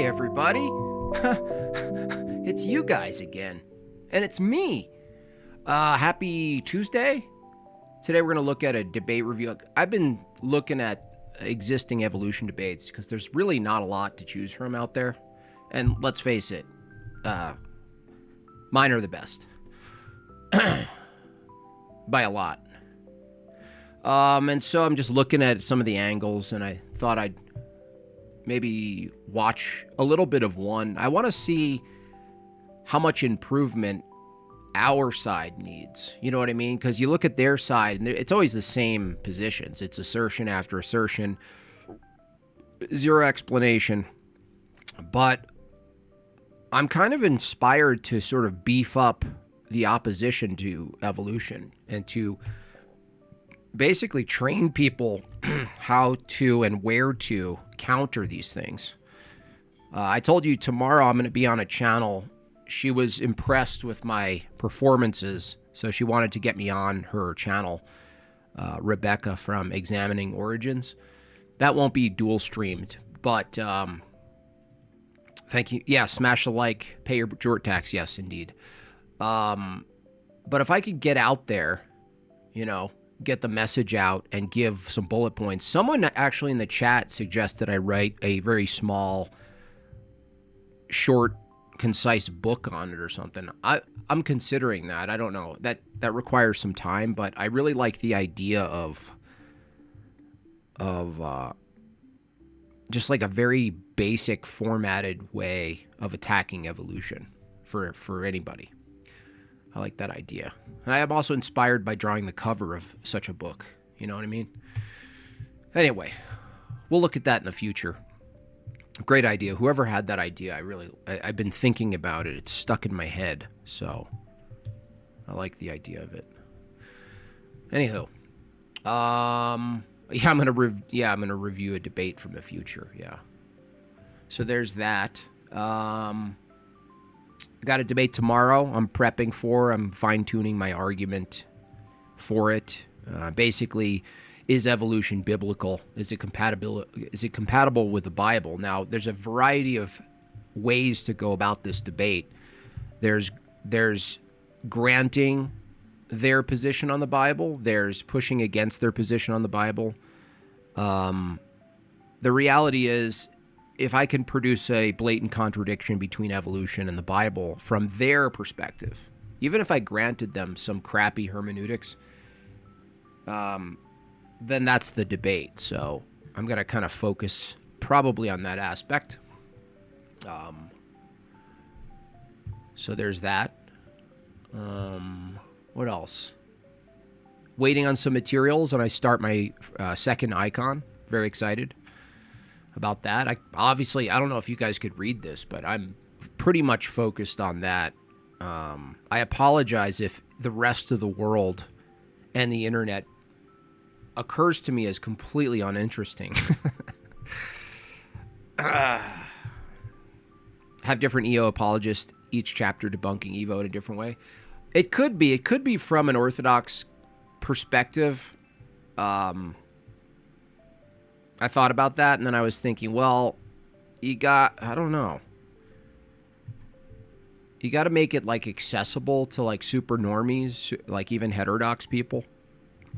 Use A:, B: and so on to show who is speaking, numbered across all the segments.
A: everybody. It's you guys again. And it's me. Happy Tuesday. Today we're going to look at a debate review. I've been looking at existing evolution debates because there's really not a lot to choose from out there. And let's face it, mine are the best. By a lot. And so I'm just looking at some of the angles, and I thought I'd maybe watch a little bit of one. I want to see how much improvement our side needs. You know what I mean? Because you look at their side, and it's always the same positions. It's assertion after assertion, zero explanation. But I'm kind of inspired to sort of beef up the opposition to evolution and to basically train people how to and where to counter these things. I told you tomorrow I'm going to be on a channel. She was impressed with my performances, so she wanted to get me on her channel, Rebecca from Examining Origins. That won't be dual streamed, but thank you. Yeah, smash the like, pay your jort tax. Yes, indeed. But if I could get out there, get the message out and give some bullet points. Someone actually in the chat suggested I write a very small, short, concise book on it or something. I'm considering that. I don't know. That requires some time, but I really like the idea of just like a very basic formatted way of attacking evolution for anybody. I like that idea. And I am also inspired by drawing the cover of such a book. You know what I mean? Anyway, we'll look at that in the future. Great idea. Whoever had that idea, I've been thinking about it. It's stuck in my head. So I like the idea of it. Anywho, I'm gonna review a debate from the future. Yeah. So there's that. Got a debate tomorrow. I'm fine-tuning my argument for it. Basically, is evolution biblical? Is it compatible with the Bible? Now, there's a variety of ways to go about this debate. There's granting their position on the Bible. There's pushing against their position on the Bible. The reality is, if I can produce a blatant contradiction between evolution and the Bible from their perspective, even if I granted them some crappy hermeneutics, then that's the debate. So I'm going to kind of focus probably on that aspect. So there's that. What else? Waiting on some materials, and I start my second icon. Very excited about that. I don't know if you guys could read this, but I'm pretty much focused on that. I apologize if the rest of the world and the internet occurs to me as completely uninteresting. Have different EO apologists, each chapter debunking Evo in a different way. It could be from an Orthodox perspective. I thought about that, and then I was thinking, well, I don't know. You got to make it, like, accessible to, like, super normies, like, even heterodox people.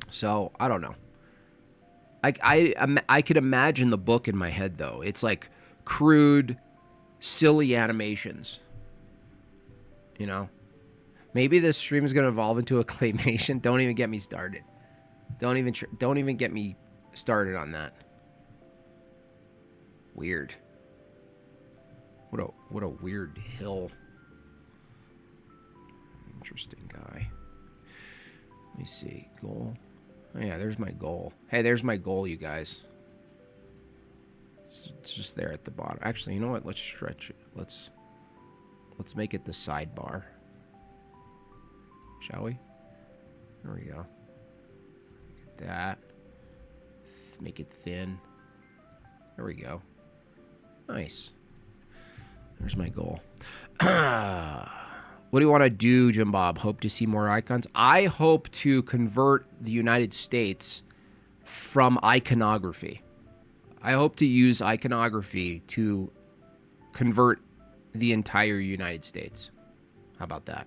A: So, I don't know. I could imagine the book in my head, though. It's, like, crude, silly animations. Maybe this stream is going to evolve into a claymation. Don't even get me started. Don't even get me started on that. Weird. What a weird hill. Interesting guy. Let me see. Goal. Oh yeah, there's my goal. Hey, there's my goal, you guys. It's just there at the bottom. Actually, you know what? Let's stretch it. Let's make it the sidebar. Shall we? There we go. Look at that. Make it thin. There we go. Nice. There's my goal. What do you want to do, Jim Bob? Hope to see more icons? I hope to convert the United States from iconography. I hope to use iconography to convert the entire United States. How about that?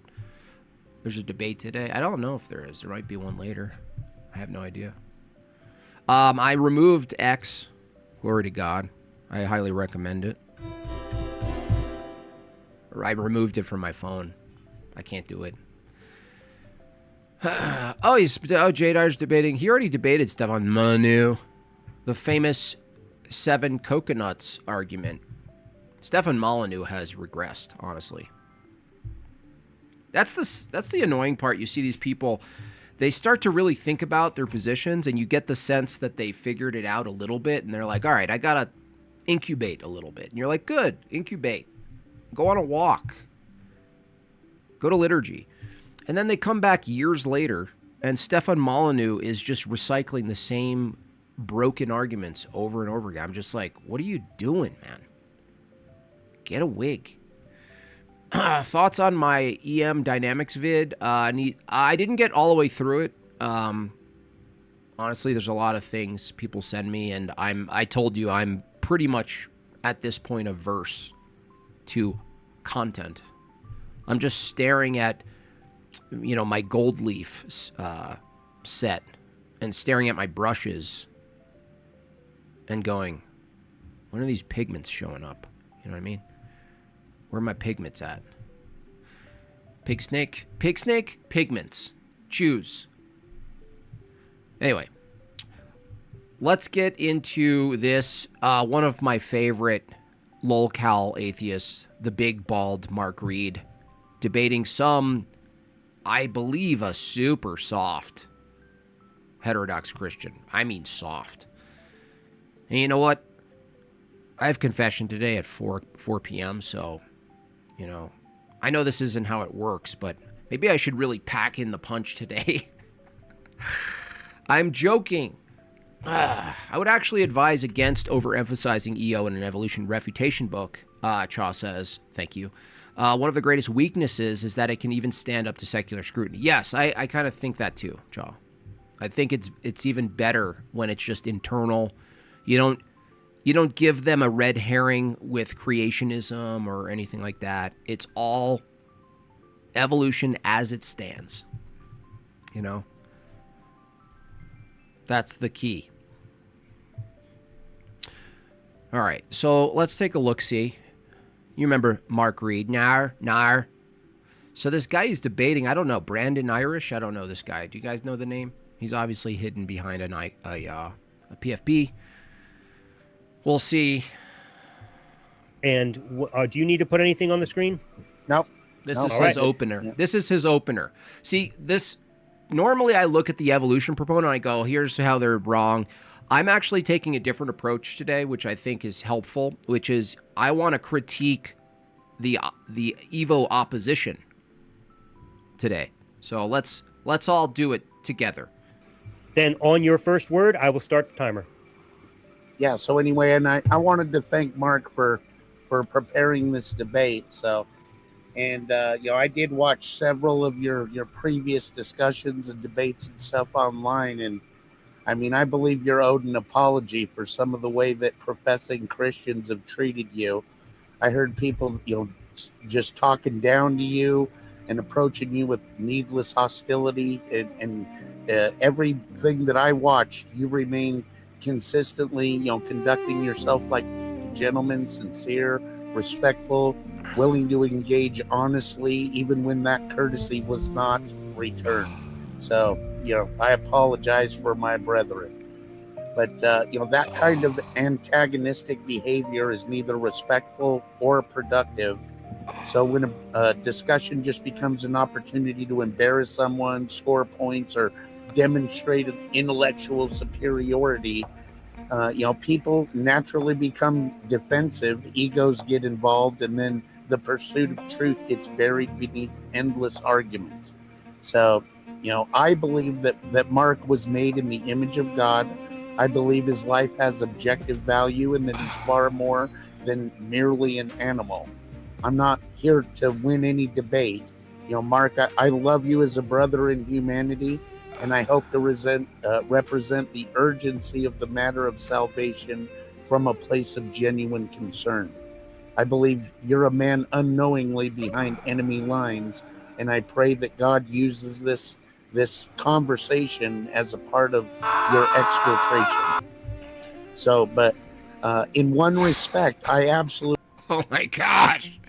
A: There's a debate today. I don't know if there is. There might be one later. I have no idea. I removed X. Glory to God. I highly recommend it. Or I removed it from my phone. I can't do it. Jadar's debating. He already debated Stefan Molyneux, the famous 7 coconuts argument. Stefan Molyneux has regressed, honestly. That's the annoying part. You see these people, they start to really think about their positions, and you get the sense that they figured it out a little bit, and they're like, all right, I got to incubate a little bit. And you're like, good, incubate. Go on a walk. Go to liturgy. And then they come back years later, and Stefan Molyneux is just recycling the same broken arguments over and over again. I'm just like, what are you doing, man? Get a wig. Thoughts on my EM Dynamics vid? I didn't get all the way through it. Honestly, there's a lot of things people send me, and I told you I'm pretty much at this point averse to content. I'm just staring at, my gold leaf set and staring at my brushes and going, when are these pigments showing up? You know what I mean? Where are my pigments at? Pig snake, pigments. Choose. Anyway, let's get into this. One of my favorite lolcow atheists, the big bald Mark Reed, debating some, I believe, a super soft heterodox Christian. I mean soft. And you know what? I have confession today at 4 p.m., so, I know this isn't how it works, but maybe I should really pack in the punch today. I'm joking. I would actually advise against overemphasizing EO in an evolution refutation book, Chaw says. Thank you. One of the greatest weaknesses is that it can even stand up to secular scrutiny. Yes, I kind of think that too, Chaw. I think it's even better when it's just internal. You don't give them a red herring with creationism or anything like that. It's all evolution as it stands. That's the key. All right, so let's take a look-see. You remember Mark Reed. Nar. So this guy is debating, I don't know, Brandon Irish? I don't know this guy. Do you guys know the name? He's obviously hidden behind a PFP. We'll see.
B: And do you need to put anything on the screen?
C: Nope.
A: This is his opener. Yeah. This is his opener. See, normally I look at the evolution proponent and I go, here's how they're wrong. I'm actually taking a different approach today, which I think is helpful, which is I want to critique the Evo opposition today. So let's all do it together.
B: Then on your first word, I will start the timer.
C: Yeah, so anyway, and I wanted to thank Mark for preparing this debate. So, and I did watch several of your previous discussions and debates and stuff online, and I mean, I believe you're owed an apology for some of the way that professing Christians have treated you. I heard people, just talking down to you and approaching you with needless hostility, and everything that I watched, you remain consistently, conducting yourself like a gentleman, sincere, respectful, willing to engage honestly, even when that courtesy was not returned. So, I apologize for my brethren. But, that kind of antagonistic behavior is neither respectful or productive. So when a discussion just becomes an opportunity to embarrass someone, score points, or demonstrate an intellectual superiority, people naturally become defensive, egos get involved, and then the pursuit of truth gets buried beneath endless argument. So, I believe that Mark was made in the image of God. I believe his life has objective value and that he's far more than merely an animal. I'm not here to win any debate. Mark, I love you as a brother in humanity, and I hope to represent the urgency of the matter of salvation from a place of genuine concern. I believe you're a man unknowingly behind enemy lines, and I pray that God uses this conversation as a part of your exfiltration. So, but in one respect, I absolutely.
A: Oh my gosh!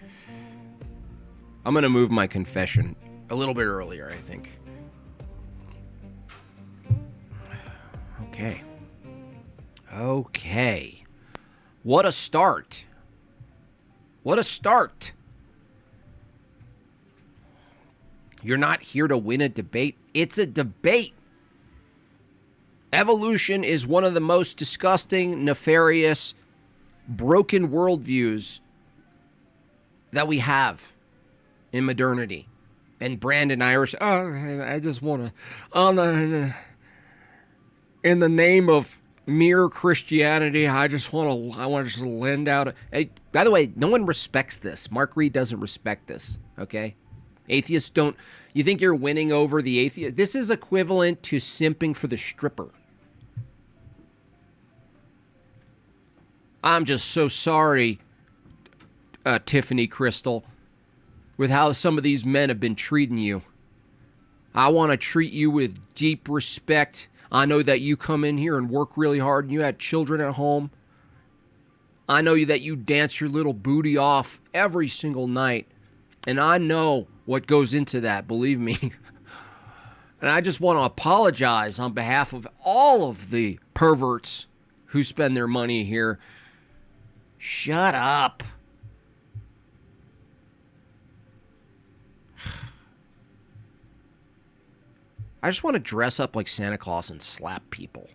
A: I'm gonna move my confession a little bit earlier, I think. Okay. Okay. What a start. What a start. You're not here to win a debate. It's a debate. Evolution is one of the most disgusting, nefarious, broken worldviews that we have in modernity. And Brandon Irish, I just want to, in the name of mere Christianity, I want to just lend out. Hey, by the way, no one respects this. Mark Reed doesn't respect this, okay? Atheists don't. You think you're winning over the atheist? This is equivalent to simping for the stripper. I'm just so sorry, Tiffany Crystal, with how some of these men have been treating you. I want to treat you with deep respect. I know that you come in here and work really hard and you had children at home. I know that you dance your little booty off every single night. And I know what goes into that, believe me. And I just want to apologize on behalf of all of the perverts who spend their money here. Shut up. I just want to dress up like Santa Claus and slap people.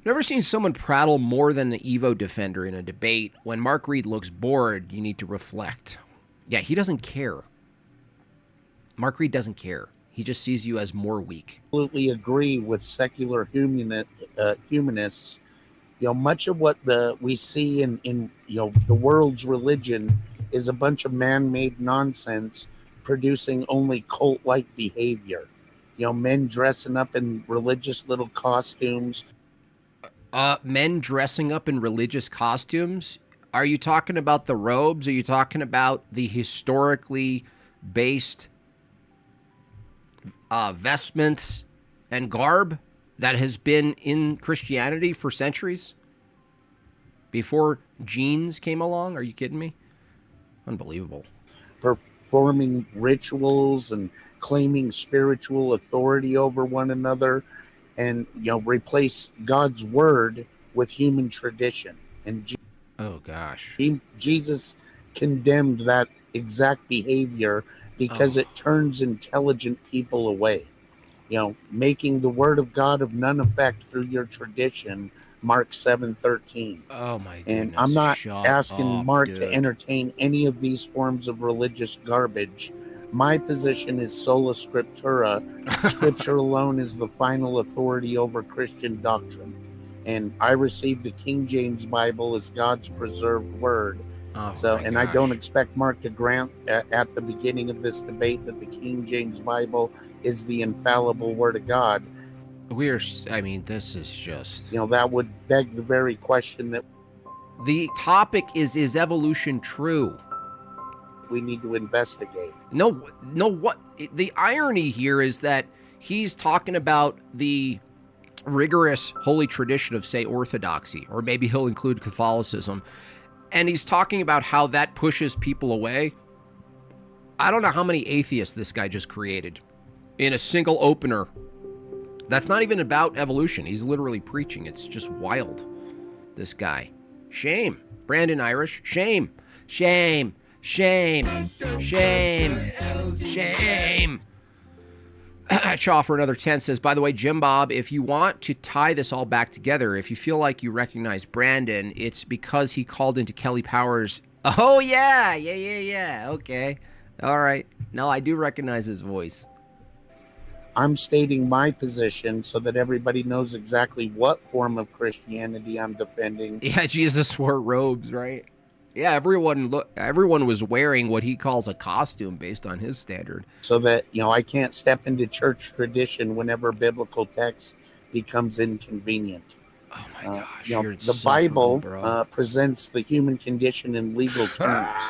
A: Never seen someone prattle more than the Evo Defender in a debate. When Mark Reed looks bored, you need to reflect. Yeah, he doesn't care. Mark Reed doesn't care. He just sees you as more weak.
C: Absolutely agree with secular humanists. Much of what we see in the world's religion is a bunch of man-made nonsense producing only cult-like behavior. Men dressing up in religious little costumes.
A: Men dressing up in religious costumes? Are you talking about the robes? Are you talking about the historically based vestments and garb that has been in Christianity for centuries? Before jeans came along? Are you kidding me? Unbelievable.
C: Performing rituals and claiming spiritual authority over one another, and replace God's word with human tradition. And
A: oh gosh,
C: Jesus condemned that exact behavior because it turns intelligent people away. Making the word of God of none effect through your tradition. Mark 7:13.
A: Oh my goodness.
C: And I'm not asking Mark
A: dude.
C: to entertain any of these forms of religious garbage. My position is sola scriptura. Scripture alone is the final authority over Christian doctrine. And I receive the King James Bible as God's preserved word. I don't expect Mark to grant at the beginning of this debate that the King James Bible is the infallible word of God.
A: This is just...
C: that would beg the very question that...
A: The topic is evolution true?
C: We need to investigate.
A: No, what? The irony here is that he's talking about the rigorous holy tradition of, say, Orthodoxy, or maybe he'll include Catholicism, and he's talking about how that pushes people away. I don't know how many atheists this guy just created in a single opener. That's not even about evolution. He's literally preaching. It's just wild, this guy. Shame. Brandon Irish. Shame. Shame. Shame. Shame. Shame. Chaw for another 10 says, by the way, Jim Bob, if you want to tie this all back together, if you feel like you recognize Brandon, it's because he called into Kelly Powers. Oh, yeah. Okay. All right. No, I do recognize his voice.
C: I'm stating my position so that everybody knows exactly what form of Christianity I'm defending.
A: Yeah, Jesus wore robes, right? Yeah, everyone was wearing what he calls a costume based on his standard.
C: So that, I can't step into church tradition whenever biblical text becomes inconvenient.
A: Oh my gosh,
C: You know,
A: you're
C: the
A: insufferable,
C: Bible
A: bro.
C: presents the human condition in legal terms.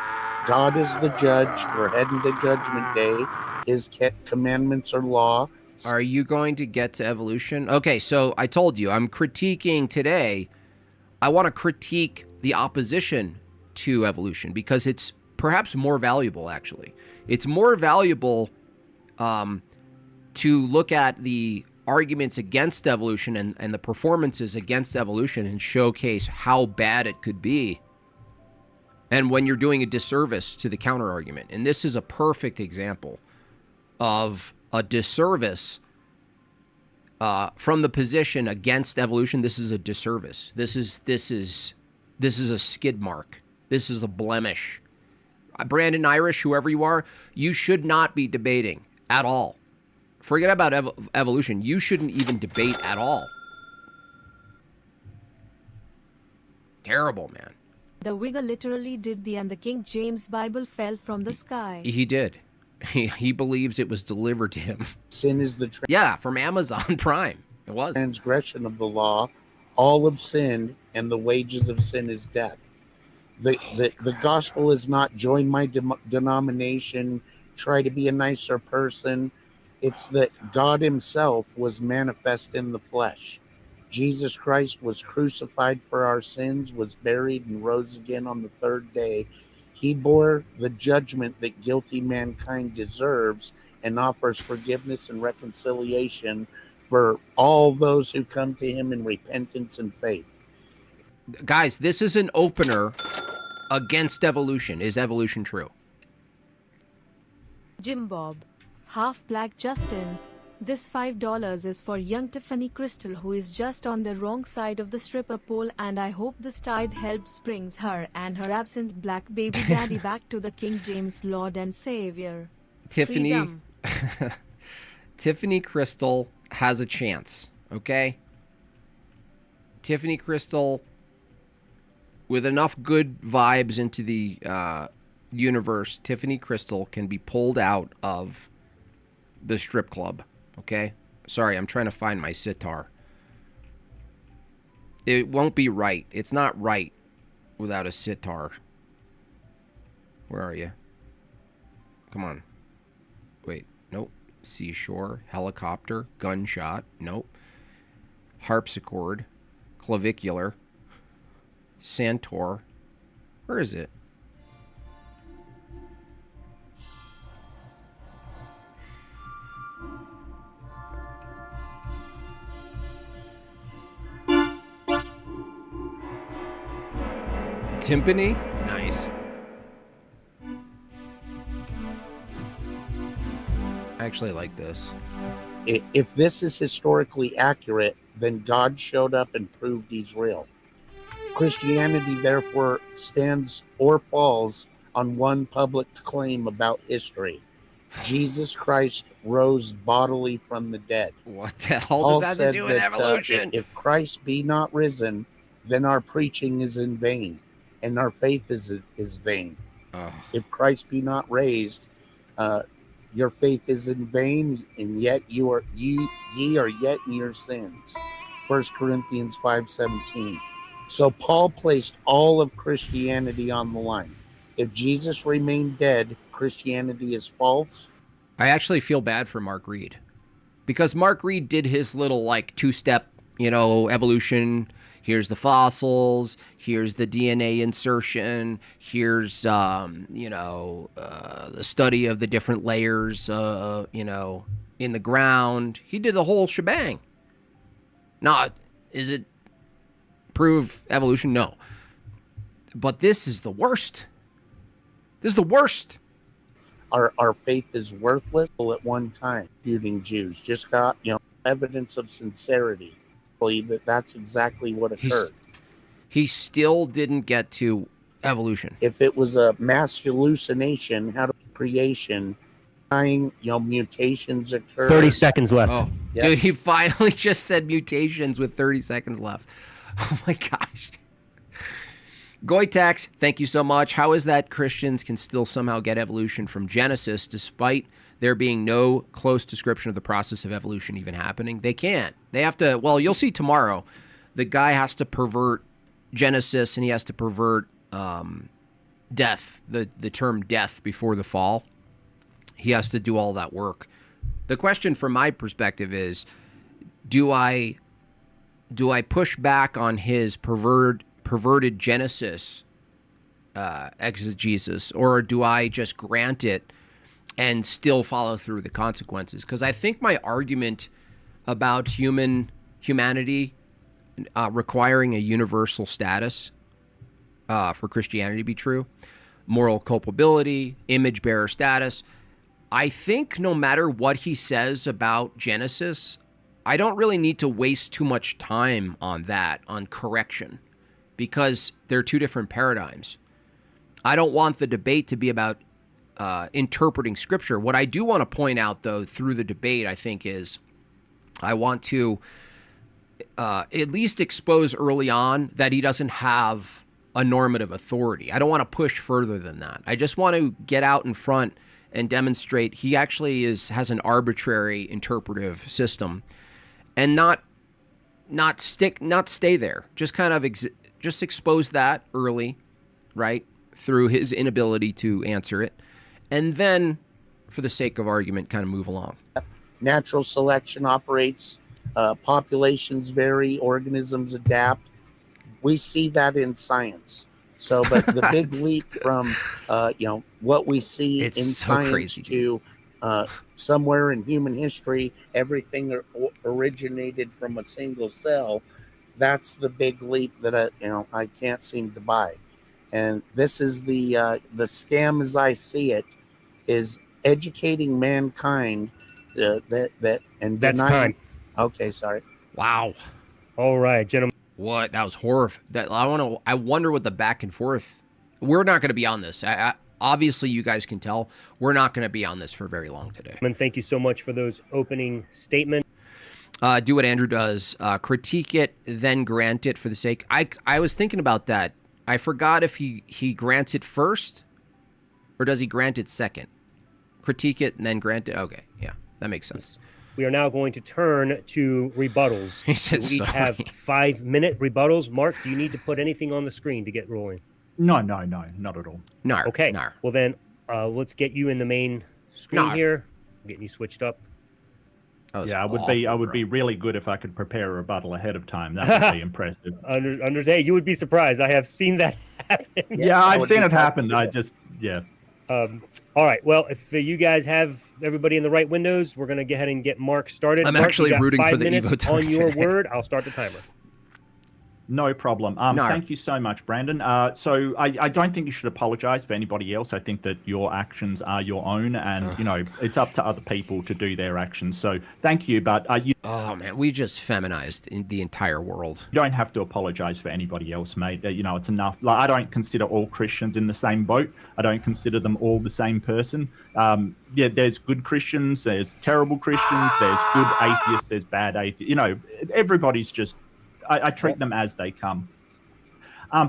C: God is the judge. We're heading to Judgment Day. His commandments are law.
A: Are you going to get to evolution? Okay, so I told you I'm critiquing today. I want to critique the opposition to evolution because it's perhaps more valuable, actually. It's more valuable to look at the arguments against evolution and the performances against evolution and showcase how bad it could be. And when you're doing a disservice to the counter argument. And this is a perfect example of a disservice from the position against evolution. This is a disservice. This is a skid mark. This is a blemish. Brandon Irish, whoever you are, you should not be debating at all. Forget about evolution. You shouldn't even debate at all. Terrible, man.
D: The Wigger literally did and the King James Bible fell from the sky.
A: He did. He believes it was delivered to him.
C: Sin is the
A: Yeah, from Amazon Prime. It was.
C: transgression of the law. All have sinned, and the wages of sin is death. The gospel is not join my denomination, try to be a nicer person. It's that God himself was manifest in the flesh. Jesus Christ was crucified for our sins, was buried, and rose again on the third day. He bore the judgment that guilty mankind deserves and offers forgiveness and reconciliation for all those who come to him in repentance and faith.
A: Guys, this is an opener against evolution. Is evolution true?
D: Jim Bob. Half Black Justin. This $5 is for young Tiffany Crystal, who is just on the wrong side of the stripper pole, and I hope this tithe helps brings her and her absent black baby daddy back to the King James Lord and Savior.
A: Tiffany
D: Freedom.
A: Tiffany Crystal has a chance, okay? Tiffany Crystal, with enough good vibes into the universe, Tiffany Crystal can be pulled out of the strip club, okay? Sorry, I'm trying to find my sitar. It won't be right. It's not right without a sitar. Where are you? Come on. Wait, nope. Seashore, helicopter, gunshot, nope. Harpsichord, clavicular, Santor. Where is it? Timpani? Nice. I actually like this.
C: If this is historically accurate, then God showed up and proved he's real. Christianity, therefore, stands or falls on one public claim about history. Jesus Christ rose bodily from the dead.
A: What the hell
C: Paul
A: does that have to
C: said
A: do with
C: that
A: evolution?
C: if Christ be not risen, then our preaching is in vain, and our faith is vain.
A: Oh.
C: If Christ be not raised, your faith is in vain, and yet ye are yet in your sins. 1 Corinthians 5:17. So Paul placed all of Christianity on the line. If Jesus remained dead, Christianity is false.
A: I actually feel bad for Mark Reed, because Mark Reed did his little like two-step, evolution. Here's the fossils. Here's the DNA insertion. Here's the study of the different layers, in the ground. He did the whole shebang. Now, is it prove evolution? No. But this is the worst. This is the worst.
C: Our faith is worthless. At one time, disputing Jews just got evidence of sincerity. Believe that that's exactly what occurred.
A: He still didn't get to evolution.
C: If it was a mass hallucination, how to creation, dying, mutations occur.
B: 30 seconds left.
A: Oh,
C: Yep.
A: dude, he finally just said mutations with 30 seconds left. Oh my gosh. Goitax, thank you so much. How is that Christians can still somehow get evolution from Genesis despite there being no close description of the process of evolution even happening? They can't. They have to, well, you'll see tomorrow the guy has to pervert Genesis and he has to pervert death, the term death before the fall. He has to do all that work. The question from my perspective is, do I push back on his perverted Genesis exegesis, or do I just grant it and still follow through the consequences? Because I think my argument about humanity requiring a universal status for Christianity to be true, moral culpability, image bearer status, I think no matter what he says about Genesis, I don't really need to waste too much time on that, on correction, because they're two different paradigms. I don't want the debate to be about interpreting Scripture. What I do want to point out, though, through the debate, I think, is I want to at least expose early on that he doesn't have a normative authority. I don't want to push further than that. I just want to get out in front and demonstrate he actually has an arbitrary interpretive system, and not stay there. Just kind of just expose that early, right, through his inability to answer it, and then, for the sake of argument, kind of move along.
C: Natural selection operates. Populations vary. Organisms adapt. We see that in science. So, but the big leap from what we see in science
A: crazy,
C: to somewhere in human history, everything originated from a single cell. That's the big leap that I can't seem to buy. And this is the scam, as I see it, is educating mankind that and
B: That's
C: denying.
B: time.
C: Okay, sorry.
A: Wow.
B: All right, gentlemen.
A: What? That was horrible. I wonder what the back and forth. We're not going to be on this. Obviously, you guys can tell we're not going to be on this for very long today.
B: Thank you so much for those opening statements.
A: Do what Andrew does. Critique it, then grant it for the sake. I was thinking about that. I forgot if he grants it first, or does he grant it second? Critique it and then grant it. Okay, yeah, that makes sense.
B: We are now going to turn to rebuttals.
A: He said
B: We each
A: sorry.
B: have 5-minute rebuttals. Mark, do you need to put anything on the screen to get rolling?
E: No, not at all.
A: Nar.
B: Okay.
A: Nar.
B: Well, then let's get you in the main screen
A: Nar.
B: here. I'm getting you switched up.
A: That was
E: Yeah, I would
A: awful,
E: be really good if I could prepare a rebuttal ahead of time. That would be impressive.
B: Hey, you would be surprised. I have seen that happen.
E: Yeah, I've seen it happen.
B: All right. Well, if you guys have everybody in the right windows, we're going to go ahead and get Mark started.
A: I'm
B: Mark,
A: actually
B: you got
A: rooting
B: 5
A: for the
B: minutes
A: Evo
B: on your
A: today.
B: word. I'll start the timer.
E: No problem.
A: No.
E: Thank you so much, Brandon. So I don't think you should apologize for anybody else. I think that your actions are your own, and it's up to other people to do their actions. So thank you, but you
A: Oh man, we just feminized the entire world.
E: don't have to apologize for anybody else, mate. It's enough. Like, I don't consider all Christians in the same boat. I don't consider them all the same person. There's good Christians, there's terrible Christians, there's good atheists, there's bad atheists. Everybody's just. I treat them as they come.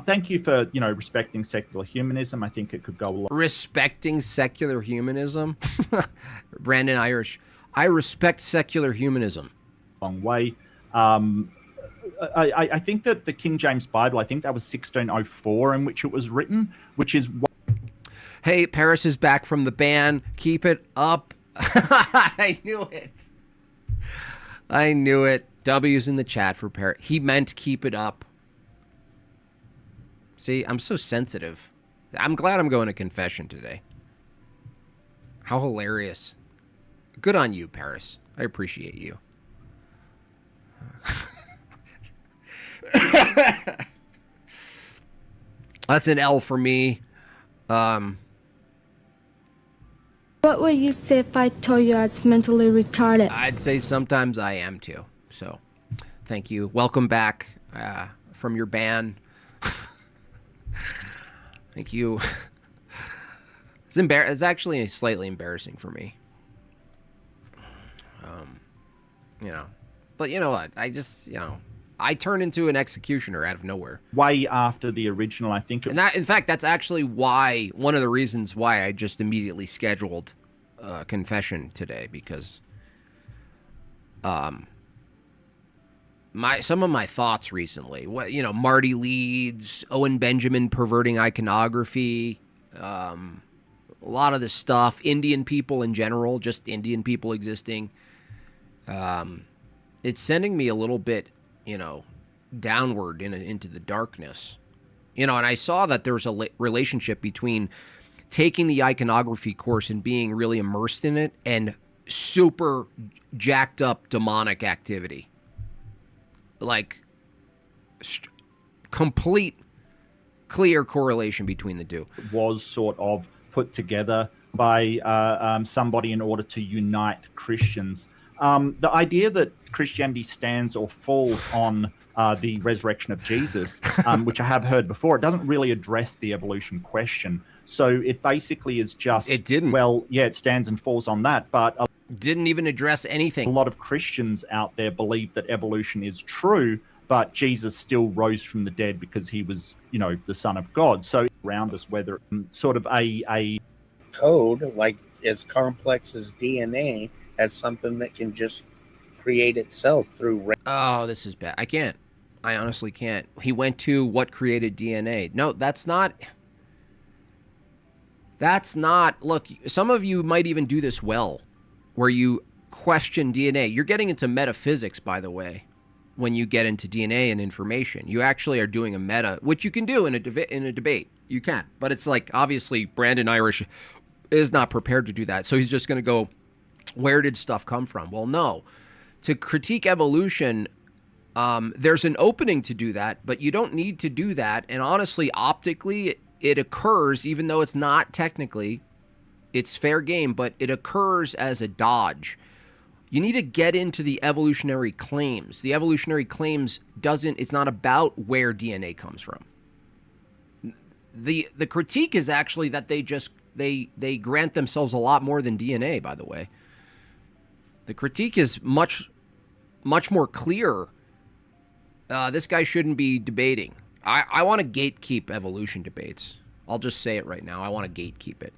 E: Thank you for, respecting secular humanism. I think it could go a long
A: Respecting secular humanism. Brandon Irish. I respect secular humanism.
E: way. I think that the King James Bible, I think that was 1604 in which it was written, which is
A: Hey, Paris is back from the ban. Keep it up. I knew it. W's in the chat for Paris. He meant keep it up. See, I'm so sensitive. I'm glad I'm going to confession today. How hilarious. Good on you, Paris. I appreciate you. That's an L for me.
F: What would you say if I told you I was mentally retarded?
A: I'd say sometimes I am too. So, thank you. Welcome back from your ban. Thank you. It's actually slightly embarrassing for me. But you know what? I just, I turn into an executioner out of nowhere.
E: way after the original. I think
A: And that, in fact, that's actually one of the reasons why I just immediately scheduled confession today, because some of my thoughts recently. What, Marty Leeds, Owen Benjamin perverting iconography, a lot of this stuff, Indian people in general, just Indian people existing. It's sending me a little bit, downward into the darkness. And I saw that there's a relationship between taking the iconography course and being really immersed in it and super jacked up demonic activity. Like, complete, clear correlation between the two.
E: Was sort of put together by somebody in order to unite Christians. The idea that Christianity stands or falls on the resurrection of Jesus, which I have heard before, it doesn't really address the evolution question. So it basically is just...
A: It didn't.
E: Well, yeah, it stands and falls on that, but...
A: Didn't even address anything.
E: A lot of Christians out there believe that evolution is true, but Jesus still rose from the dead because he was, the Son of God. So around us, whether sort of a
C: code, like as complex as DNA, as something that can just create itself through...
A: Oh, this is bad. I can't. I honestly can't. He went to what created DNA. No, that's not... Look, some of you might even do this well, where you question DNA. You're getting into metaphysics, by the way, when you get into DNA and information. You actually are doing a meta, which you can do in a debate. You can. But it's like, obviously, Brandon Irish is not prepared to do that. So he's just going to go, where did stuff come from? Well, no. To critique evolution, there's an opening to do that, but you don't need to do that. And honestly, optically, it occurs, even though it's not technically, it's fair game, but it occurs as a dodge. You need to get into the evolutionary claims. The evolutionary claims it's not about where DNA comes from. The critique is actually that they grant themselves a lot more than DNA, by the way. The critique is much more clear. This guy shouldn't be debating. I want to gatekeep evolution debates. I'll just say it right now. I want to gatekeep it.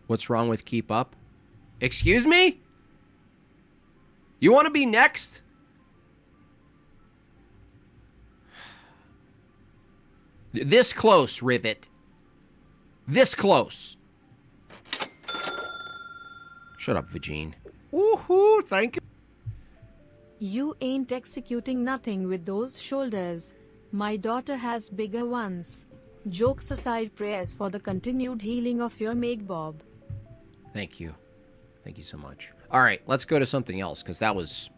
A: What's wrong with keep up? Excuse me? You want to be next? This close, Rivet. This close. Shut up, Vagine. Woohoo, thank you.
D: You ain't executing nothing with those shoulders. My daughter has bigger ones. Jokes aside, prayers for the continued healing of your Meg Bob.
A: Thank you. Thank you so much. All right, let's go to something else, because that was...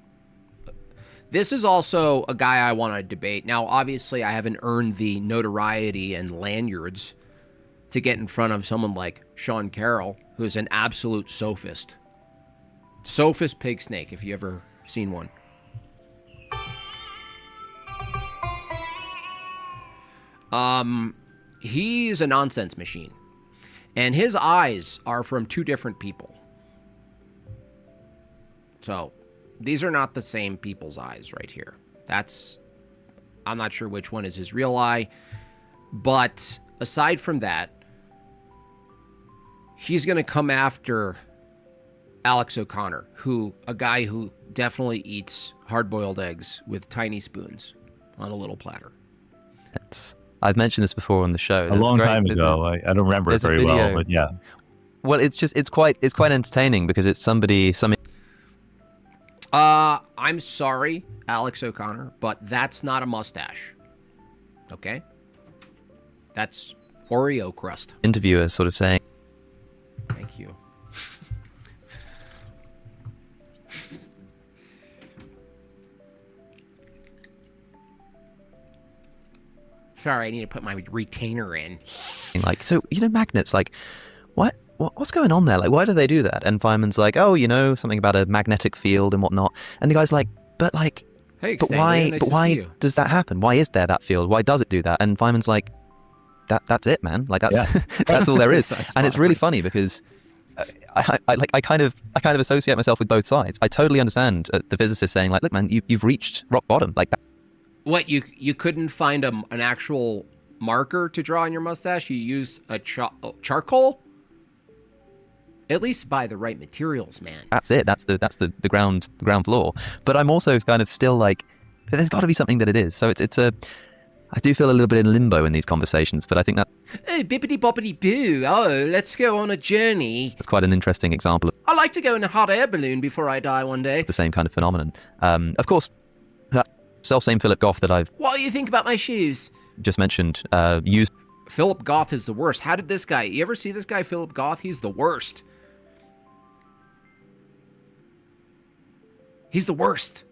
A: This is also a guy I want to debate. Now, obviously, I haven't earned the notoriety and lanyards to get in front of someone like Sean Carroll, who's an absolute sophist. Sophist pig snake, if you ever seen one. He's a nonsense machine. And his eyes are from two different people. So, these are not the same people's eyes right here. I'm not sure which one is his real eye. But aside from that, he's going to come after Alex O'Connor, a guy who definitely eats hard-boiled eggs with tiny spoons on a little platter.
G: I've mentioned this before on the show.
H: A long time ago. I don't remember it very well, but yeah.
G: Well, it's quite entertaining because it's somebody.
A: I'm sorry, Alex O'Connor, but that's not a mustache. Okay? That's Oreo crust.
G: Interviewer sort of saying.
A: Thank you. Sorry, I need to put my retainer in.
G: Like, so, magnets, like, what's going on there? Like, why do they do that? And Feynman's like, oh, something about a magnetic field and whatnot. And the guy's like,
A: hey,
G: but why does that happen? Why is there that field? Why does it do that? And Feynman's like, that's it, man. Like, that's that's all there is. And it's really funny because I kind of associate myself with both sides. I totally understand the physicist saying, like, look, man, you've reached rock bottom. Like that.
A: What, you couldn't find an actual marker to draw on your mustache? You used a charcoal? At least buy the right materials, man.
G: That's it. That's the ground floor. But I'm also kind of still like, there's got to be something that it is. So it's a. I do feel a little bit in limbo in these conversations, but I think that.
A: Oh, bippity boppity boo. Oh, let's go on a journey.
G: That's quite an interesting example of
A: I'd like to go in a hot air balloon before I die one day.
G: the same kind of phenomenon. Of course, that self-same Philip Goff that I've
A: What do you think about my shoes?
G: just mentioned used.
A: Philip Goff is the worst. How did this guy... You ever see this guy, Philip Goff? He's the worst. He's the worst.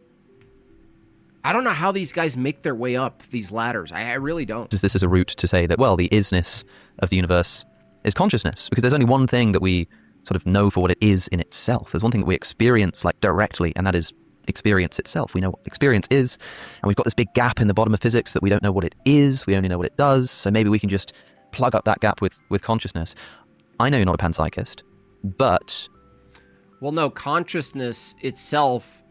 A: I don't know how these guys make their way up these ladders. I really don't.
G: This is a route to say that, well, the isness of the universe is consciousness, because there's only one thing that we sort of know for what it is in itself. There's one thing that we experience like directly, and that is experience itself. We know what experience is, and we've got this big gap in the bottom of physics that we don't know what it is. We only know what it does. So maybe we can just plug up that gap with consciousness. I know you're not a panpsychist, but...
A: Well, no, consciousness itself,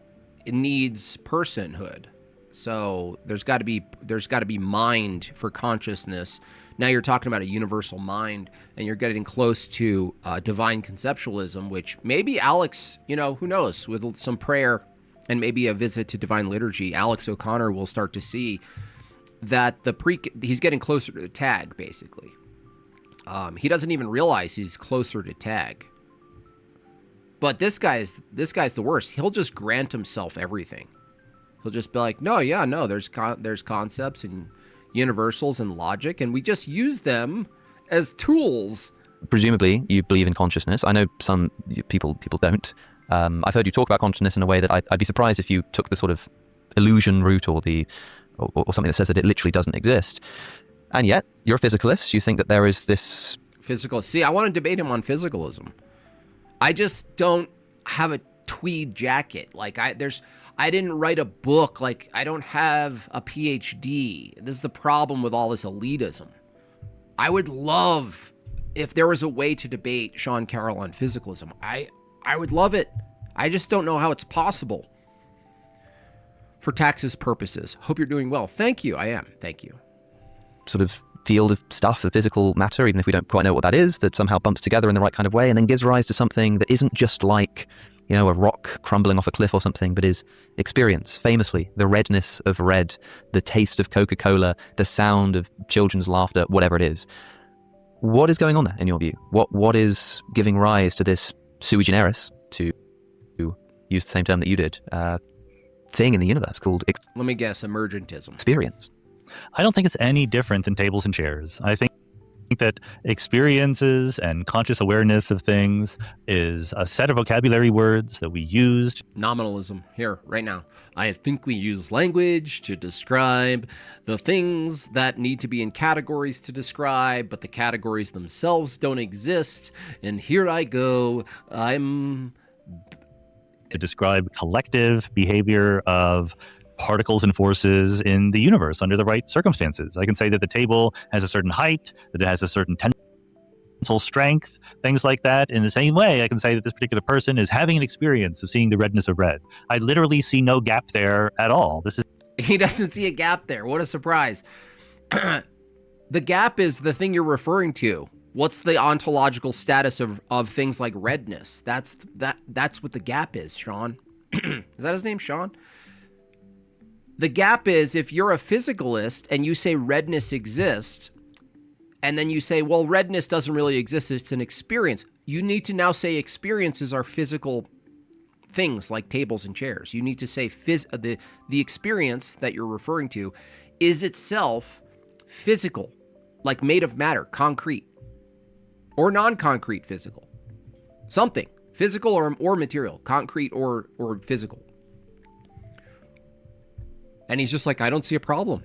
A: it needs personhood. So there's got to be mind for consciousness. Now you're talking about a universal mind, and you're getting close to divine conceptualism, which maybe Alex, who knows, with some prayer and maybe a visit to divine liturgy, Alex O'Connor will start to see that he's getting closer to Tag, basically. He doesn't even realize he's closer to Tag. But this guy's the worst. He'll just grant himself everything. He'll just be like, there's concepts and universals and logic, and we just use them as tools.
G: Presumably, you believe in consciousness. I know some people don't. I've heard you talk about consciousness in a way that I'd be surprised if you took the sort of illusion route or something that says that it literally doesn't exist. And yet, you're a physicalist. You think that there is this...
A: Physical. See, I want to debate him on physicalism. I just don't have a tweed jacket. Like, I didn't write a book. Like, I don't have a PhD. This is the problem with all this elitism. I would love if there was a way to debate Sean Carroll on physicalism. I would love it. I just don't know how it's possible. For taxes purposes. Hope you're doing well. Thank you. I am. Thank you.
G: Sort of field of stuff, the physical matter, even if we don't quite know what that is, that somehow bumps together in the right kind of way and then gives rise to something that isn't just like, a rock crumbling off a cliff or something, but is experience. Famously, the redness of red, the taste of Coca-Cola, the sound of children's laughter, whatever it is. What is going on there, in your view? What is giving rise to this sui generis, to use the same term that you did, thing in the universe called...
A: Let me guess, emergentism.
G: Experience.
I: I don't think it's any different than tables and chairs. I think that experiences and conscious awareness of things is a set of vocabulary words that we used.
A: Nominalism, here, right now. I think we use language to describe the things that need to be in categories to describe, but the categories themselves don't exist. And here I go, to
I: describe collective behavior of particles and forces in the universe under the right circumstances. I can say that the table has a certain height, that it has a certain tensile strength, things like that. In the same way, I can say that this particular person is having an experience of seeing the redness of red. I literally see no gap there at all.
A: He doesn't see a gap there. What a surprise. The gap is the thing you're referring to. What's the ontological status of things like redness? That's what the gap is, Sean. Is that his name, Sean? The gap is if you're a physicalist and you say redness exists, and then you say, well, redness doesn't really exist, it's an experience. You need to now say experiences are physical things like tables and chairs. You need to say the experience that you're referring to is itself physical, like made of matter, concrete, or non-concrete physical. Something, physical or material, concrete or physical. And he's just like, I don't see a problem.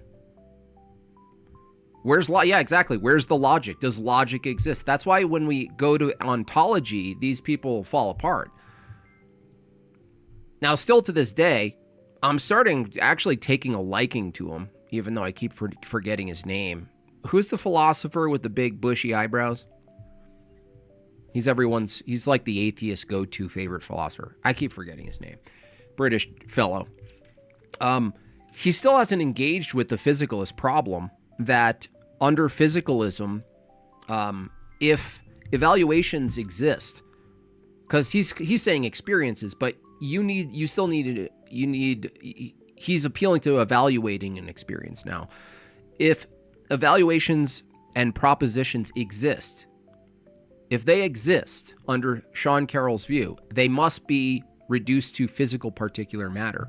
A: Yeah, exactly. Where's the logic? Does logic exist? That's why when we go to ontology, these people fall apart. Now, still to this day, I'm actually taking a liking to him, even though I keep forgetting his name. Who's the philosopher with the big bushy eyebrows? He's like the atheist go-to favorite philosopher. I keep forgetting his name. British fellow. He still hasn't engaged with the physicalist problem that under physicalism, if evaluations exist, because he's saying experiences, but he's appealing to evaluating an experience now. If evaluations and propositions exist, if they exist under Sean Carroll's view, they must be reduced to physical particular matter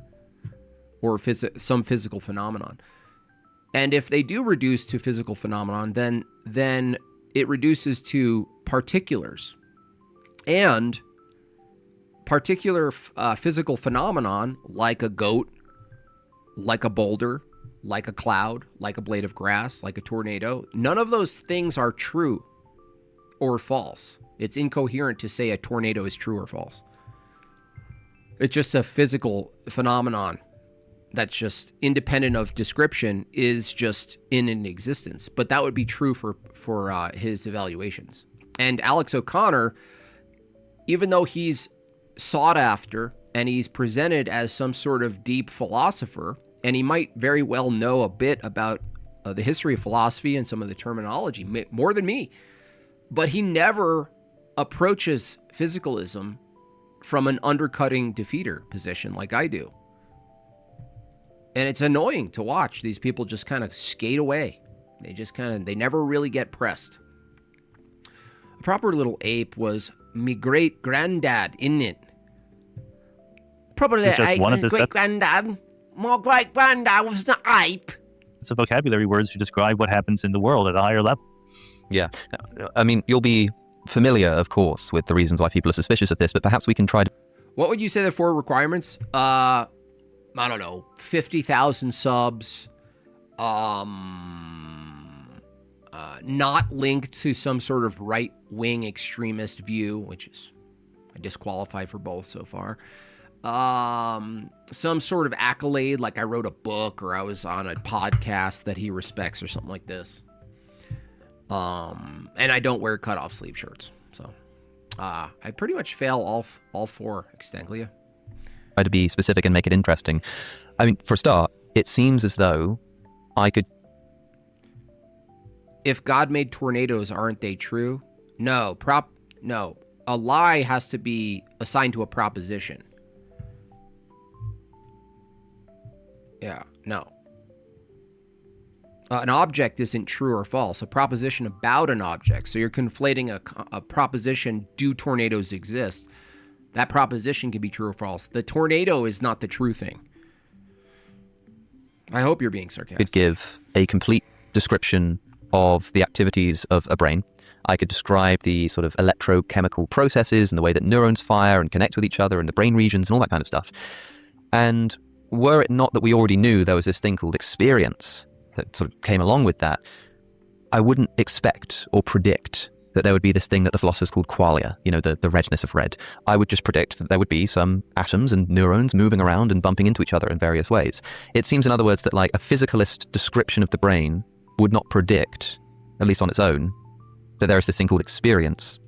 A: or some physical phenomenon. And if they do reduce to physical phenomenon, then it reduces to particulars. And particular physical phenomenon, like a goat, like a boulder, like a cloud, like a blade of grass, like a tornado, none of those things are true or false. It's incoherent to say a tornado is true or false. It's just a physical phenomenon that's just independent of description, is just in existence. But that would be true for his evaluations. And Alex O'Connor, even though he's sought after and he's presented as some sort of deep philosopher, and he might very well know a bit about the history of philosophy and some of the terminology, more than me, but he never approaches physicalism from an undercutting defeater position like I do. And it's annoying to watch these people just kind of skate away. They never really get pressed. A proper little ape was me great granddad, isn't it? Probably great granddad. My great granddad was an ape.
I: It's a vocabulary words to describe what happens in the world at a higher level.
G: Yeah. I mean, you'll be familiar, of course, with the reasons why people are suspicious of this, but perhaps we can try to...
A: What would you say the 4 requirements? I don't know, 50,000 subs, not linked to some sort of right-wing extremist view, which is, I disqualify for both so far. Some sort of accolade, like I wrote a book or I was on a podcast that he respects or something like this. And I don't wear cutoff sleeve shirts. So, I pretty much fail all 4, Extanglia.
G: Try to be specific and make it interesting. I mean, for a start, it seems as though I could...
A: If God made tornadoes, aren't they true? No. A lie has to be assigned to a proposition. Yeah, no. An object isn't true or false. A proposition about an object. So you're conflating a proposition, do tornadoes exist? That proposition can be true or false. The tornado is not the true thing. I hope you're being sarcastic.
G: I could give a complete description of the activities of a brain. I could describe the sort of electrochemical processes and the way that neurons fire and connect with each other and the brain regions and all that kind of stuff. And were it not that we already knew there was this thing called experience that sort of came along with that, I wouldn't expect or predict that there would be this thing that the philosophers called qualia, the redness of red. I would just predict that there would be some atoms and neurons moving around and bumping into each other in various ways. It seems, in other words, that like a physicalist description of the brain would not predict, at least on its own, that there is this thing called experience.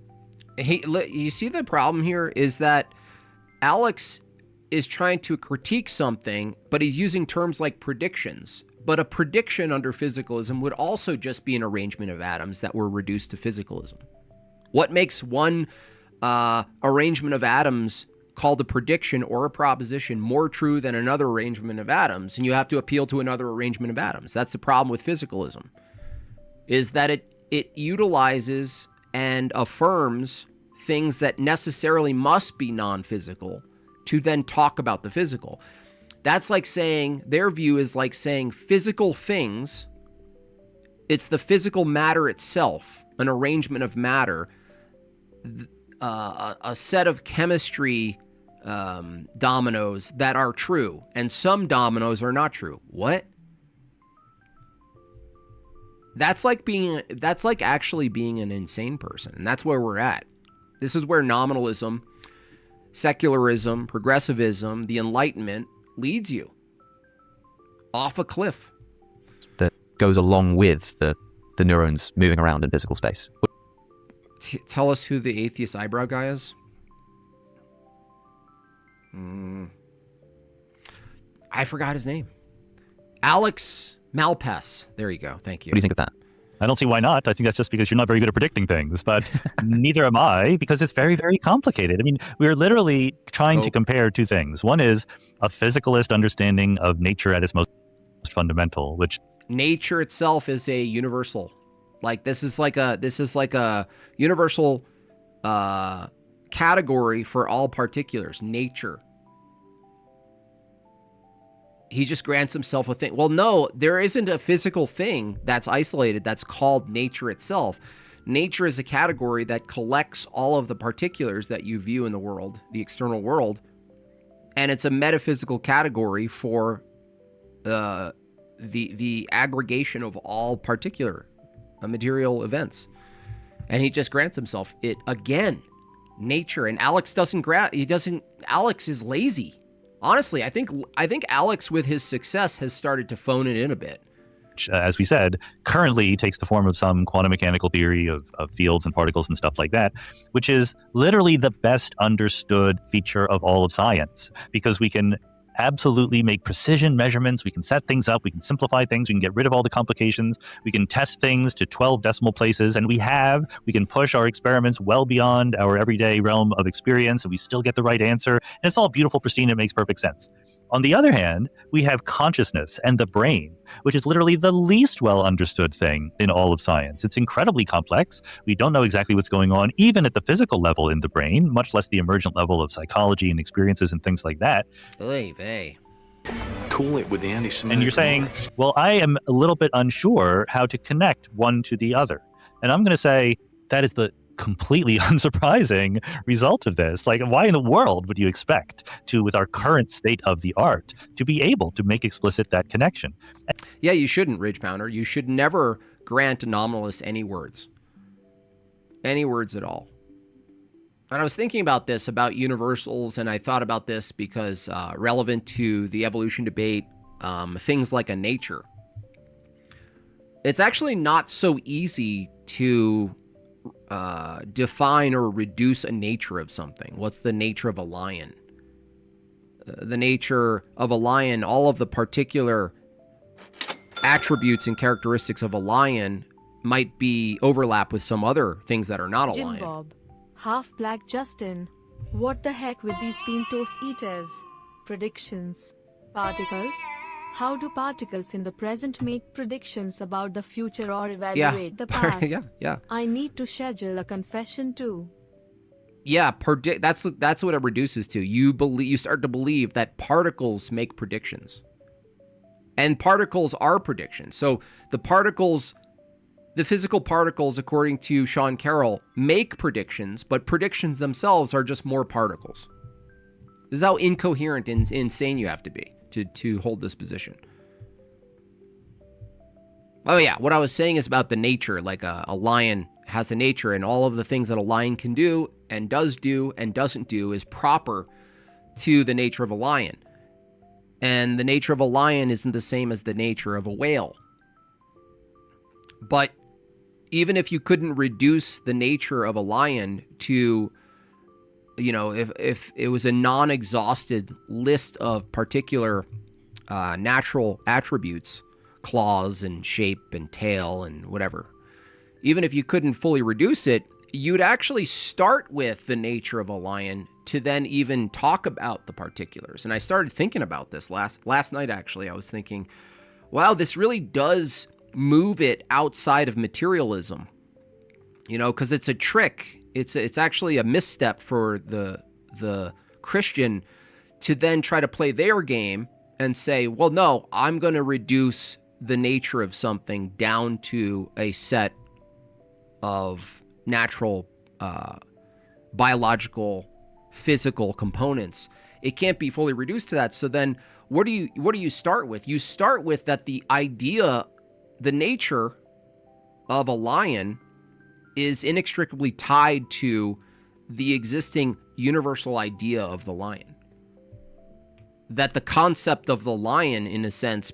A: You see the problem here is that Alex is trying to critique something, but he's using terms like predictions. But a prediction under physicalism would also just be an arrangement of atoms that were reduced to physicalism. What makes one arrangement of atoms called a prediction or a proposition more true than another arrangement of atoms? And you have to appeal to another arrangement of atoms. That's the problem with physicalism, is that it utilizes and affirms things that necessarily must be non-physical to then talk about the physical. That's like saying, their view is like saying physical things, it's the physical matter itself, an arrangement of matter, a set of chemistry dominoes that are true, and some dominoes are not true. What? That's like actually being an insane person, and that's where we're at. This is where nominalism, secularism, progressivism, the Enlightenment leads you off a cliff.
G: That goes along with the neurons moving around in physical space.
A: Tell us who the atheist eyebrow guy is. I forgot his name. Alex Malpass. There you go. Thank you.
G: What do you think of that?
I: I don't see why not. I think that's just because you're not very good at predicting things, but neither am I, because it's very, very complicated. I mean, we're literally trying to compare two things. One is a physicalist understanding of nature at its most fundamental, which
A: nature itself is a universal. Like this is like a universal category for all particulars. Nature. He just grants himself a thing. Well, no, there isn't a physical thing that's isolated that's called nature itself. Nature is a category that collects all of the particulars that you view in the world, the external world, and it's a metaphysical category for the aggregation of all particular material events. And he just grants himself it again. Nature. And Alex Alex is lazy. Honestly, I think Alex, with his success, has started to phone it in a bit.
I: As we said, currently takes the form of some quantum mechanical theory of fields and particles and stuff like that, which is literally the best understood feature of all of science, because we can absolutely make precision measurements. We can set things up. We can simplify things. We can get rid of all the complications. We can test things to 12 decimal places. And we can push our experiments well beyond our everyday realm of experience, and we still get the right answer. And it's all beautiful, pristine. It makes perfect sense. On the other hand, we have consciousness and the brain, which is literally the least well understood thing in all of science. It's incredibly complex. We don't know exactly what's going on, even at the physical level in the brain, much less the emergent level of psychology and experiences and things like that.
J: Cool it with the anti-Semitic.
I: And you're saying, well, I am a little bit unsure how to connect one to the other. And I'm going to say that is the completely unsurprising result of this. Like, why in the world would you expect to, with our current state of the art, to be able to make explicit that connection?
A: Yeah, you shouldn't, Ridge Pounder. You should never grant anomalists any words. Any words at all. And I was thinking about this, about universals, and I thought about this because relevant to the evolution debate, things like a nature. It's actually not so easy to define or reduce a nature of something. What's the nature of a lion? The nature of a lion, all of the particular attributes and characteristics of a lion might be overlap with some other things that are not a
D: Jim
A: lion.
D: Bob, Half Black Justin, what the heck with these bean toast eaters? Predictions. Particles? How do particles in the present make predictions about the future or evaluate the past?
A: Yeah.
D: I need to schedule a confession too.
A: Yeah, that's what it reduces to. You start to believe that particles make predictions. And particles are predictions. So the physical particles, according to Sean Carroll, make predictions, but predictions themselves are just more particles. This is how incoherent and insane you have to be to hold this position. Oh yeah, what I was saying is about the nature, like a lion has a nature, and all of the things that a lion can do and doesn't do is proper to the nature of a lion. And the nature of a lion isn't the same as the nature of a whale. But even if you couldn't reduce the nature of a lion to, if it was a non-exhausted list of particular natural attributes, claws and shape and tail and whatever, even if you couldn't fully reduce it, you'd actually start with the nature of a lion to then even talk about the particulars. And I started thinking about this last night, actually. I was thinking, wow, this really does move it outside of materialism, because it's a trick. It's actually a misstep for the Christian to then try to play their game and say, well, no, I'm going to reduce the nature of something down to a set of natural, biological, physical components. It can't be fully reduced to that. So then what do you start with? You start with that the nature of a lion is inextricably tied to the existing universal idea of the lion. That the concept of the lion, in a sense,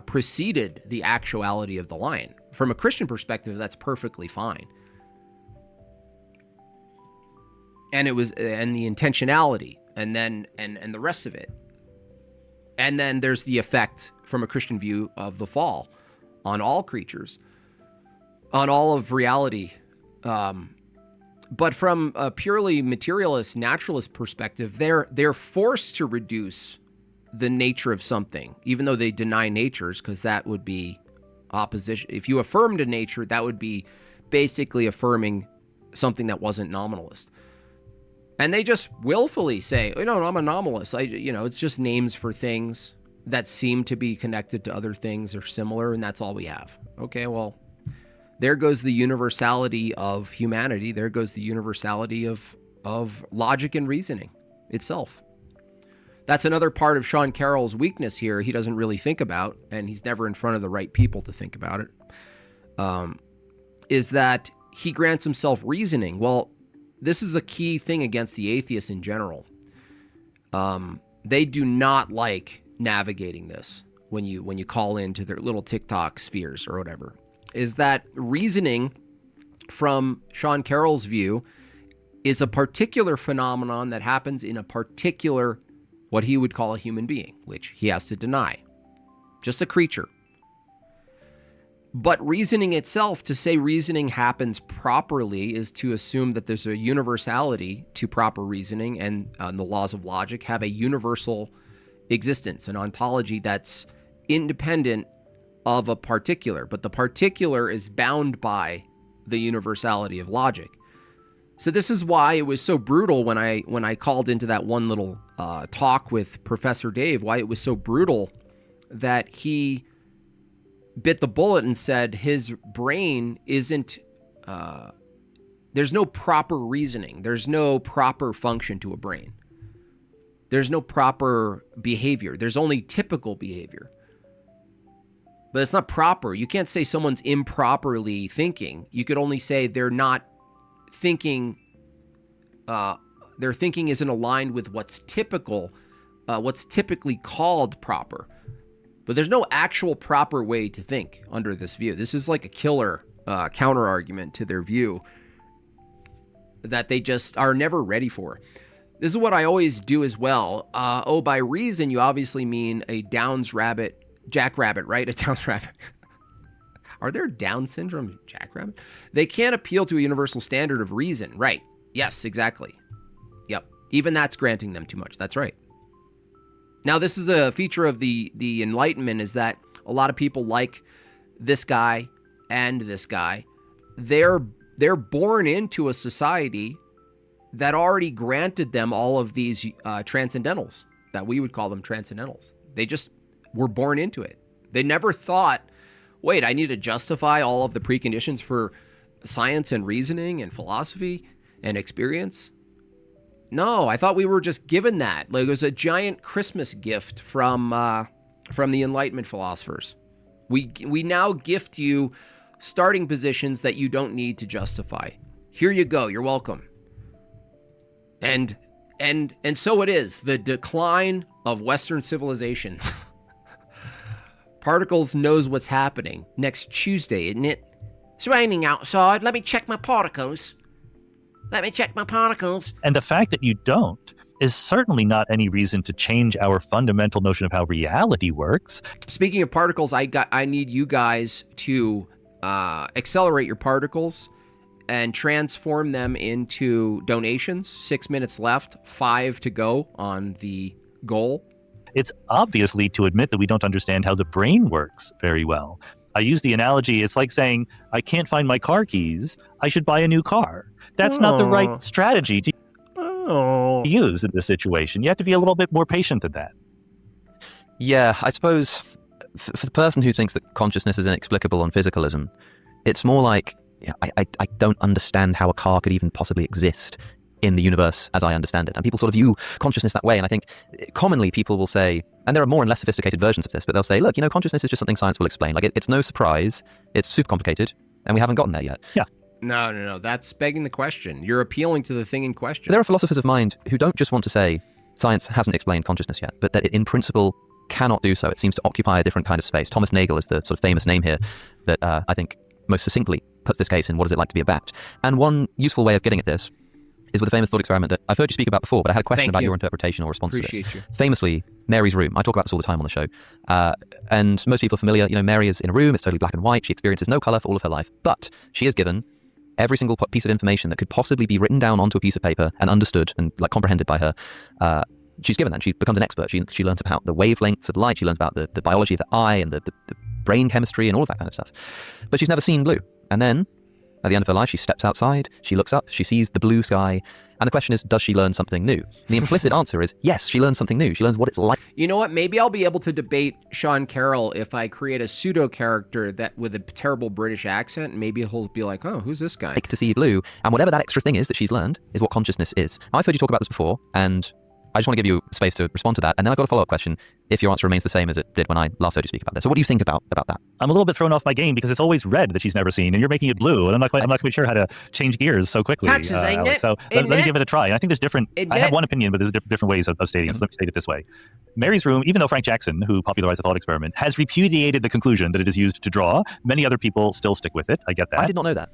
A: preceded the actuality of the lion. From a Christian perspective, that's perfectly fine. And the intentionality, and the rest of it. And then there's the effect, from a Christian view, of the fall on all creatures. on all of reality. But from a purely materialist, naturalist perspective, they're forced to reduce the nature of something, even though they deny natures, because that would be opposition. If you affirmed a nature, that would be basically affirming something that wasn't nominalist. And they just willfully say, oh, no, I'm a nominalist. It's just names for things that seem to be connected to other things or similar, and that's all we have. Okay, well, there goes the universality of humanity. There goes the universality of logic and reasoning itself. That's another part of Sean Carroll's weakness here. He doesn't really think about, and he's never in front of the right people to think about it, is that he grants himself reasoning. Well, this is a key thing against the atheists in general. They do not like navigating this when you call into their little TikTok spheres or whatever. Is that reasoning, from Sean Carroll's view, is a particular phenomenon that happens in a particular, what he would call a human being, which he has to deny. Just a creature. But reasoning itself, to say reasoning happens properly, is to assume that there's a universality to proper reasoning, and the laws of logic have a universal existence, an ontology that's independent of a particular, but the particular is bound by the universality of logic. So this is why it was so brutal when I called into that one little talk with Professor Dave, why it was so brutal that he bit the bullet and said his brain isn't, there's no proper reasoning. There's no proper function to a brain. There's no proper behavior. There's only typical behavior. But it's not proper. You can't say someone's improperly thinking. You could only say they're not thinking, their thinking isn't aligned with what's typical, what's typically called proper. But there's no actual proper way to think under this view. This is like a killer counter argument to their view that they just are never ready for. This is what I always do as well. By reason, you obviously mean a Downs rabbit, jackrabbit, right? A Downs rabbit. Are there Down syndrome jackrabbit? They can't appeal to a universal standard of reason, right? Yes, exactly. Yep. Even that's granting them too much. That's right. Now, this is a feature of the Enlightenment, is that a lot of people like this guy and this guy. They're born into a society that already granted them all of these transcendentals, that we would call them transcendentals. They just were born into it. They never thought, wait, I need to justify all of the preconditions for science and reasoning and philosophy and experience. No, I thought we were just given that. Like, it was a giant Christmas gift from the Enlightenment philosophers. We now gift you starting positions that you don't need to justify. Here you go. You're welcome. And so it is. The decline of Western civilization. Particles knows what's happening next Tuesday, isn't it? It's raining outside. Let me check my particles. And
I: the fact that you don't is certainly not any reason to change our fundamental notion of how reality works.
A: Speaking of particles, I need you guys to accelerate your particles and transform them into donations. 6 minutes left, 5 to go on the goal.
I: It's obviously to admit that we don't understand how the brain works very well. I use the analogy, it's like saying, I can't find my car keys, I should buy a new car. That's not the right strategy to use in this situation. You have to be a little bit more patient than that.
G: Yeah, I suppose for the person who thinks that consciousness is inexplicable on physicalism, it's more like, I don't understand how a car could even possibly exist in the universe as I understand it. And people sort of view consciousness that way. And I think commonly people will say, and there are more and less sophisticated versions of this, but they'll say, look, consciousness is just something science will explain. Like, it's no surprise, it's super complicated, and we haven't gotten there yet.
I: Yeah.
A: No. That's begging the question. You're appealing to the thing in question.
G: There are philosophers of mind who don't just want to say science hasn't explained consciousness yet, but that it in principle cannot do so. It seems to occupy a different kind of space. Thomas Nagel is the sort of famous name here that I think most succinctly puts this case in what is it like to be a bat. And one useful way of getting at this is with the famous thought experiment that I've heard you speak about before, but I had a question about your interpretation or response
A: Appreciate
G: to this.
A: you.
G: Famously, Mary's room. I talk about this all the time on the show. And most people are familiar. Mary is in a room. It's totally black and white. She experiences no color for all of her life. But she is given every single piece of information that could possibly be written down onto a piece of paper and understood and comprehended by her. She's given that. She becomes an expert. She learns about the wavelengths of light. She learns about the biology of the eye and the brain chemistry and all of that kind of stuff. But she's never seen blue. And then, at the end of her life, she steps outside, she looks up, she sees the blue sky, and the question is, does she learn something new? The implicit answer is, yes, she learns something new. She learns what it's like.
A: You know what? Maybe I'll be able to debate Sean Carroll if I create a pseudo character that with a terrible British accent. Maybe he'll be like, oh, who's this guy?
G: To see blue, and whatever that extra thing is that she's learned is what consciousness is. Now, I've heard you talk about this before, and I just want to give you space to respond to that. And then I've got a follow-up question if your answer remains the same as it did when I last heard you speak about this. So what do you think about that?
I: I'm a little bit thrown off my game because it's always red that she's never seen, and you're making it blue, and I'm not quite sure how to change gears so quickly.
A: Taxes,
I: So let me give it a try. And I think there's different. I have one opinion, but there's different ways of stating it. So let me state it this way: Mary's room, even though Frank Jackson, who popularized the thought experiment, has repudiated the conclusion that it is used to draw, many other people still stick with it. I get that.
G: I did not know that.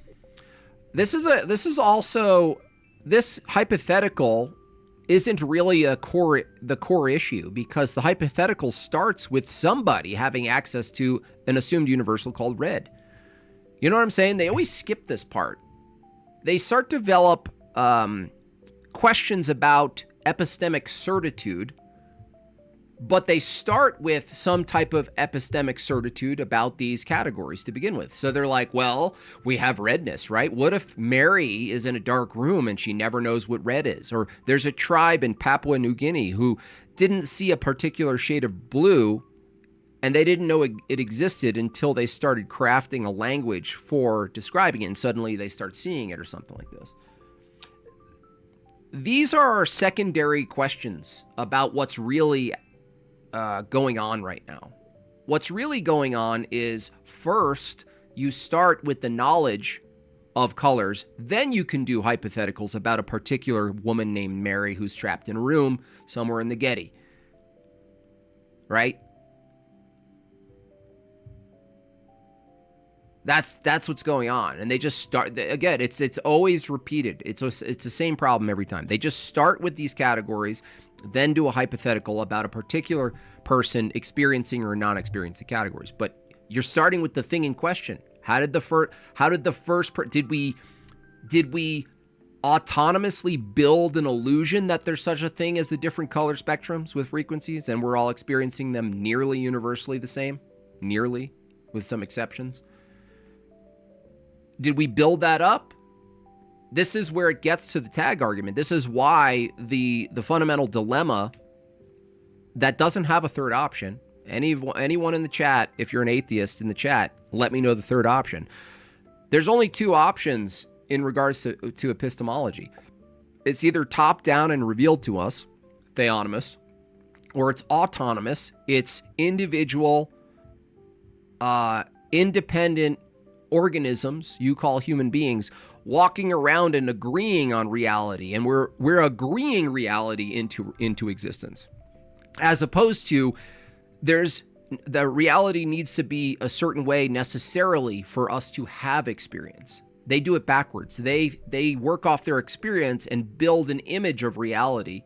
A: This hypothetical isn't really the core issue, because the hypothetical starts with somebody having access to an assumed universal called red. You know what I'm saying? They always skip this part. They start to develop questions about epistemic certitude, but they start with some type of epistemic certitude about these categories to begin with. So they're like, well, we have redness, right? What if Mary is in a dark room and she never knows what red is? Or there's a tribe in Papua New Guinea who didn't see a particular shade of blue, and they didn't know it existed until they started crafting a language for describing it, and suddenly they start seeing it or something like this. These are secondary questions about what's really going on right now. What's really going on is, first, you start with the knowledge of colors, then you can do hypotheticals about a particular woman named Mary who's trapped in a room somewhere in the Getty. Right? That's what's going on. And they just start, again, it's always repeated. It's the same problem every time. They just start with these categories, then do a hypothetical about a particular person experiencing or not experiencing categories. But you're starting with the thing in question. Did we autonomously build an illusion that there's such a thing as the different color spectrums with frequencies, and we're all experiencing them nearly universally the same? Nearly, with some exceptions. Did we build that up? This is where it gets to the tag argument. This is why the fundamental dilemma that doesn't have a third option. Anyone in the chat, if you're an atheist in the chat, let me know the third option. There's only two options in regards to epistemology. It's either top-down and revealed to us, theonomous, or it's autonomous. It's individual, independent organisms you call human beings walking around and agreeing on reality, and we're agreeing reality into existence, as opposed to the reality needs to be a certain way necessarily for us to have experience. They do it backwards. They work off their experience and build an image of reality,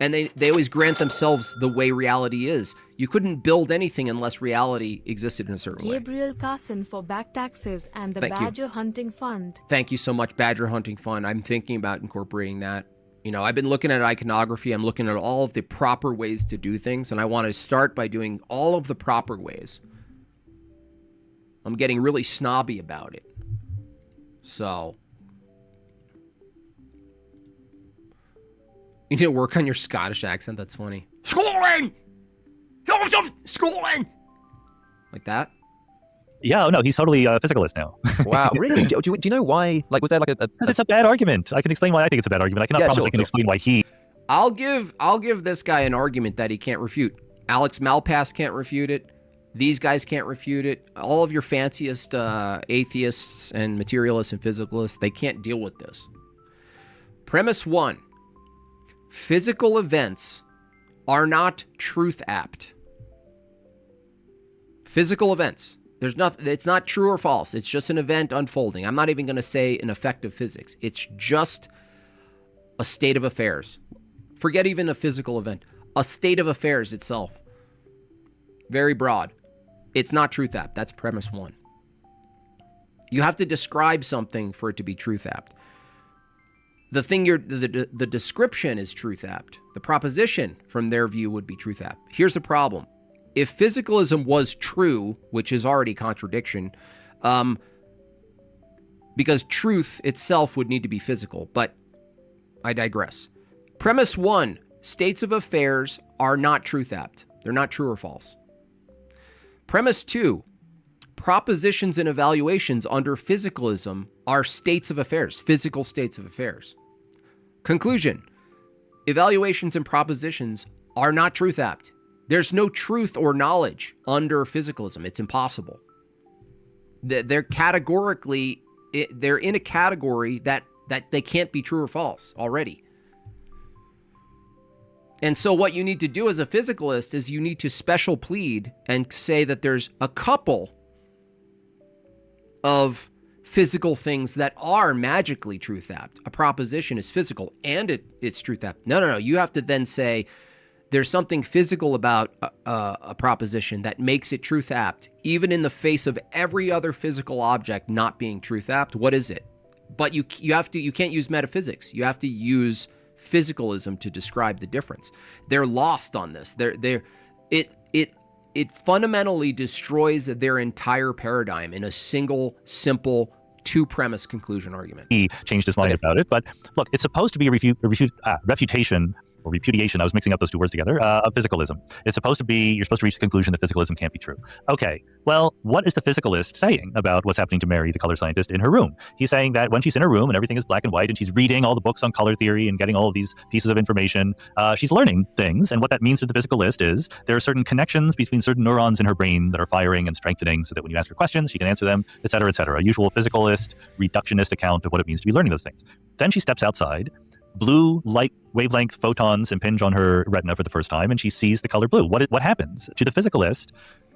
A: and they always grant themselves the way reality is. You couldn't build anything unless reality existed in a certain way.
D: Gabriel Carson for back taxes and the Badger Hunting Fund.
A: Thank you so much, Badger Hunting Fund. I'm thinking about incorporating that. You know, I've been looking at iconography. I'm looking at all of the proper ways to do things, and I want to start by doing all of the proper ways. I'm getting really snobby about it. So, you need to work on your Scottish accent. That's funny. Scotland! Scotland! Like that?
I: Yeah, no, he's totally a physicalist now.
G: Wow, really? Do you know why? Like, was there like a...
I: Because it's a bad argument. I can explain why I think it's a bad argument. I cannot promise I can explain why he...
A: I'll give this guy an argument that he can't refute. Alex Malpass can't refute it. These guys can't refute it. All of your fanciest atheists and materialists and physicalists, they can't deal with this. Premise 1. Physical events are not truth apt. Physical events. There's nothing, it's not true or false. It's just an event unfolding. I'm not even going to say an effect of physics. It's just a state of affairs. Forget even a physical event. A state of affairs itself. Very broad. It's not truth apt. That's premise one. You have to describe something for it to be truth apt. The description is truth apt. The proposition, from their view, would be truth apt. Here's the problem. If physicalism was true, which is already contradiction, because truth itself would need to be physical, but I digress. Premise one, states of affairs are not truth apt. They're not true or false. Premise two, propositions and evaluations under physicalism are states of affairs, physical states of affairs. Conclusion, evaluations and propositions are not truth apt. There's no truth or knowledge under physicalism. It's impossible. They're categorically, they're in a category that they can't be true or false already. And so what you need to do as a physicalist is you need to special plead and say that there's a couple of physical things that are magically truth apt. A proposition is physical and it's truth apt. No. You have to then say there's something physical about a proposition that makes it truth apt, even in the face of every other physical object not being truth apt. What is it? But you can't use metaphysics. You have to use physicalism to describe the difference. They're lost on this. It fundamentally destroys their entire paradigm in a single, simple, two-premise conclusion argument.
I: He changed his mind about it, but look, it's supposed to be a refutation or repudiation, I was mixing up those two words together, of physicalism. It's supposed to be, you're supposed to reach the conclusion that physicalism can't be true. Okay, well, what is the physicalist saying about what's happening to Mary, the color scientist, in her room? He's saying that when she's in her room and everything is black and white and she's reading all the books on color theory and getting all of these pieces of information, she's learning things. And what that means to the physicalist is there are certain connections between certain neurons in her brain that are firing and strengthening so that when you ask her questions, she can answer them, et cetera, et cetera. A usual physicalist, reductionist account of what it means to be learning those things. Then she steps outside. Blue light wavelength photons impinge on her retina for the first time, and she sees the color blue. What happens to the physicalist?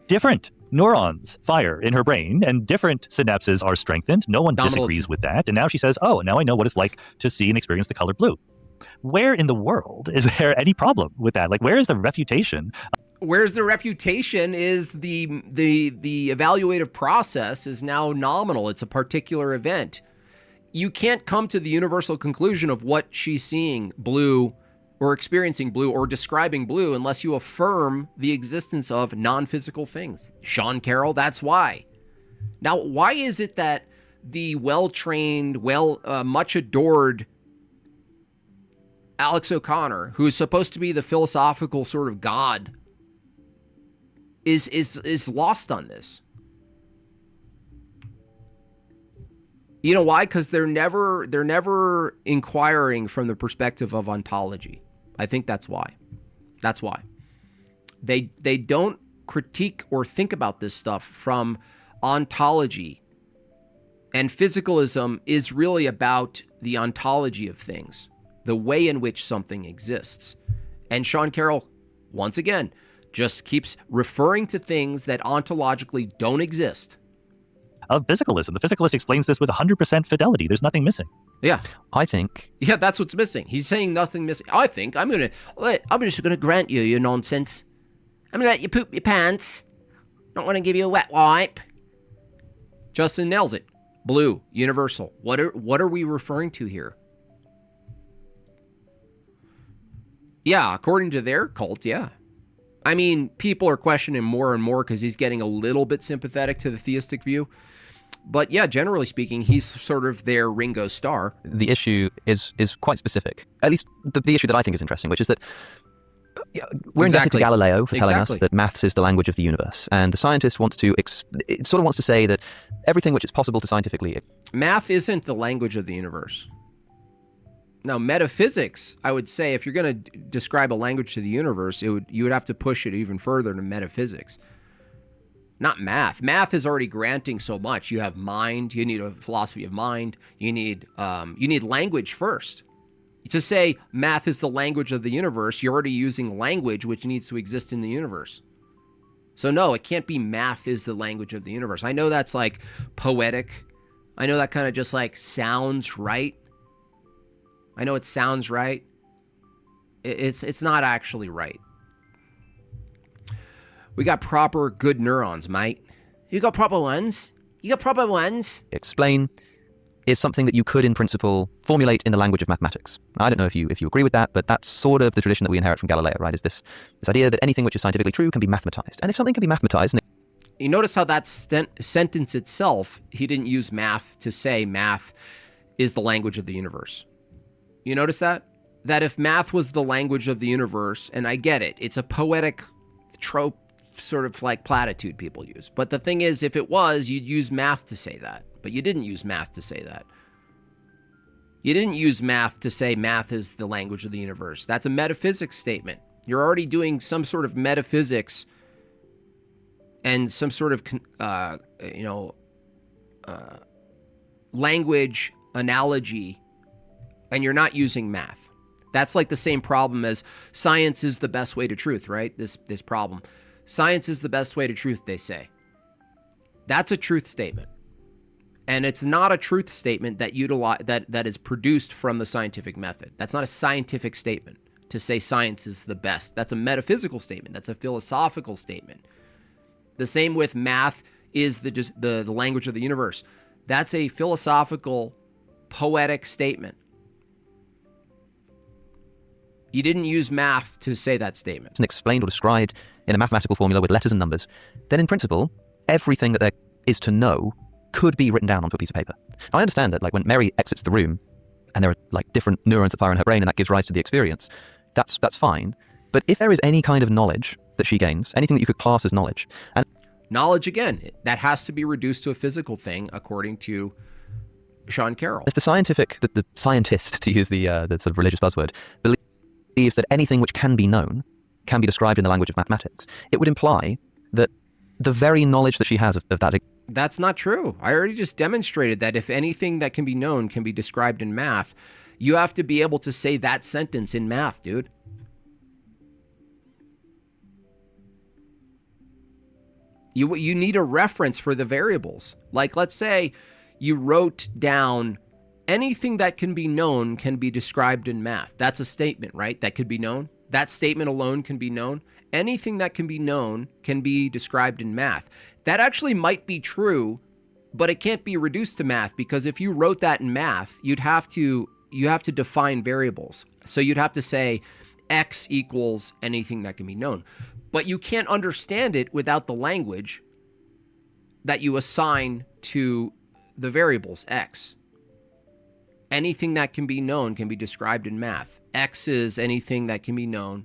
I: Different neurons fire in her brain, and different synapses are strengthened. No one disagrees with that. And now she says, oh, now I know what it's like to see and experience the color blue. Where in the world is there any problem with that? Like, where is the refutation?
A: Where's the refutation is the evaluative process is now nominal. It's a particular event. You can't come to the universal conclusion of what she's seeing blue or experiencing blue or describing blue unless you affirm the existence of non-physical things. Sean Carroll, that's why. Now, why is it that the well-trained, much adored Alex O'Connor, who is supposed to be the philosophical sort of god, is lost on this? You know why? Because they're never inquiring from the perspective of ontology. I think that's why. That's why. They don't critique or think about this stuff from ontology. And physicalism is really about the ontology of things, the way in which something exists. And Sean Carroll, once again, just keeps referring to things that ontologically don't exist.
I: Of physicalism. The physicalist explains this with 100% fidelity. There's nothing missing.
A: Yeah.
G: I think.
A: Yeah, that's what's missing. He's saying nothing missing. I think I'm just gonna grant you your nonsense. I'm gonna let you poop your pants. Not gonna give you a wet wipe. Justin nails it. Blue, universal. What are we referring to here? Yeah, according to their cult, yeah. I mean, people are questioning more and more because he's getting a little bit sympathetic to the theistic view. But yeah, generally speaking, he's sort of their Ringo Starr.
G: The issue is quite specific. At least the issue that I think is interesting, which is that we're indebted to Galileo for telling us that maths is the language of the universe. And the scientist wants to say that everything which is possible to scientifically...
A: Math isn't the language of the universe. Now, metaphysics, I would say, if you're going to describe a language to the universe, you would have to push it even further to metaphysics. Not math. Math is already granting so much. You have mind. You need a philosophy of mind. You need language first. To say math is the language of the universe, you're already using language which needs to exist in the universe. So no, it can't be math is the language of the universe. I know that's like poetic. I know that kind of just like sounds right. I know it sounds right. It's not actually right. We got proper good neurons, mate. You got proper ones? You got proper ones?
G: Explain is something that you could, in principle, formulate in the language of mathematics. I don't know if you agree with that, but that's sort of the tradition that we inherit from Galileo, right? Is this idea that anything which is scientifically true can be mathematized. And if something can be mathematized...
A: You notice how that sentence itself, he didn't use math to say math is the language of the universe. You notice that? That if math was the language of the universe, and I get it, it's a poetic trope, sort of like platitude people use. But the thing is, if it was, you'd use math to say that. But you didn't use math to say that. You didn't use math to say math is the language of the universe. That's a metaphysics statement. You're already doing some sort of metaphysics and some sort of, language analogy, and you're not using math. That's like the same problem as science is the best way to truth, right? This problem. Science is the best way to truth, they say. That's a truth statement. And it's not a truth statement that that is produced from the scientific method. That's not a scientific statement to say science is the best. That's a metaphysical statement. That's a philosophical statement. The same with math is the language of the universe. That's a philosophical, poetic statement. You didn't use math to say that statement.
G: And explained or described in a mathematical formula with letters and numbers, then in principle, everything that there is to know could be written down onto a piece of paper. Now, I understand that, like, when Mary exits the room and there are like different neurons that fire in her brain and that gives rise to the experience, that's fine. But if there is any kind of knowledge that she gains, anything that you could class as knowledge, and
A: knowledge, again, that has to be reduced to a physical thing, according to Sean Carroll.
G: If the scientist, to use the sort of religious buzzword, believes that anything which can be known can be described in the language of mathematics, it would imply that the very knowledge that she has of that...
A: That's not true. I already just demonstrated that if anything that can be known can be described in math, you have to be able to say that sentence in math, dude. You need a reference for the variables. Like, let's say you wrote down anything that can be known can be described in math. That's a statement, right? That could be known. That statement alone can be known. Anything that can be known can be described in math. That actually might be true, but it can't be reduced to math, because if you wrote that in math, you have to define variables. So you'd have to say X equals anything that can be known. But you can't understand it without the language that you assign to the variables X. Anything that can be known can be described in math. X is anything that can be known,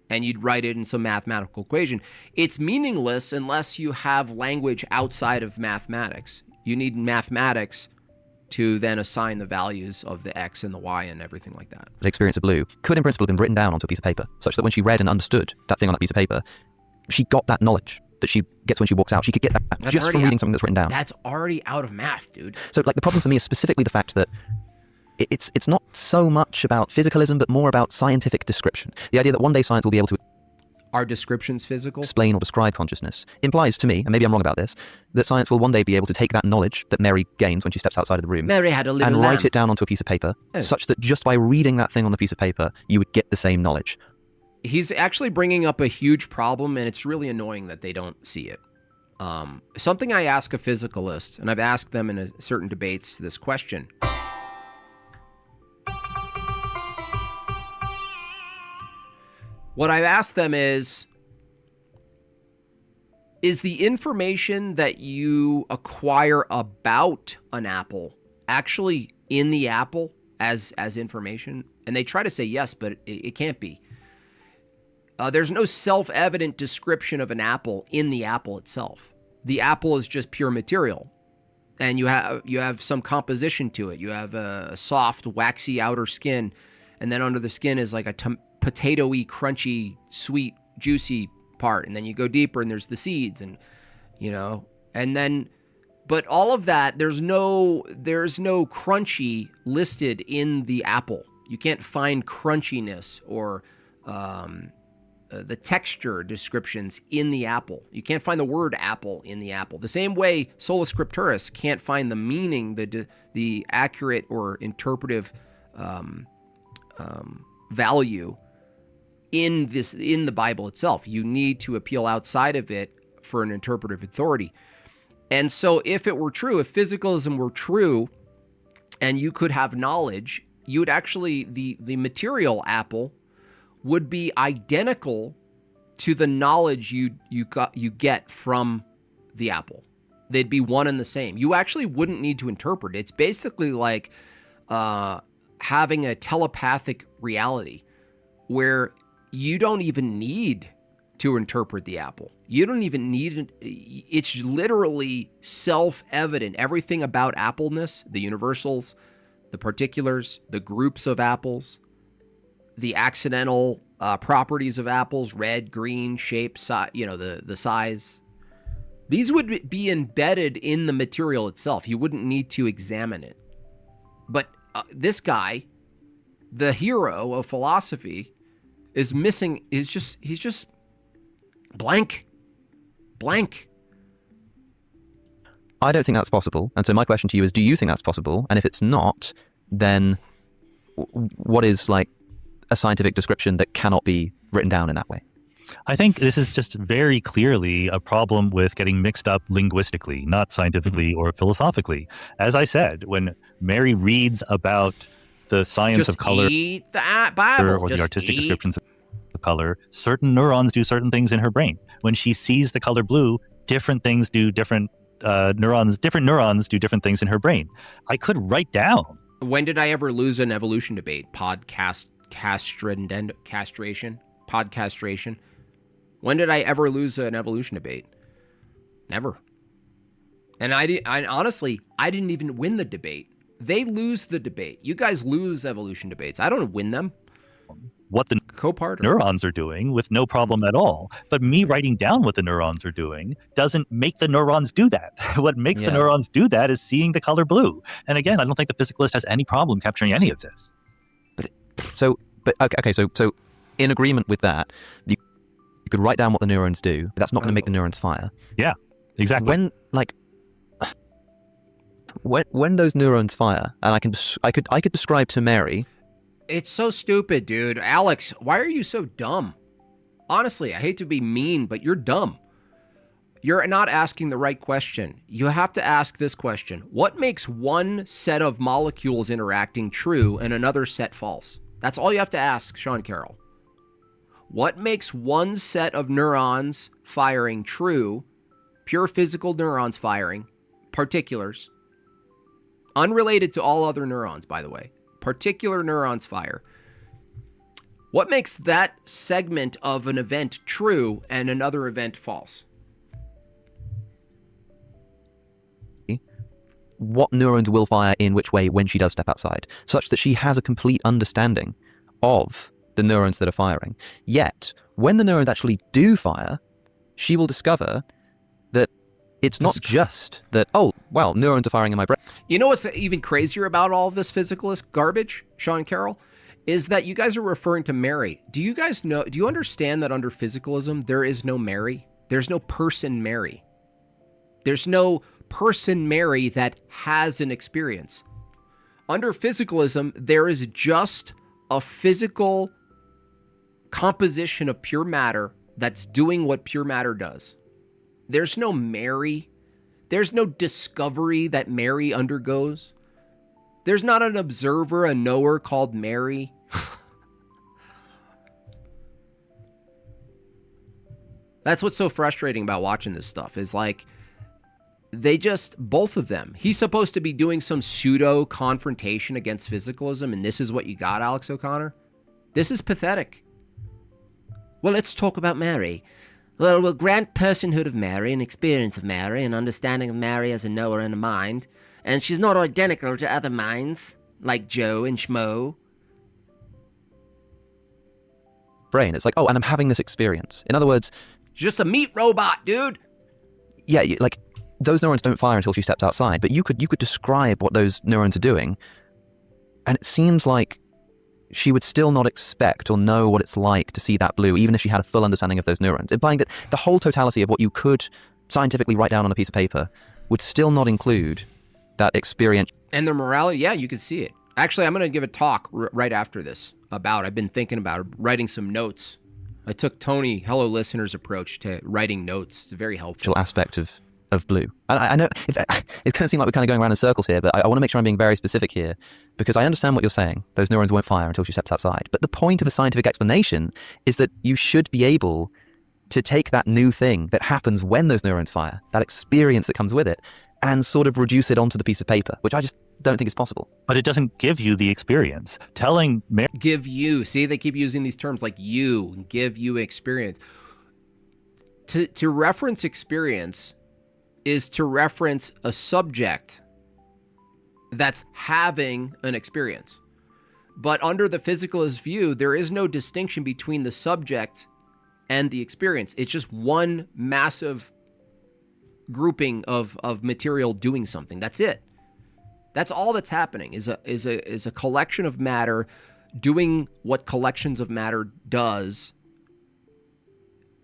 A: and you'd write it in some mathematical equation. It's meaningless unless you have language outside of mathematics. You need mathematics to then assign the values of the X and the Y and everything like that.
G: The experience of blue could in principle have been written down onto a piece of paper, such that when she read and understood that thing on that piece of paper, she got that knowledge that she gets when she walks out. She could get that just from reading something that's written down.
A: That's already out of math, dude.
G: So, like, the problem for me is specifically the fact that it's not so much about physicalism, but more about scientific description. The idea that one day science will be able to...
A: Are descriptions physical?
G: Explain or describe consciousness implies to me, and maybe I'm wrong about this, that science will one day be able to take that knowledge that Mary gains when she steps outside of the room,
A: Mary had a little
G: and
A: lamb,
G: write it down onto a piece of paper, such that just by reading that thing on the piece of paper, you would get the same knowledge.
A: He's actually bringing up a huge problem, and it's really annoying that they don't see it. Something I ask a physicalist, and I've asked them in certain debates this question. What I've asked them is the information that you acquire about an apple actually in the apple as information? And they try to say yes, but it can't be. There's no self-evident description of an apple in the apple itself. The apple is just pure material, and you have some composition to it. You have a soft, waxy outer skin, and then under the skin is like a potatoey, crunchy, sweet, juicy part, and then you go deeper and there's the seeds, and and then, but all of that, there's no crunchy listed in the apple. You can't find crunchiness or the texture descriptions in the apple. You can't find the word apple in the apple. The same way Sola Scripturis can't find the meaning, the accurate or interpretive value in the Bible itself. You need to appeal outside of it for an interpretive authority. And so if it were true, if physicalism were true, and you could have knowledge, you would actually, the material apple would be identical to the knowledge you get from the apple. They'd be one and the same. You actually wouldn't need to interpret. It's basically like having a telepathic reality where you don't even need to interpret the apple. You don't even need it. It's literally self-evident. Everything about appleness, the universals, the particulars, the groups of apples, the accidental properties of apples, red, green, shape, the size. These would be embedded in the material itself. You wouldn't need to examine it. But this guy, the hero of philosophy, is missing. He's just blank.
G: I don't think that's possible. And so my question to you is, do you think that's possible? And if it's not, then what is like a scientific description that cannot be written down in that way?
I: I think this is just very clearly a problem with getting mixed up linguistically, not scientifically or philosophically. As I said, when Mary reads about the science of color
A: eat the Bible.
I: or the artistic descriptions of color, certain neurons do certain things in her brain. When she sees the color blue, different things do different neurons do different things in her brain. I could write down.
A: When did I ever lose an evolution debate? Podcastration. When did I ever lose an evolution debate? Never. And I honestly, I didn't even win the debate. They lose the debate. You guys lose evolution debates. I don't win them.
I: What the neurons are doing with no problem at all. But me writing down what the neurons are doing doesn't make the neurons do that. What makes the neurons do that is seeing the color blue. And again, I don't think the physicalist has any problem capturing any of this.
G: So in agreement with that, you could write down what the neurons do, but that's not going to make the neurons fire.
I: Yeah, exactly.
G: When those neurons fire, and I could describe to Mary.
A: It's so stupid, dude. Alex, why are you so dumb? Honestly, I hate to be mean, but you're dumb. You're not asking the right question. You have to ask this question. What makes one set of molecules interacting true and another set false? That's all you have to ask, Sean Carroll. What makes one set of neurons firing true, pure physical neurons firing, particulars, unrelated to all other neurons, by the way, particular neurons fire. What makes that segment of an event true and another event false?
G: What neurons will fire in which way when she does step outside, such that she has a complete understanding of the neurons that are firing. Yet, when the neurons actually do fire, she will discover that it's not just that, neurons are firing in my brain.
A: You know what's even crazier about all of this physicalist garbage, Sean Carroll, is that you guys are referring to Mary. Do you understand that under physicalism, there is no Mary? There's no person Mary. There's no person Mary that has an experience. Under physicalism, there is just a physical composition of pure matter that's doing what pure matter does. There's no Mary. There's no discovery that Mary undergoes. There's not an observer, a knower called Mary. That's what's so frustrating about watching this stuff is like, both of them. He's supposed to be doing some pseudo confrontation against physicalism, and this is what you got, Alex O'Connor? This is pathetic. Well, let's talk about Mary. Well, we'll grant personhood of Mary, and experience of Mary, and understanding of Mary as a knower and a mind, and she's not identical to other minds, like Joe and Schmo.
G: Brain, it's like, and I'm having this experience. In other words...
A: Just a meat robot, dude!
G: Yeah, like, those neurons don't fire until she steps outside, but you could describe what those neurons are doing, and it seems like she would still not expect or know what it's like to see that blue, even if she had a full understanding of those neurons, implying that the whole totality of what you could scientifically write down on a piece of paper would still not include that experience.
A: And the morality, yeah, you could see it. Actually, I'm going to give a talk right after this about, I've been thinking about writing some notes. I took Tony, Hello Listeners approach to writing notes. It's very helpful.
G: Aspect of blue. I know it's going to seem like we're kind of going around in circles here, but I want to make sure I'm being very specific here, because I understand what you're saying. Those neurons won't fire until she steps outside. But the point of a scientific explanation is that you should be able to take that new thing that happens when those neurons fire, that experience that comes with it, and sort of reduce it onto the piece of paper, which I just don't think is possible.
I: But it doesn't give you the experience. Telling Mary...
A: Give you. See, they keep using these terms like you, give you experience. To reference experience is to reference a subject that's having an experience. But under the physicalist view, there is no distinction between the subject and the experience. It's just one massive grouping of material doing something. That's it. That's all that's happening is a collection of matter doing what collections of matter does.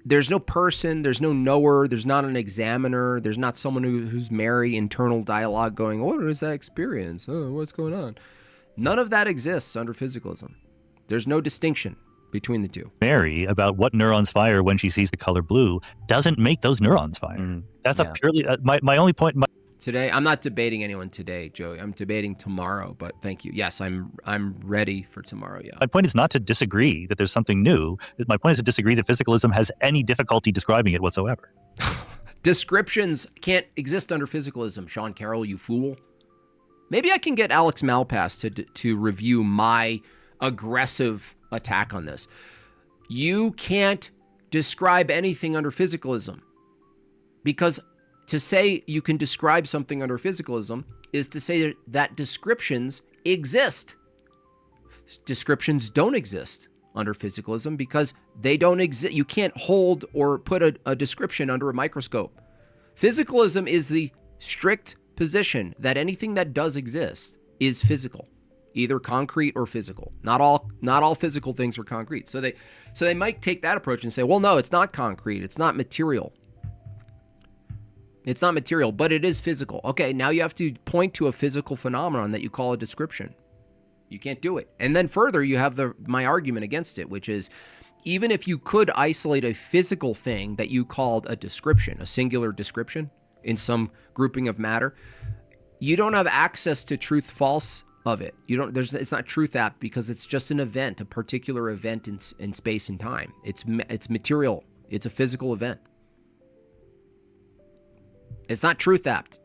A: There's no person, there's no knower, there's not an examiner, there's not someone who's merry internal dialogue going, what is that experience? Oh, what's going on? None of that exists under physicalism. There's no distinction between the two.
I: Mary about what neurons fire when she sees the color blue doesn't make those neurons fire. That's a purely my only point.
A: Today, I'm not debating anyone today, Joey. I'm debating tomorrow, but thank you. Yes, I'm ready for tomorrow, yeah.
I: My point is not to disagree that there's something new. My point is to disagree that physicalism has any difficulty describing it whatsoever.
A: Descriptions can't exist under physicalism, Sean Carroll, you fool. Maybe I can get Alex Malpass to review my aggressive attack on this. You can't describe anything under physicalism, because to say you can describe something under physicalism is to say that descriptions exist. Descriptions don't exist under physicalism because they don't exist. You can't hold or put a description under a microscope. Physicalism is the strict position that anything that does exist is physical, either concrete or physical. Not all physical things are concrete. So they might take that approach and say, well, no, it's not concrete. It's not material. It's not material, but it is physical. Okay, now you have to point to a physical phenomenon that you call a description. You can't do it. And then further, you have my argument against it, which is even if you could isolate a physical thing that you called a description, a singular description in some grouping of matter, you don't have access to truth-false of it. It's not truth apt because it's just an event, a particular event in space and time. It's material. It's a physical event. It's not truth apt.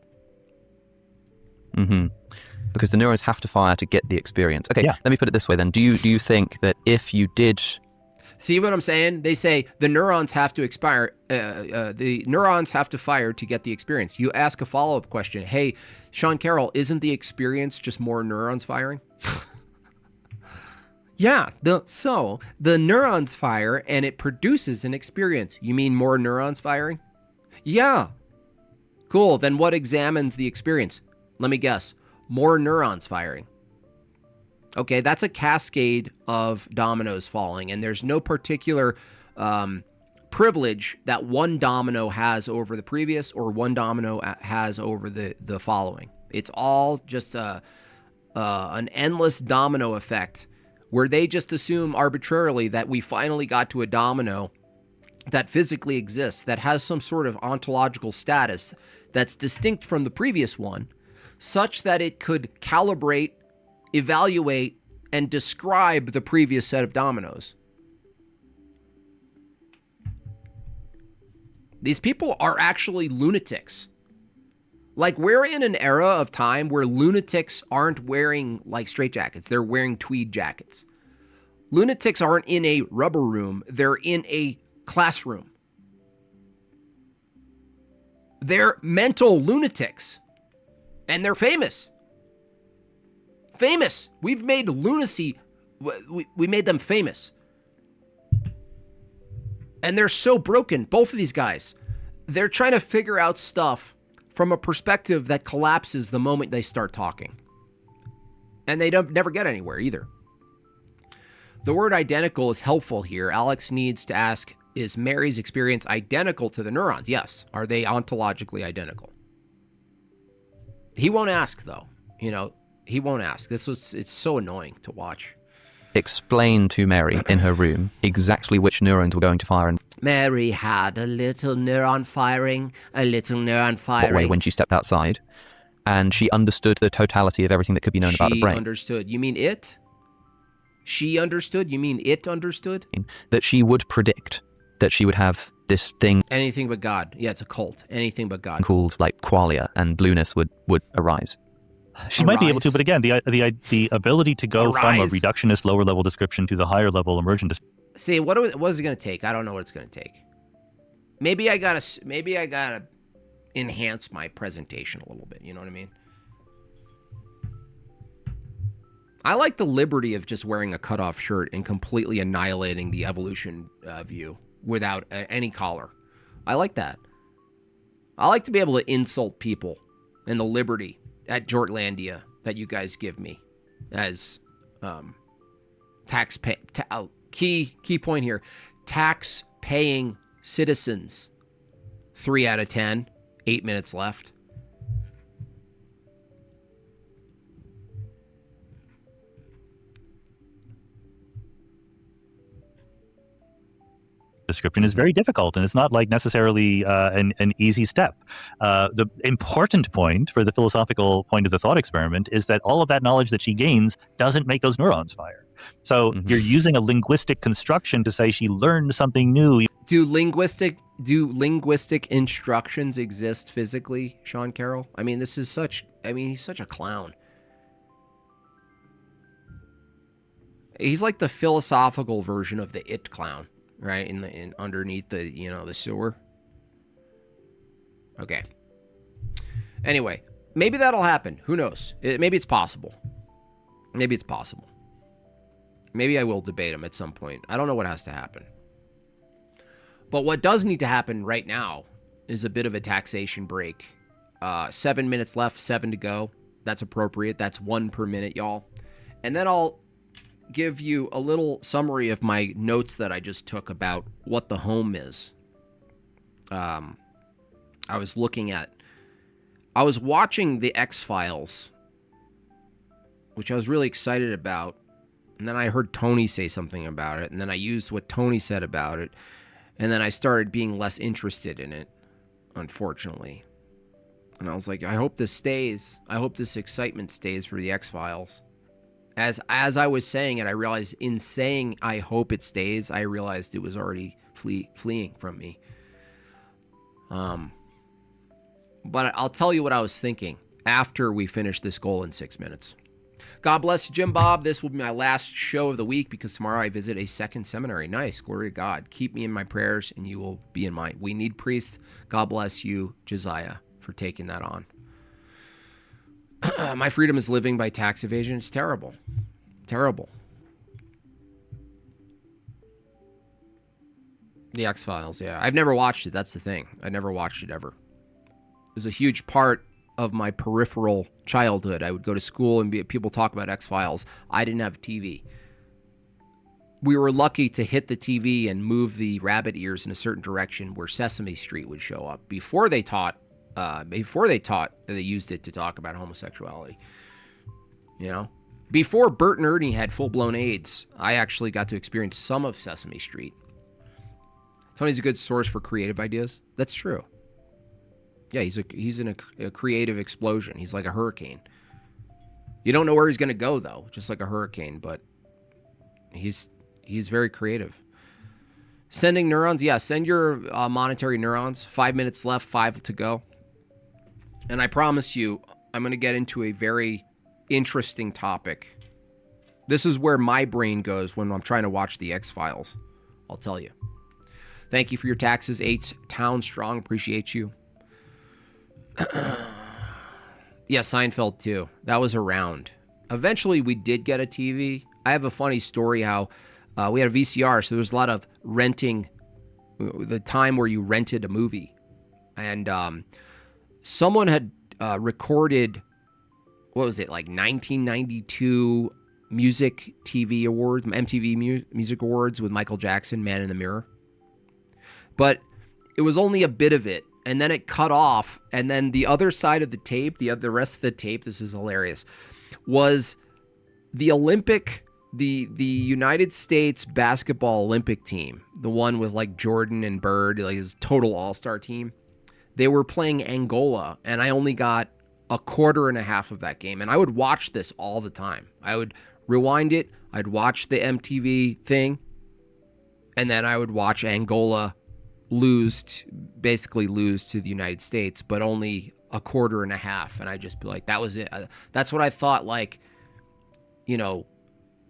G: Because the neurons have to fire to get the experience. Okay, Let me put it this way then. Do you think that if you did...
A: See what I'm saying? They say the neurons have to expire. The neurons have to fire to get the experience. You ask a follow-up question. Hey, Sean Carroll, isn't the experience just more neurons firing? Yeah, so the neurons fire and it produces an experience. You mean more neurons firing? Yeah. Cool, then what examines the experience? Let me guess. More neurons firing. Okay, that's a cascade of dominoes falling, and there's no particular privilege that one domino has over the previous or one domino has over the following. It's all just an endless domino effect where they just assume arbitrarily that we finally got to a domino that physically exists, that has some sort of ontological status that's distinct from the previous one, such that it could calibrate, evaluate, and describe the previous set of dominoes. These people are actually lunatics. Like, we're in an era of time where lunatics aren't wearing, like, straitjackets. They're wearing tweed jackets. Lunatics aren't in a rubber room. They're in a classroom. They're mental lunatics. And they're famous. Famous. We've made lunacy, we made them famous. And they're so broken, both of these guys. They're trying to figure out stuff from a perspective that collapses the moment they start talking. And they never get anywhere either. The word identical is helpful here. Alex needs to ask, is Mary's experience identical to the neurons? Yes. Are they ontologically identical? He won't ask, though. He won't ask. It's so annoying to watch.
G: Explain to Mary in her room exactly which neurons were going to fire and
A: Mary had a little neuron firing,
G: what way when she stepped outside. And she understood the totality of everything that could be known about the brain.
A: She understood. You mean it? She understood? You mean it understood?
G: That she would predict that she would have this thing.
A: Anything but God. Yeah, it's a cult. Anything but God.
G: Called like qualia, and blueness would arise.
I: She might be able to, but again, the ability to go from a reductionist lower level description to the higher level emergent description.
A: See, what is it going to take? I don't know what it's going to take. Maybe I gotta enhance my presentation a little bit. You know what I mean? I like the liberty of just wearing a cutoff shirt and completely annihilating the evolution view without any collar. I like that. I like to be able to insult people and the liberty at Jortlandia that you guys give me as key point here, tax-paying citizens. 3 out of 10, 8 minutes left.
I: Description is very difficult, and it's not like necessarily an easy step. The important point for the philosophical point of the thought experiment is that all of that knowledge that she gains doesn't make those neurons fire. So you're using a linguistic construction to say she learned something new.
A: Do linguistic instructions exist physically, Sean Carroll? I mean, he's such a clown. He's like the philosophical version of the It clown. Right in underneath the the sewer. Okay. Anyway, maybe that'll happen. Who knows? Maybe it's possible. Maybe it's possible. Maybe I will debate him at some point. I don't know what has to happen. But what does need to happen right now is a bit of a taxation break. 7 minutes left, 7 to go. That's appropriate. That's 1 per minute, y'all. And then I'll give you a little summary of my notes that I just took about what the home is. I was watching the X-Files, which I was really excited about, and then I heard Tony say something about it, and then I used what Tony said about it, and then I started being less interested in it, unfortunately. And I was like, I hope this stays. I hope this excitement stays for the X-Files. As I was saying it, I realized in saying I hope it stays, I realized it was already fleeing from me. But I'll tell you what I was thinking after we finish this goal in 6 minutes. God bless you, Jim Bob. This will be my last show of the week because tomorrow I visit a second seminary. Nice. Glory to God. Keep me in my prayers and you will be in mine. We need priests. God bless you, Josiah, for taking that on. My freedom is living by tax evasion. It's terrible. Terrible. The X-Files, yeah. I've never watched it. That's the thing. I never watched it ever. It was a huge part of my peripheral childhood. I would go to school and people talk about X-Files. I didn't have a TV. We were lucky to hit the TV and move the rabbit ears in a certain direction where Sesame Street would show up. Before they used it to talk about homosexuality. You know? Before Bert and Ernie had full-blown AIDS, I actually got to experience some of Sesame Street. Tony's a good source for creative ideas. That's true. Yeah, he's in a creative explosion. He's like a hurricane. You don't know where he's going to go, though, just like a hurricane, but he's very creative. Sending neurons? Yeah, send your monetary neurons. 5 minutes left, 5 to go. And I promise you, I'm going to get into a very interesting topic. This is where my brain goes when I'm trying to watch the X-Files. I'll tell you. Thank you for your taxes. 8 Town Strong. Appreciate you. Yeah, Seinfeld too. That was around. Eventually, we did get a TV. I have a funny story how we had a VCR, so there was a lot of renting, the time where you rented a movie. And someone had recorded, what was it, like 1992 Music TV Awards, MTV Music Awards with Michael Jackson, Man in the Mirror. But it was only a bit of it, and then it cut off, and then the other side of the tape, the rest of the tape, this is hilarious. was the United States basketball Olympic team, the one with like Jordan and Bird, like his total all-star team. They were playing Angola, and I only got a quarter and a half of that game. And I would watch this all the time. I would rewind it. I'd watch the MTV thing. And then I would watch Angola basically lose to the United States, but only a quarter and a half. And I'd just be like, that was it. That's what I thought, like, you know,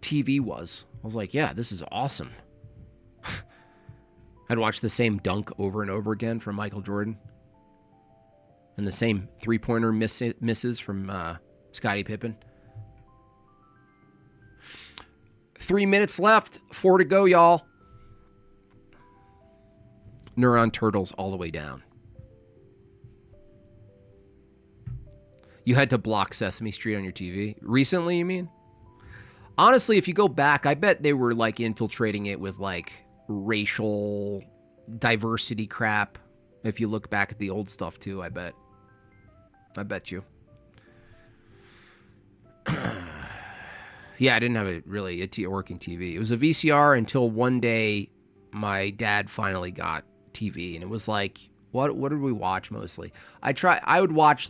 A: TV was. I was like, yeah, this is awesome. I'd watch the same dunk over and over again from Michael Jordan. And the same three-pointer misses from Scottie Pippen. 3 minutes left. 4 to go, y'all. Neuron Turtles all the way down. You had to block Sesame Street on your TV? Recently, you mean? Honestly, if you go back, I bet they were like infiltrating it with like racial diversity crap. If you look back at the old stuff too, I bet you. Yeah, I didn't have a working TV. It was a VCR until one day my dad finally got TV, and it was like, what did we watch mostly? I'd try to watch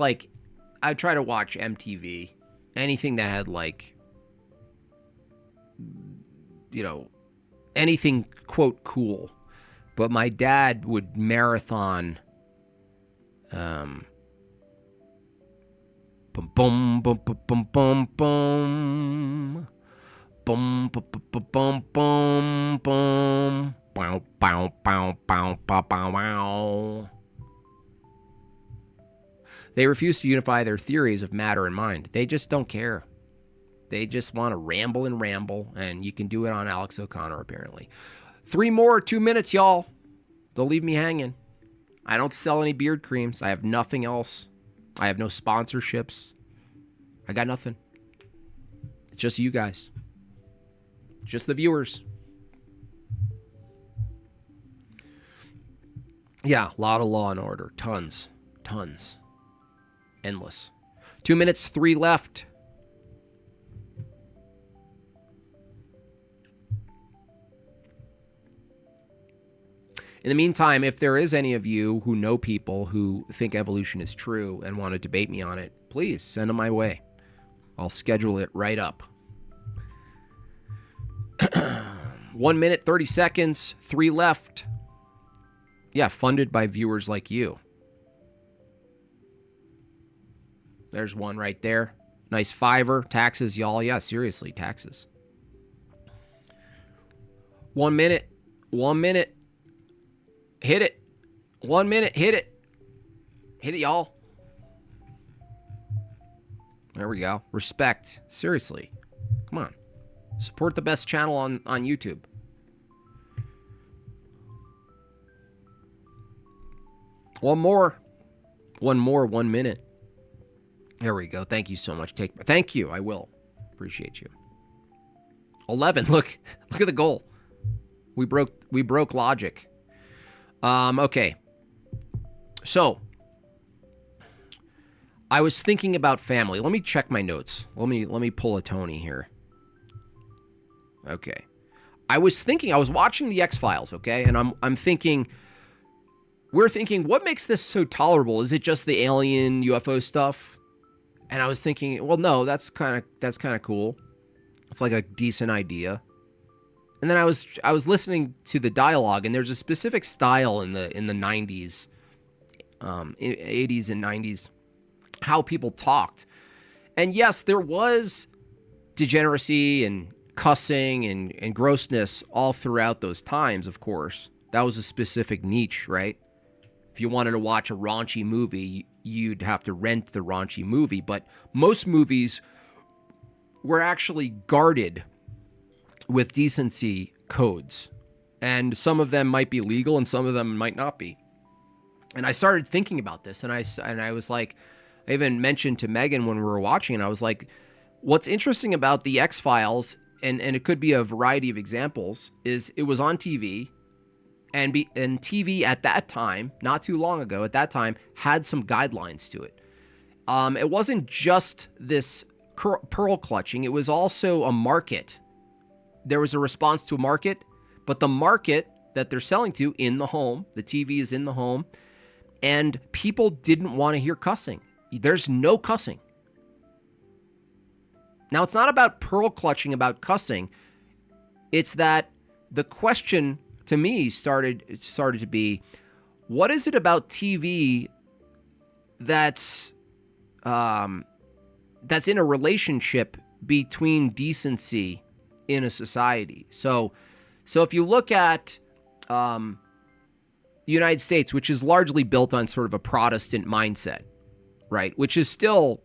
A: MTV, anything that had like, you know, anything quote cool. But my dad would marathon boom boom boom boom boom boom boom boom boom boom boom bow bow bow bow bow bow bow. They refuse to unify their theories of matter and mind. They just don't care. They just want to ramble, and you can do it on Alex O'Connor, apparently. 3 more, 2 minutes, y'all. They'll leave me hanging. I don't sell any beard creams. I have nothing else. I have no sponsorships. I got nothing. It's just you guys. Just the viewers. Yeah, a lot of Law and Order. Tons. Endless. 2 minutes, 3 left. In the meantime, if there is any of you who know people who think evolution is true and want to debate me on it, please send them my way. I'll schedule it right up. 1 minute, 30 seconds, 3 left. Yeah, funded by viewers like you. There's one right there. Nice $5. Taxes, y'all. Yeah, seriously, taxes. 1 minute. 1 minute. Hit it. 1 minute. Hit it. Hit it, y'all. There we go. Respect. Seriously. Come on. Support the best channel on YouTube. One more. 1 minute. There we go. Thank you so much. Thank you. I will. Appreciate you. 11. Look at the goal. We broke logic. Okay. So, I was thinking about family. Let me check my notes. Let me pull a Tony here. Okay. I was watching the X-Files, okay? And we're thinking, what makes this so tolerable? Is it just the alien UFO stuff? And I was thinking, well, no, that's kind of cool. It's like a decent idea. And then I was listening to the dialogue, and there's a specific style in the 90s, 80s and 90s, how people talked. And yes, there was degeneracy and cussing and grossness all throughout those times, of course. That was a specific niche, right? If you wanted to watch a raunchy movie, you'd have to rent the raunchy movie. But most movies were actually guarded with decency codes. And some of them might be legal and some of them might not be. And I started thinking about this, and I was like, I even mentioned to Megan when we were watching, and I was like, what's interesting about the X-Files, and it could be a variety of examples, is it was on TV, and TV at that time, not too long ago, at that time, had some guidelines to it. It wasn't just this pearl clutching. It was also a market. There was a response to a market, but the market that they're selling to in the home, the TV is in the home, and people didn't want to hear cussing. There's no cussing. Now, it's not about pearl clutching, about cussing. It's that the question to me started to be, what is it about TV that's in a relationship between decency in a society? So if you look at the United States, which is largely built on sort of a Protestant mindset, right, which is still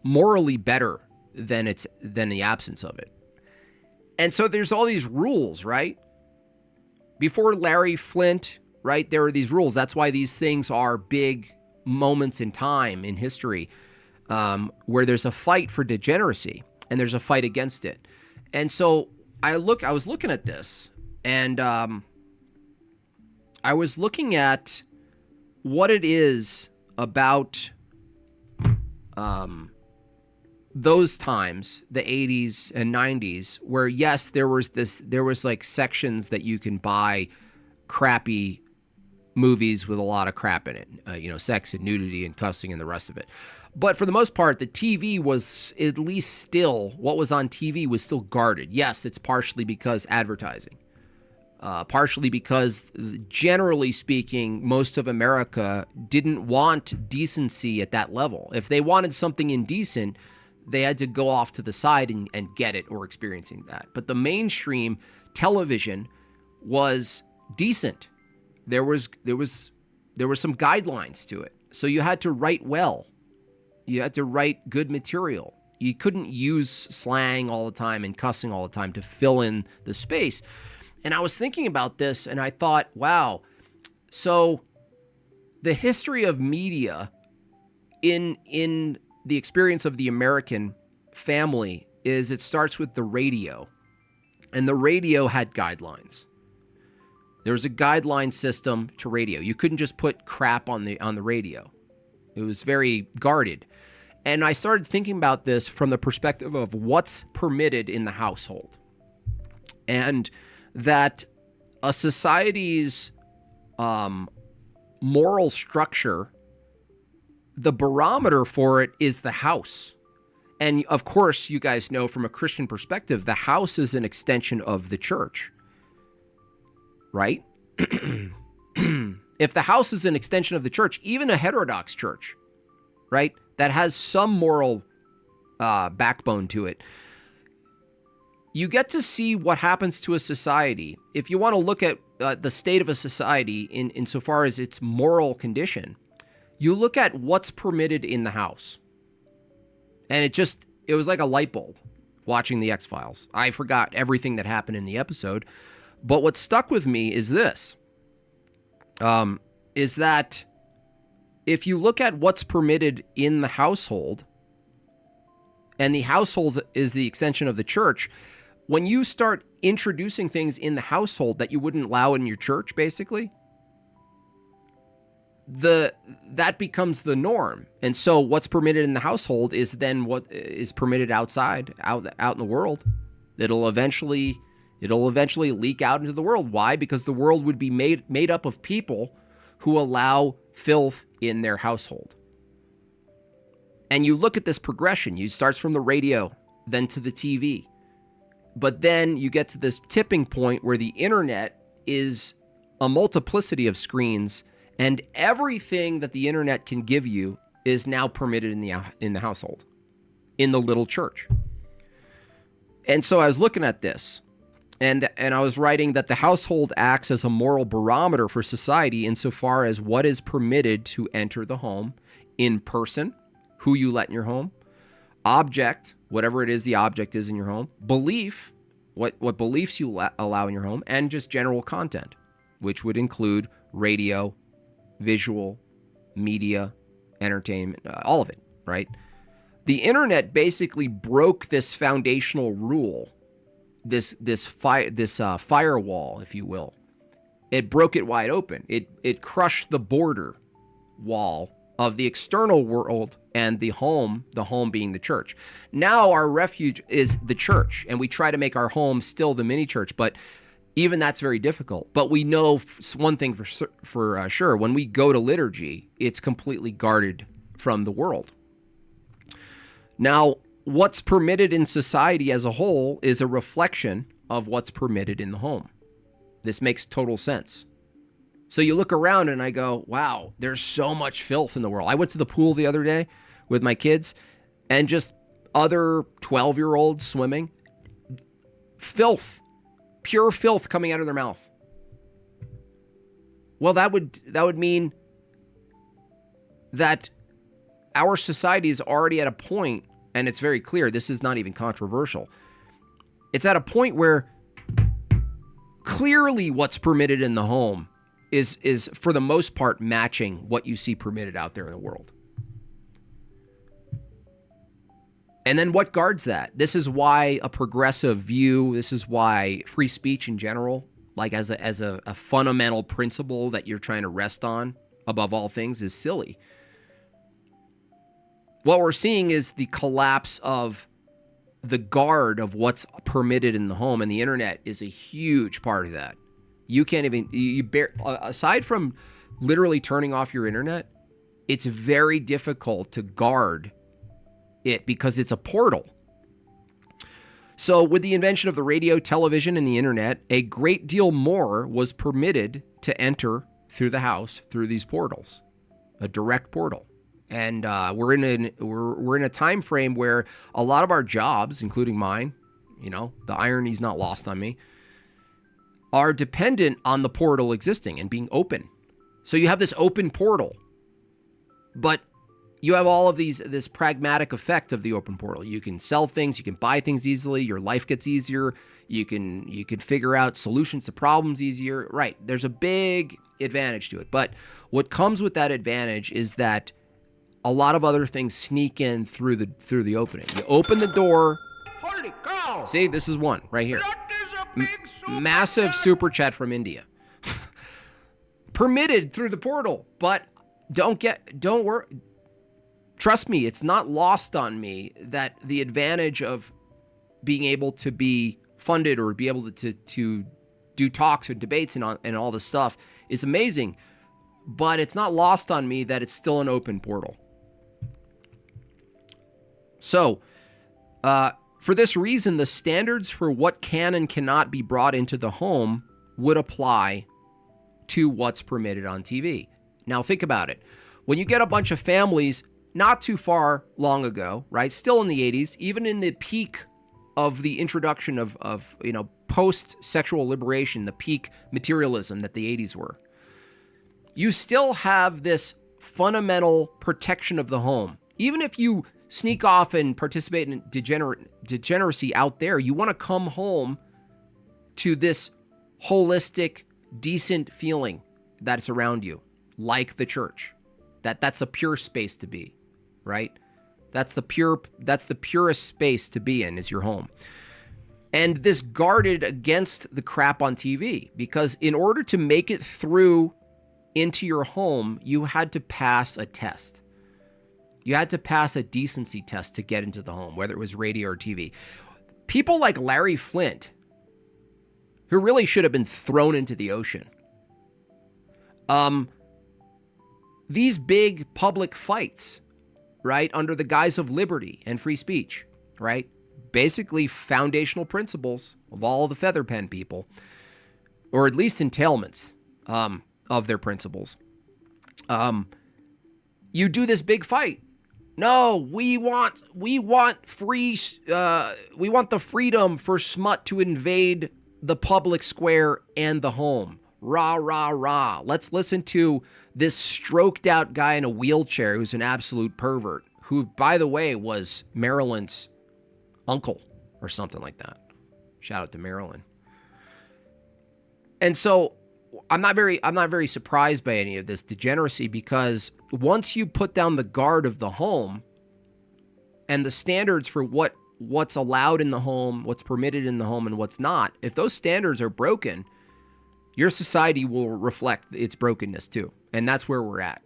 A: morally better than the absence of it. And so there's all these rules, right? Before Larry Flint, right, there were these rules. That's why these things are big moments in time in history, where there's a fight for degeneracy and there's a fight against it. And so I was looking at this, and I was looking at what it is about those times, the 80s and 90s, where yes, there was like sections that you can buy crappy movies with a lot of crap in it, sex and nudity and cussing and the rest of it. But for the most part, the TV was at least still, what was on TV was still guarded. Yes, it's partially because advertising. Partially because, generally speaking, most of America didn't want decency at that level. If they wanted something indecent, they had to go off to the side and get it or experiencing that. But the mainstream television was decent. There were some guidelines to it. So you had to write well. You had to write good material. You couldn't use slang all the time and cussing all the time to fill in the space. And I was thinking about this, and I thought, wow, so the history of media in the experience of the American family is it starts with the radio. And the radio had guidelines. There was a guideline system to radio. You couldn't just put crap on the radio. It was very guarded. And I started thinking about this from the perspective of what's permitted in the household. And that a society's moral structure, the barometer for it is the house. And of course, you guys know from a Christian perspective, the house is an extension of the church, right? If the house is an extension of the church, even a heterodox church, right, that has some moral backbone to it, you get to see what happens to a society. If you want to look at the state of a society insofar as its moral condition, you look at what's permitted in the house. And it was like a light bulb watching the X-Files. I forgot everything that happened in the episode. But what stuck with me is this, is that if you look at what's permitted in the household, and the household is the extension of the church, when you start introducing things in the household that you wouldn't allow in your church, basically, that becomes the norm. And so what's permitted in the household is then what is permitted out in the world. It'll eventually leak out into the world. Why? Because the world would be made up of people who allow filth in their household. And you look at this progression. You starts from the radio, then to the TV. But then you get to this tipping point where the internet is a multiplicity of screens, and everything that the internet can give you is now permitted in the household, in the little church. And so I was looking at this, and I was writing that the household acts as a moral barometer for society insofar as what is permitted to enter the home, in person, who you let in your home, object, whatever it is the object is in your home, belief, what beliefs you allow in your home, and just general content, which would include radio, visual, media, entertainment, all of it, right? The internet basically broke this foundational rule, this firewall, if you will. It broke it wide open. It crushed the border wall of the external world and the home being the church. Now our refuge is the church, and we try to make our home still the mini church, but even that's very difficult. But we know one thing for sure: when we go to liturgy, it's completely guarded from the world. Now, what's permitted in society as a whole is a reflection of what's permitted in the home. This makes total sense. So you look around and I go, wow, there's so much filth in the world. I went to the pool the other day with my kids and just other 12-year-olds swimming. Filth, pure filth coming out of their mouth. Well, that would mean that our society is already at a point, and it's very clear, this is not even controversial. It's at a point where clearly what's permitted in the home is for the most part matching what you see permitted out there in the world. And then what guards that? This is why a progressive view, this is why free speech in general, like as a fundamental principle that you're trying to rest on above all things, is silly. What we're seeing is the collapse of the guard of what's permitted in the home, and the internet is a huge part of that. You can't even, aside from literally turning off your internet, it's very difficult to guard it because it's a portal. So with the invention of the radio, television, and the internet, a great deal more was permitted to enter through the house through these portals, a direct portal. And we're in a time frame where a lot of our jobs, including mine, the irony's not lost on me, are dependent on the portal existing and being open. So you have this open portal, but you have all of this pragmatic effect of the open portal. You can sell things, you can buy things easily, your life gets easier, you can figure out solutions to problems easier. Right, there's a big advantage to it. But what comes with that advantage is that a lot of other things sneak in through the opening. You open the door. Holy cow! See, this is one right here. Massive super chat from India. Permitted through the portal, but don't worry. Trust me, it's not lost on me that the advantage of being able to be funded or be able to do talks or debates and all this stuff is amazing, but it's not lost on me that it's still an open portal. So, for this reason, the standards for what can and cannot be brought into the home would apply to what's permitted on TV. Now, think about it. When you get a bunch of families not too far long ago, right, still in the 80s, even in the peak of the introduction of post-sexual liberation, the peak materialism that the 80s were, you still have this fundamental protection of the home. Even if you sneak off and participate in degeneracy out there, you want to come home to this holistic, decent feeling that's around you, like the church. That's a pure space to be, right? That's the purest space to be in, is your home. And this guarded against the crap on TV, because in order to make it through into your home, you had to pass a test. You had to pass a decency test to get into the home, whether it was radio or TV. People like Larry Flynt, who really should have been thrown into the ocean. These big public fights, right, under the guise of liberty and free speech, right? Basically foundational principles of all the feather pen people, or at least entailments of their principles. You do this big fight. No, we want free. We want the freedom for smut to invade the public square and the home. Rah, rah, rah. Let's listen to this stroked out guy in a wheelchair who's an absolute pervert, who, by the way, was Marilyn's uncle or something like that. Shout out to Marilyn. And so I'm not very surprised by any of this degeneracy, because once you put down the guard of the home and the standards for what's allowed in the home, what's permitted in the home, and what's not, if those standards are broken, your society will reflect its brokenness too. And that's where we're at.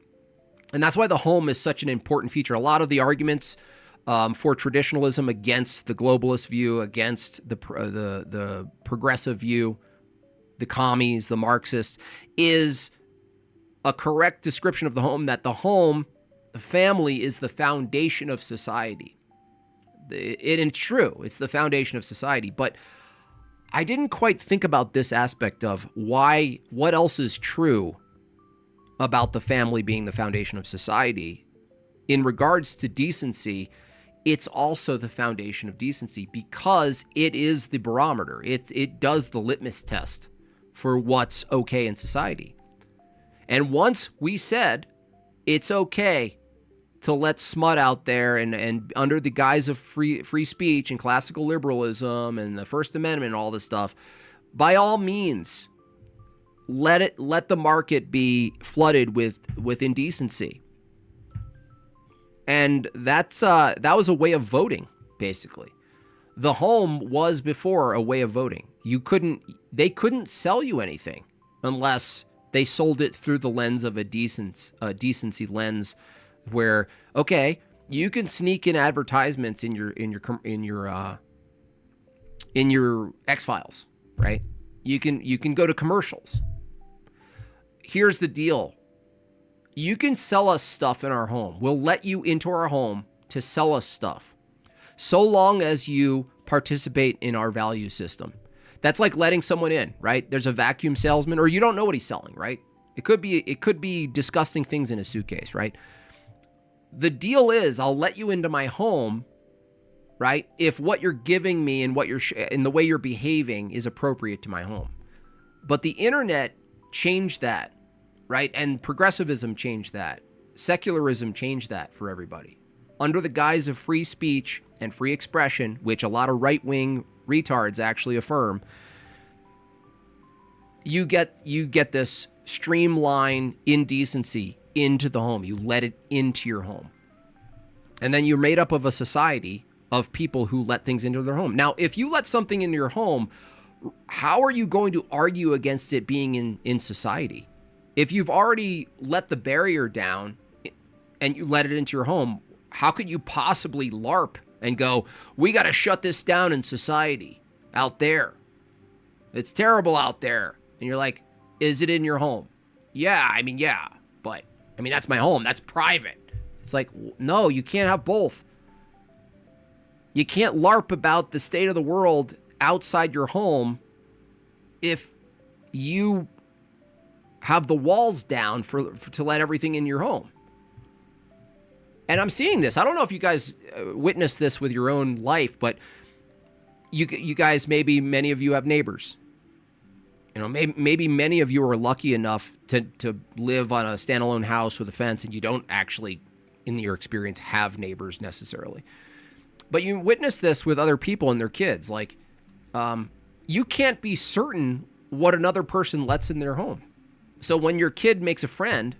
A: And that's why the home is such an important feature. A lot of the arguments for traditionalism against the globalist view, against the progressive view, the commies, the Marxists, is a correct description of the home, that the home, the family, is the foundation of society. And it's true. It's the foundation of society. But I didn't quite think about this aspect of what else is true about the family being the foundation of society. In regards to decency, it's also the foundation of decency because it is the barometer. It does the litmus test for what's okay in society. And once we said it's okay to let smut out there and under the guise of free speech and classical liberalism and the First Amendment and all this stuff, by all means, let the market be flooded with indecency. And that was a way of voting, basically. The home was before a way of voting. They couldn't sell you anything unless they sold it through the lens of a decency lens, where, okay, you can sneak in advertisements in your X-Files, right? You can go to commercials. Here's the deal. You can sell us stuff in our home. We'll let you into our home to sell us stuff, so long as you participate in our value system. That's like letting someone in, right? There's a vacuum salesman, or you don't know what he's selling, right? It could be disgusting things in a suitcase, right? The deal is, I'll let you into my home, right, if what you're giving me and and the way you're behaving is appropriate to my home. But the internet changed that, right? And progressivism changed that. Secularism changed that for everybody. Under the guise of free speech and free expression, which a lot of right-wing retards actually affirm, you get this streamline indecency into the home. You let it into your home. And then you're made up of a society of people who let things into their home. Now, if you let something into your home, how are you going to argue against it being in society? If you've already let the barrier down and you let it into your home, how could you possibly LARP and go, we got to shut this down in society out there? It's terrible out there. And you're like, is it in your home? Yeah, but that's my home. That's private. It's like, no, you can't have both. You can't LARP about the state of the world outside your home if you have the walls down to let everything in your home. And I'm seeing this. I don't know if you guys witness this with your own life, but you guys, maybe many of you have neighbors. Maybe many of you are lucky enough to live on a standalone house with a fence, and you don't actually, in your experience, have neighbors necessarily. But you witness this with other people and their kids. Like, you can't be certain what another person lets in their home. So when your kid makes a friend,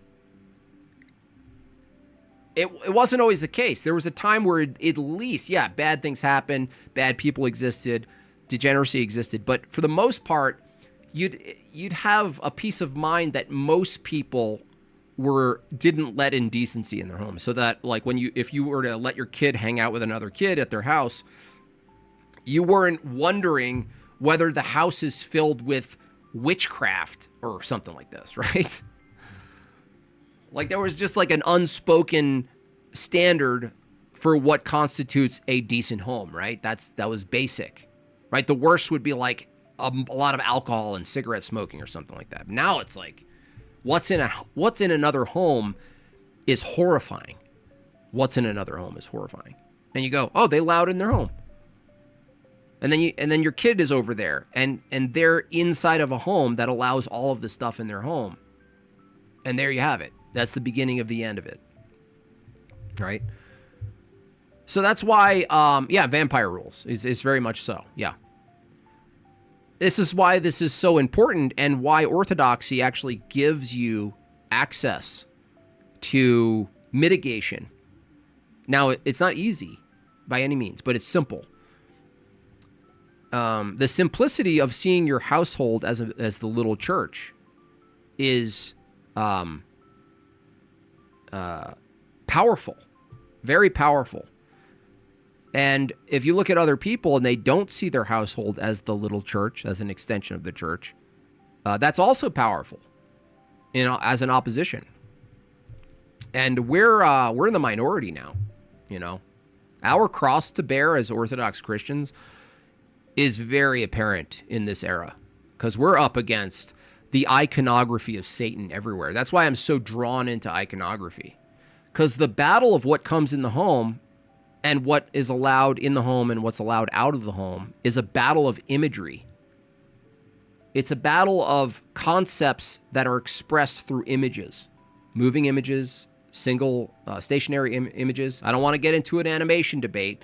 A: it wasn't always the case. There was a time where at least, bad things happened, bad people existed, degeneracy existed. But for the most part, you'd have a peace of mind that most people didn't let indecency in their home. So that, like, if you were to let your kid hang out with another kid at their house, you weren't wondering whether the house is filled with witchcraft or something like this, right? Like, there was just like an unspoken standard for what constitutes a decent home, right? That was basic, right? The worst would be like a lot of alcohol and cigarette smoking or something like that. Now it's like, what's in another home is horrifying. What's in another home is horrifying. And you go, oh, they allowed in their home. And then your kid is over there and they're inside of a home that allows all of the stuff in their home. And there you have it. That's the beginning of the end of it. Right? So that's why, vampire rules is very much so. Yeah. This is why this is so important, and why orthodoxy actually gives you access to mitigation. Now, it's not easy by any means, but it's simple. The simplicity of seeing your household as the little church is powerful, very powerful. And if you look at other people and they don't see their household as the little church, as an extension of the church, that's also powerful, as an opposition. And we're in the minority now, Our cross to bear as Orthodox Christians is very apparent in this era, because we're up against the iconography of Satan everywhere. That's why I'm so drawn into iconography, because the battle of what comes in the home and what is allowed in the home and what's allowed out of the home is a battle of imagery. It's a battle of concepts that are expressed through images, moving images, single stationary images. I don't want to get into an animation debate,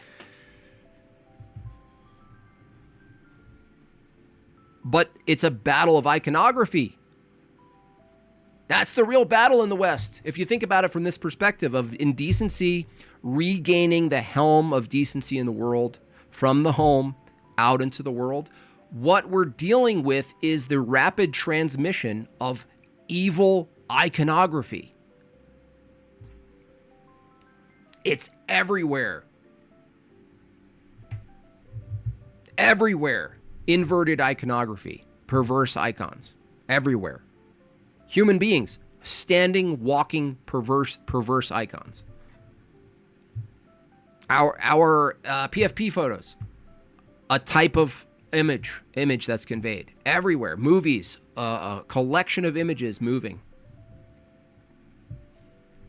A: but it's a battle of iconography. That's the real battle in the West. If you think about it from this perspective of indecency, regaining the helm of decency in the world from the home out into the world, what we're dealing with is the rapid transmission of evil iconography. It's everywhere. Everywhere. Inverted iconography, perverse icons, everywhere. Human beings, standing, walking, perverse icons. Our PFP photos, a type of image that's conveyed everywhere. Movies, a collection of images moving.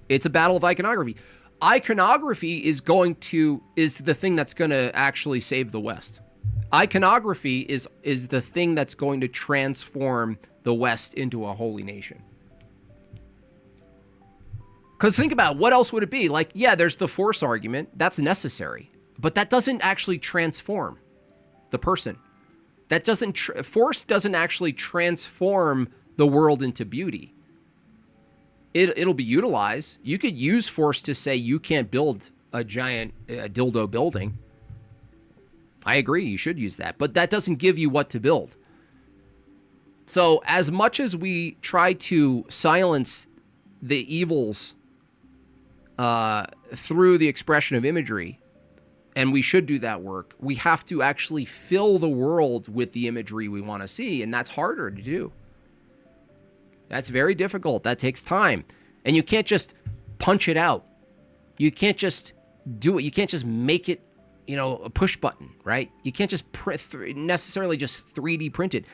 A: It's a battle of iconography. Iconography is the thing that's going to actually save the West. Iconography is the thing that's going to transform the West into a holy nation. Because think about it, what else would it be? Like, yeah, there's the force argument. That's necessary. But that doesn't actually transform the person. Force doesn't actually transform the world into beauty. It'll be utilized. You could use force to say you can't build a giant dildo building. I agree, you should use that. But that doesn't give you what to build. So as much as we try to silence the evils through the expression of imagery, and we should do that work, we have to actually fill the world with the imagery we want to see, and that's harder to do. That's very difficult. That takes time. And you can't just punch it out. You can't just do it. You can't just make it, a push button, right? You can't just necessarily just 3D print it.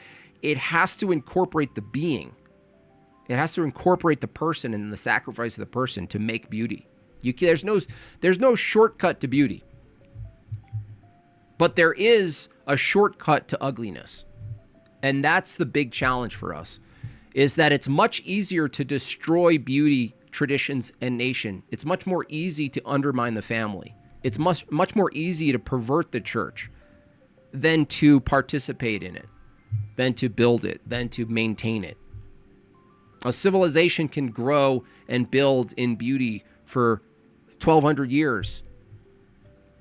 A: It has to incorporate the being. It has to incorporate the person and the sacrifice of the person to make beauty. There's no shortcut to beauty. But there is a shortcut to ugliness. And that's the big challenge for us, is that it's much easier to destroy beauty, traditions, and nation. It's much more easy to undermine the family. It's much more easy to pervert the church than to participate in it, than to build it, than to maintain it. A civilization can grow and build in beauty for 1,200 years,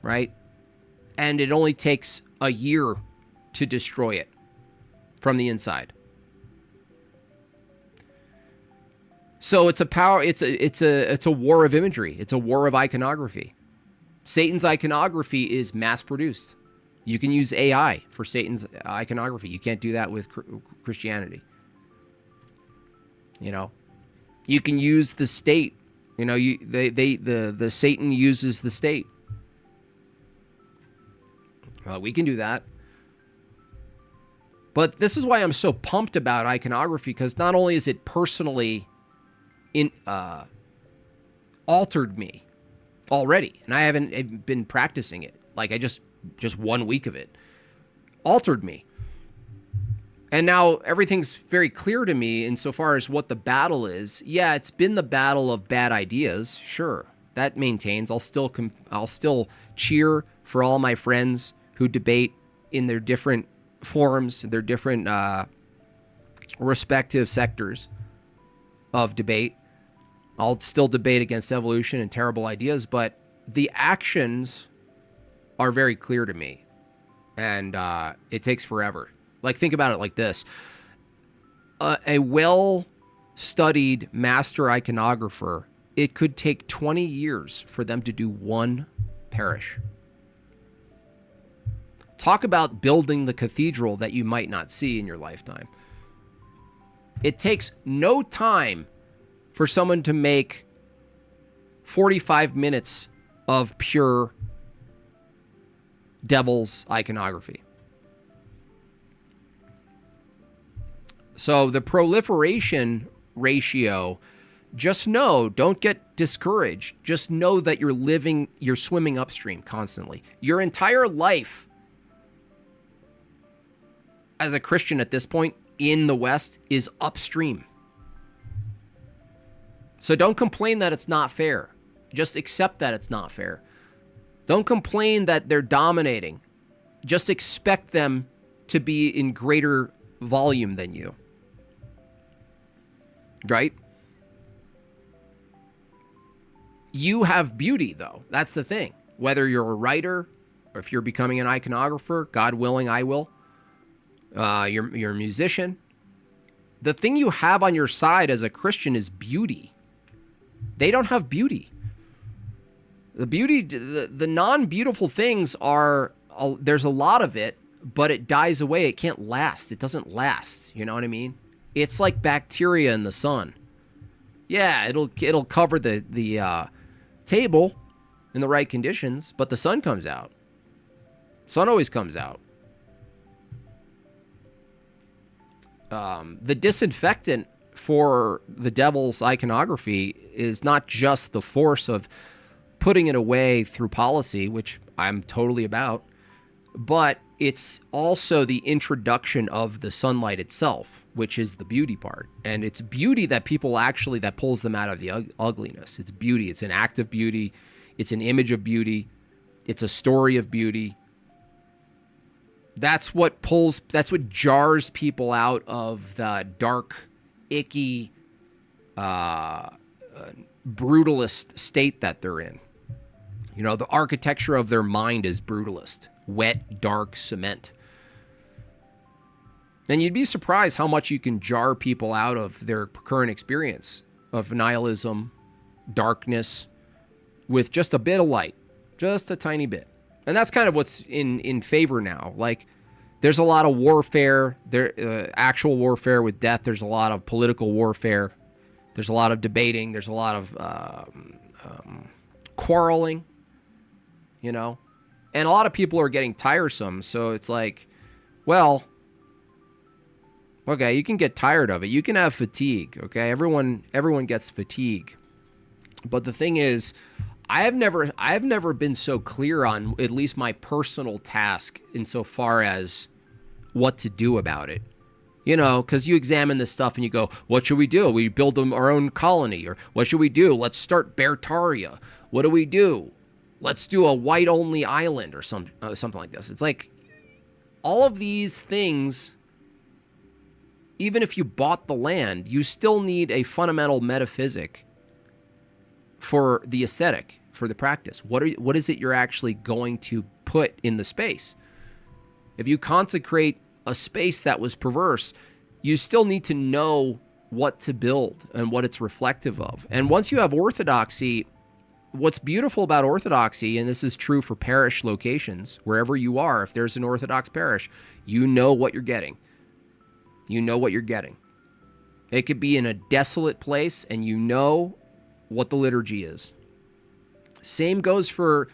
A: right? And it only takes a year to destroy it from the inside. So it's a war of imagery. It's a war of iconography. Satan's iconography is mass produced. You can use AI for Satan's iconography. You can't do that with Christianity. You can use the state. The Satan uses the state. Well, we can do that. But this is why I'm so pumped about iconography, because not only is it personally altered me already, and I haven't been practicing it, like I just 1 week of it altered me, and now everything's very clear to me insofar as what the battle is. Yeah, it's been the battle of bad ideas, sure, that maintains. I'll still cheer for all my friends who debate in their different forums, their different respective sectors of debate. I'll still debate against evolution and terrible ideas, but the actions are very clear to me, and it takes forever. Like, think about it like this. A well-studied master iconographer it could take 20 years for them to do one parish. Talk about building the cathedral that you might not see in your lifetime. It takes no time for someone to make 45 minutes of pure devil's iconography. So the proliferation ratio, just know, don't get discouraged. Just know that you're swimming upstream constantly. Your entire life as a Christian at this point in the West is upstream. So don't complain that it's not fair. Just accept that it's not fair. Don't complain that they're dominating. Just expect them to be in greater volume than you. Right? You have beauty, though. That's the thing. Whether you're a writer or if you're becoming an iconographer, God willing, I will. You're a musician. The thing you have on your side as a Christian is beauty. They don't have beauty. The beauty, the non-beautiful things are, there's a lot of it, but it dies away. It can't last. It doesn't last. You know what I mean? It's like bacteria in the sun. Yeah, it'll cover the table in the right conditions, but the sun comes out. Sun always comes out. The disinfectant for the devil's iconography is not just the force of putting it away through policy, which I'm totally about, but it's also the introduction of the sunlight itself, which is the beauty part. And it's beauty that that pulls them out of the ugliness. It's beauty. It's an act of beauty. It's an image of beauty. It's a story of beauty. That's what jars people out of the dark, icky, brutalist state that they're in. You know, the architecture of their mind is brutalist, wet, dark cement. And you'd be surprised how much you can jar people out of their current experience of nihilism, darkness, with just a bit of light, just a tiny bit. And that's kind of what's in favor now. Like, there's a lot of warfare, actual warfare with death. There's a lot of political warfare. There's a lot of debating. There's a lot of quarreling, you know. And a lot of people are getting tiresome. So it's like, well, okay, you can get tired of it. You can have fatigue, okay? Everyone gets fatigue. But the thing is, I've never been so clear on at least my personal task insofar as what to do about it. You know, because you examine this stuff and you go, what should we do? We build our own colony, or what should we do? Let's start Bertaria. What do we do? Let's do a white-only island or something like this. It's like all of these things, even if you bought the land, you still need a fundamental metaphysic for the aesthetic, for the practice. What is it you're actually going to put in the space? If you consecrate a space that was perverse, you still need to know what to build and what it's reflective of. And once you have orthodoxy, what's beautiful about orthodoxy, and this is true for parish locations, wherever you are, if there's an Orthodox parish, you know what you're getting. You know what you're getting. It could be in a desolate place, and you know what the liturgy is. Same goes for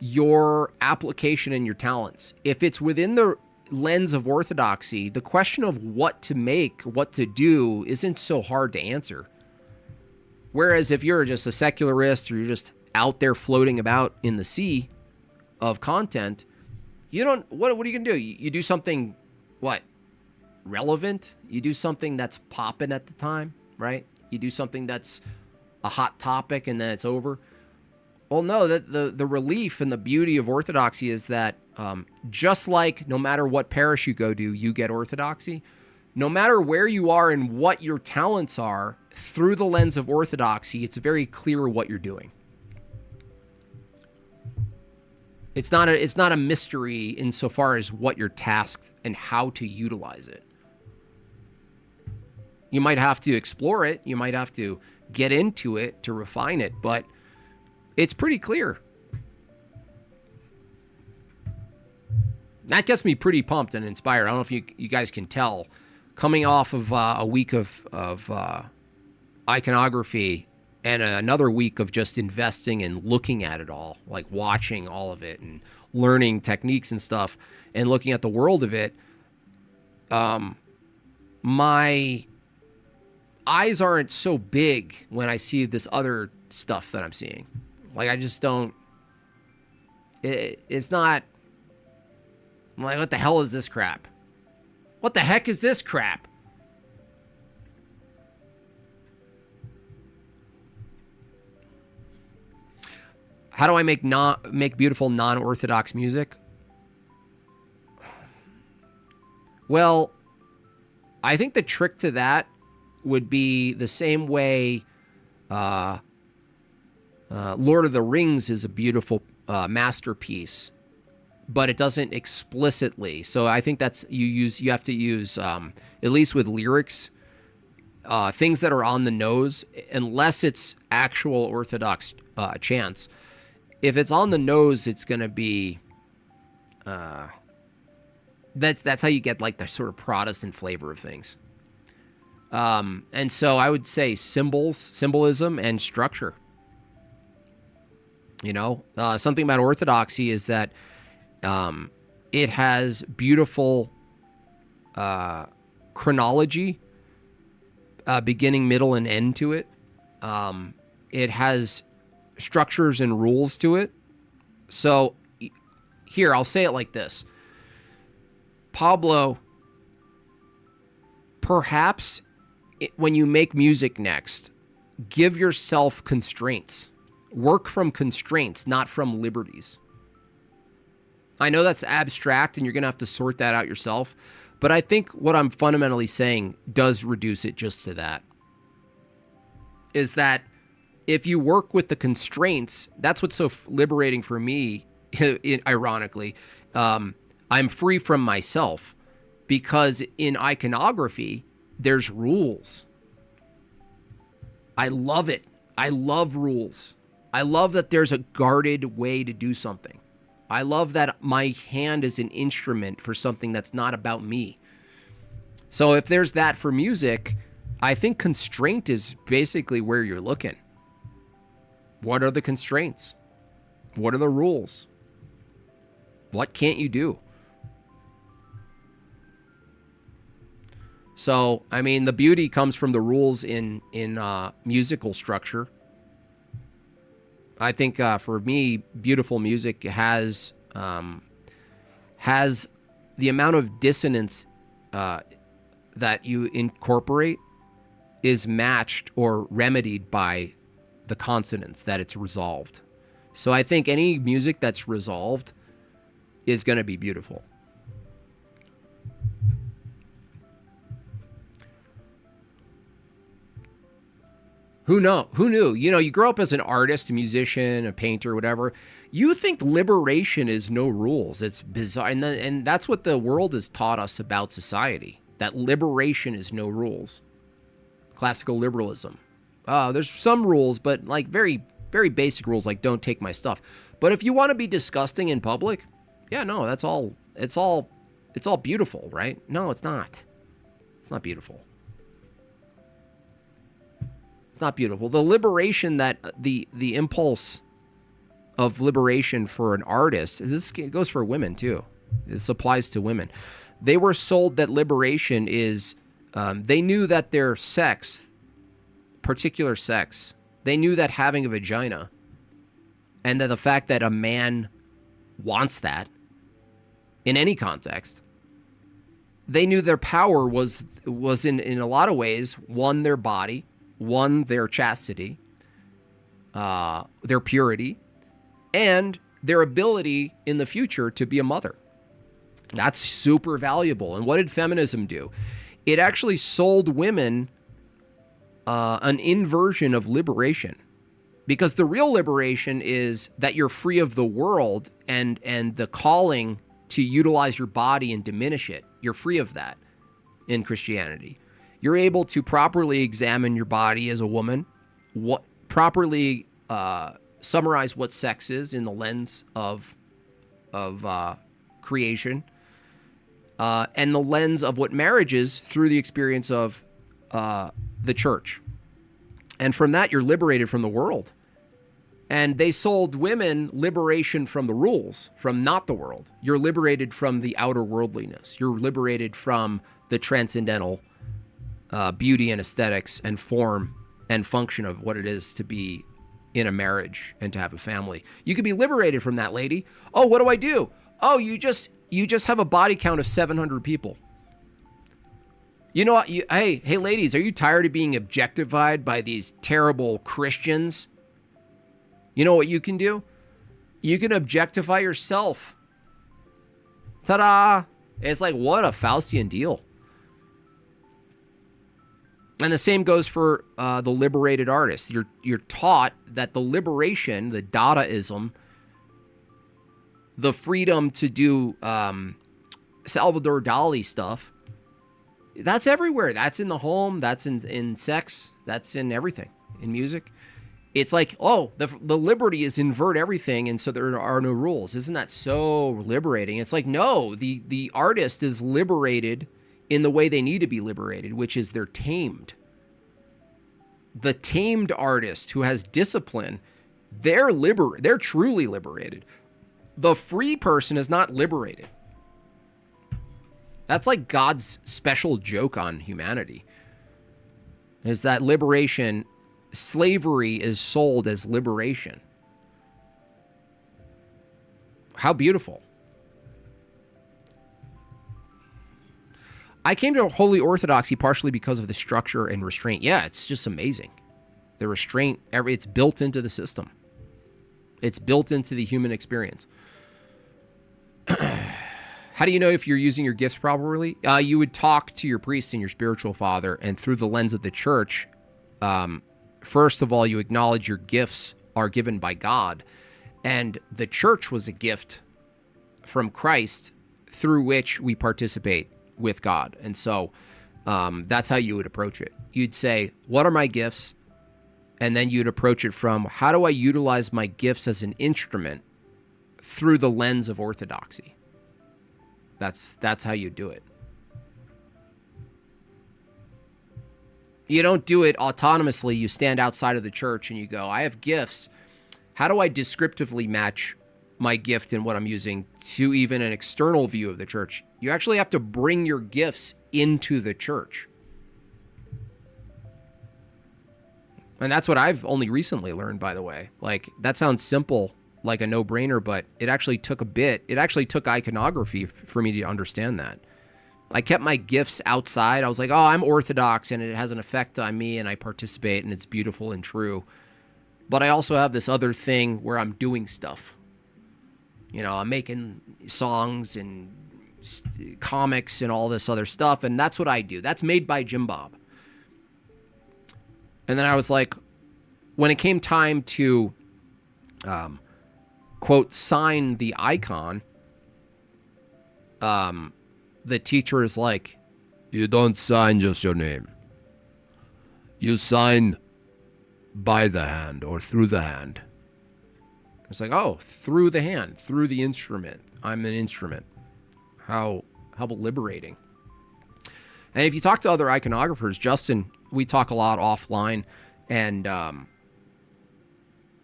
A: your application and your talents. If it's within the lens of orthodoxy, the question of what to make, what to do, isn't so hard to answer. Whereas if you're just a secularist or you're just out there floating about in the sea of content, you don't, what are you going to do? You do something, what? Relevant? You do something that's popping at the time, right? You do something that's a hot topic and then it's over. Well, no, the relief and the beauty of orthodoxy is that just like no matter what parish you go to, you get orthodoxy. No matter where you are and what your talents are, through the lens of orthodoxy, it's very clear what you're doing. It's not a mystery insofar as what you're tasked and how to utilize it. You might have to explore it. You might have to get into it to refine it, but it's pretty clear. That gets me pretty pumped and inspired. I don't know if you guys can tell. Coming off of a week of iconography and another week of just investing and looking at it all, like watching all of it and learning techniques and stuff and looking at the world of it, my eyes aren't so big when I see this other stuff that I'm seeing. Like, I just don't, it's not, I'm like, what the hell is this crap? What the heck is this crap? How do I make beautiful non-orthodox music? Well, I think the trick to that would be the same way Lord of the Rings is a beautiful masterpiece, but it doesn't explicitly. So I think that's you have to use at least with lyrics, things that are on the nose, unless it's actual Orthodox chants. If it's on the nose, it's going to be that's how you get like the sort of Protestant flavor of things. And so I would say symbolism, and structure. You know, something about Orthodoxy is that it has beautiful chronology, beginning, middle, and end to it. It has structures and rules to it. So here, I'll say it like this. Pablo, perhaps when you make music next, give yourself constraints. Work from constraints, not from liberties. I know that's abstract and you're going to have to sort that out yourself, but I think what I'm fundamentally saying does reduce it just to that. Is that if you work with the constraints, that's what's so liberating for me, ironically. I'm free from myself, because in iconography, there's rules. I love it. I love rules. I love that there's a guarded way to do something. I love that my hand is an instrument for something that's not about me. So if there's that for music, I think constraint is basically where you're looking. What are the constraints? What are the rules? What can't you do? So, I mean, the beauty comes from the rules in musical structure. I think for me, beautiful music has the amount of dissonance that you incorporate is matched or remedied by the consonants that it's resolved. So I think any music that's resolved is going to be beautiful. Who knew? You know, you grow up as an artist, a musician, a painter, whatever. You think liberation is no rules. It's bizarre. And that's what the world has taught us about society, that liberation is no rules. Classical liberalism. There's some rules, but like very, very basic rules, like don't take my stuff. But if you want to be disgusting in public, yeah, no, it's all beautiful, right? No, it's not. It's not beautiful. It's not beautiful. The liberation that the impulse of liberation for an artist, this goes for women too. This applies to women. They were sold that liberation is, they knew that their sex, particular sex, they knew that having a vagina and that the fact that a man wants that in any context, they knew their power was in a lot of ways, one, their body, one, their chastity, their purity, and their ability in the future to be a mother. That's super valuable. And what did feminism do? It actually sold women an inversion of liberation, because the real liberation is that you're free of the world and the calling to utilize your body and diminish it. You're free of that in Christianity. You're able to properly examine your body as a woman properly summarize what sex is in the lens of creation, and the lens of what marriage is through the experience of the church. And from that, you're liberated from the world. And they sold women liberation from the rules, from not the world. You're liberated from the outer worldliness. You're liberated from the transcendental beauty and aesthetics and form and function of what it is to be in a marriage and to have a family. You could be liberated from that, lady. Oh, what do I do? Oh, you just have a body count of 700 people. You know what? Hey, ladies, are you tired of being objectified by these terrible Christians? You know what you can do? You can objectify yourself. Ta-da! It's like, what a Faustian deal. And the same goes for the liberated artist. You're taught that the liberation, the Dadaism, the freedom to do Salvador Dali stuff, that's everywhere. That's in the home. That's in sex. That's in everything. In music. It's like, oh, the liberty is invert everything, and so there are no rules. Isn't that so liberating? It's like, no, the artist is liberated in the way they need to be liberated, which is they're tamed. The tamed artist who has discipline, they're truly liberated. The free person is not liberated. That's like God's special joke on humanity. Is that liberation, slavery is sold as liberation. How beautiful. I came to Holy Orthodoxy partially because of the structure and restraint. Yeah, it's just amazing. The restraint, it's built into the system. It's built into the human experience. How do you know if you're using your gifts properly? You would talk to your priest and your spiritual father, and through the lens of the church, first of all, you acknowledge your gifts are given by God, and the church was a gift from Christ through which we participate with God. And so that's how you would approach it. You'd say, what are my gifts? And then you'd approach it from, how do I utilize my gifts as an instrument through the lens of orthodoxy? That's how you do it. You don't do it autonomously. You stand outside of the church and you go, I have gifts. How do I descriptively match my gift and what I'm using to even an external view of the church? You actually have to bring your gifts into the church. And that's what I've only recently learned, by the way. Like, that sounds simple, like a no-brainer, but it actually took a bit. It actually took iconography for me to understand that. I kept my gifts outside. I was like, oh, I'm Orthodox, and it has an effect on me, and I participate, and it's beautiful and true. But I also have this other thing where I'm doing stuff. You know, I'm making songs and comics and all this other stuff, and that's what I do. That's made by Jim Bob. And then I was like, when it came time to, quote, sign the icon, the teacher is like, you don't sign just your name. You sign by the hand or through the hand. It's like, oh, through the hand, through the instrument. I'm an instrument. How liberating. And if you talk to other iconographers, Justin, we talk a lot offline, and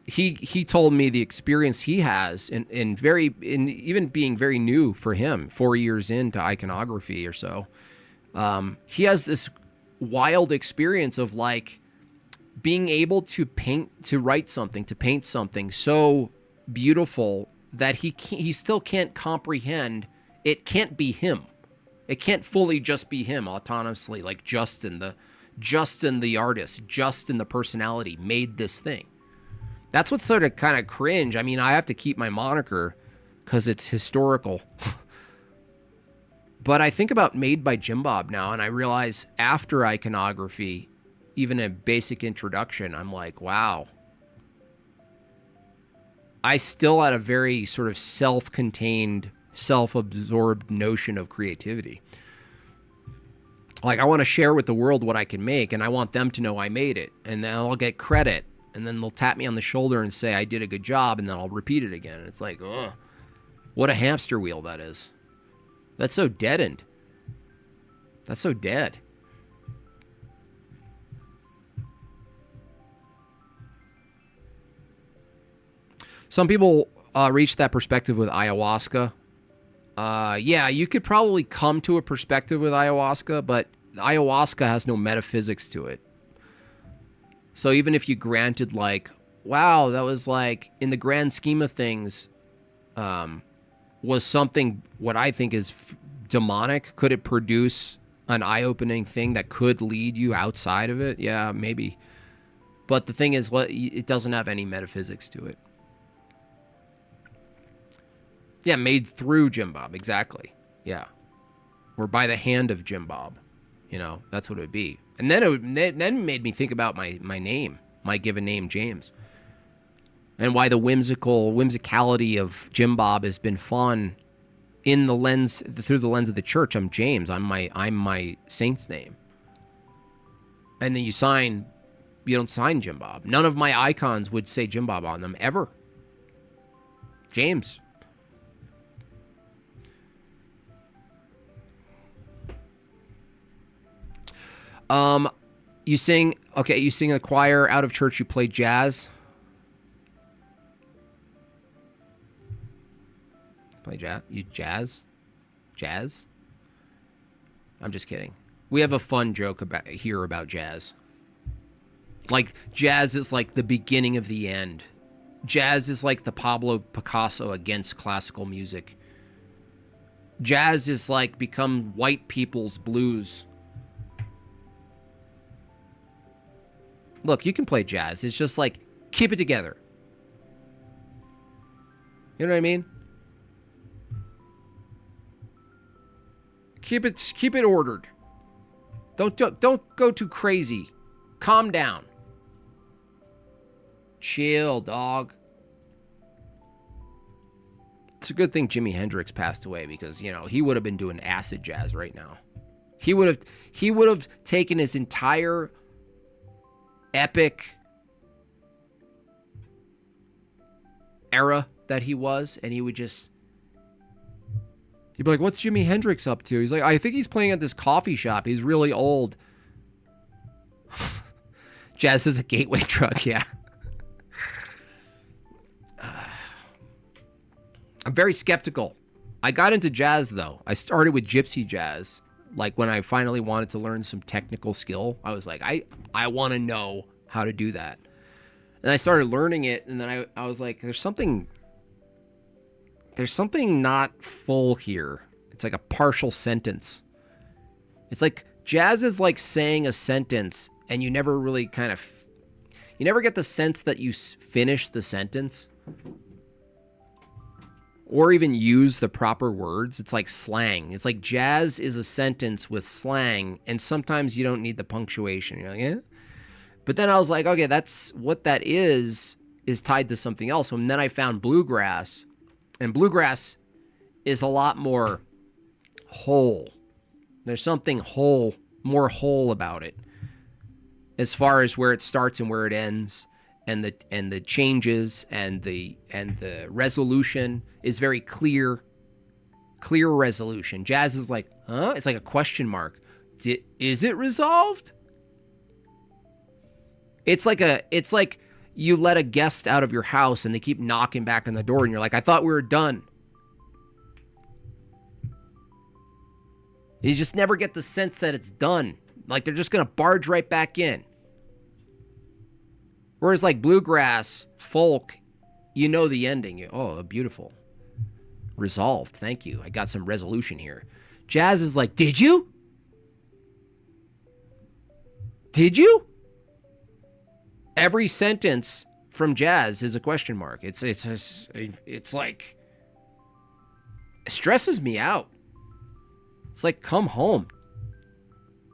A: he told me the experience he has in even being very new for him, 4 years into iconography or so. He has this wild experience of like being able to write something, to paint something so beautiful that he still can't comprehend. It can't be him. It can't fully just be him autonomously, like Justin the artist, Justin the personality made this thing. That's what's sort of kind of cringe. I mean, I have to keep my moniker because it's historical. But I think about Made by Jim Bob now, and I realize after iconography, even a basic introduction, I'm like, wow. I still had a very sort of self-contained, self-absorbed notion of creativity. Like, I want to share with the world what I can make, and I want them to know I made it, and then I'll get credit, and then they'll tap me on the shoulder and say I did a good job, and then I'll repeat it again. And it's like, ugh, what a hamster wheel that is. That's so deadened. That's so dead. Some people reach that perspective with ayahuasca. Yeah, you could probably come to a perspective with ayahuasca, but ayahuasca has no metaphysics to it. So even if you granted, like, wow, that was like, in the grand scheme of things, was something what I think is demonic, could it produce an eye-opening thing that could lead you outside of it? Yeah, maybe. But the thing is, it doesn't have any metaphysics to it. Yeah, made through Jim Bob, exactly. Yeah. Or by the hand of Jim Bob. You know, that's what it would be. And then it made me think about my name, my given name, James. And why the whimsicality of Jim Bob has been fun through the lens of the church. I'm James. I'm my saint's name. And then you don't sign Jim Bob. None of my icons would say Jim Bob on them ever. James. You sing a choir out of church, you play jazz. Play jazz? Jazz? I'm just kidding. We have a fun joke about jazz. Like, jazz is like the beginning of the end. Jazz is like the Pablo Picasso against classical music. Jazz is like become white people's blues. Look, you can play jazz. It's just like, keep it together. You know what I mean? Keep it ordered. Don't go too crazy. Calm down. Chill, dog. It's a good thing Jimi Hendrix passed away, because, you know, he would have been doing acid jazz right now. He would have taken his entire epic era that he was, and he'd be like, what's Jimi Hendrix up to? He's like, I think he's playing at this coffee shop. He's really old. Jazz is a gateway drug, yeah. I'm very skeptical. I got into jazz, though. I started with gypsy jazz. Like, when I finally wanted to learn some technical skill, I was like, I want to know how to do that. And I started learning it, and then I was like, there's something not full here. It's like a partial sentence. It's like, jazz is like saying a sentence, and you never really you never get the sense that you finish the sentence. Or even use the proper words. It's like slang. It's like jazz is a sentence with slang, and sometimes you don't need the punctuation. You're like, yeah. But then I was like, okay, that's what that is tied to something else. And then I found bluegrass, and bluegrass is a lot more whole. There's something more whole about it, as far as where it starts and where it ends. And the changes and the resolution is very clear resolution. Jazz is like, huh? It's like a question mark. Is it resolved? It's like you let a guest out of your house and they keep knocking back on the door, and you're like, I thought we were done. You just never get the sense that it's done. Like, they're just gonna barge right back in. Whereas, like, bluegrass, folk, you know the ending. Oh, beautiful. Resolved. Thank you. I got some resolution here. Jazz is like, did you? Did you? Every sentence from jazz is a question mark. It's like, it stresses me out. It's like, come home.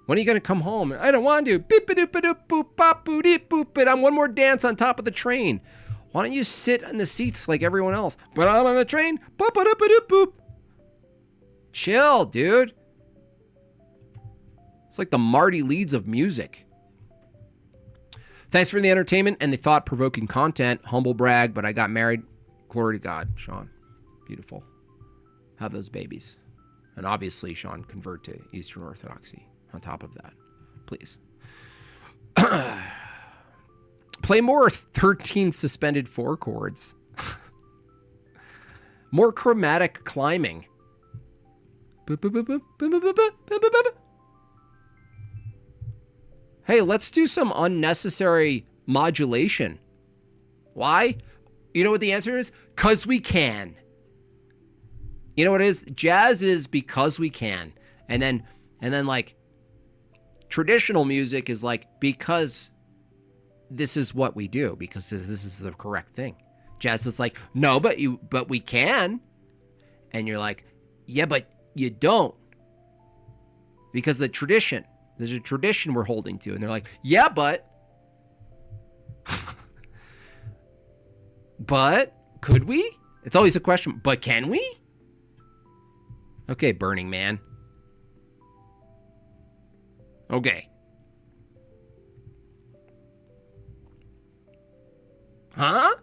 A: When are you going to come home? I don't want to. I'm one more dance on top of the train. Why don't you sit in the seats like everyone else? But I'm on the train. Chill, dude. It's like the Marty Leeds of music. Thanks for the entertainment and the thought-provoking content. Humble brag, but I got married. Glory to God, Sean. Beautiful. Have those babies. And obviously, Sean, convert to Eastern Orthodoxy on top of that. Please. Play more 13 suspended 4 chords. More chromatic climbing. Hey, let's do some unnecessary modulation. Why? You know what the answer is? 'Cause we can. You know what it is? Jazz is because we can. And then like traditional music is like because this is what we do, because this is the correct thing. Jazz is like, no, but we can. And you're like, yeah, but you don't. Because there's a tradition we're holding to. And they're like, yeah, but could we? It's always a question, but can we? Okay, Burning Man. Okay. Huh?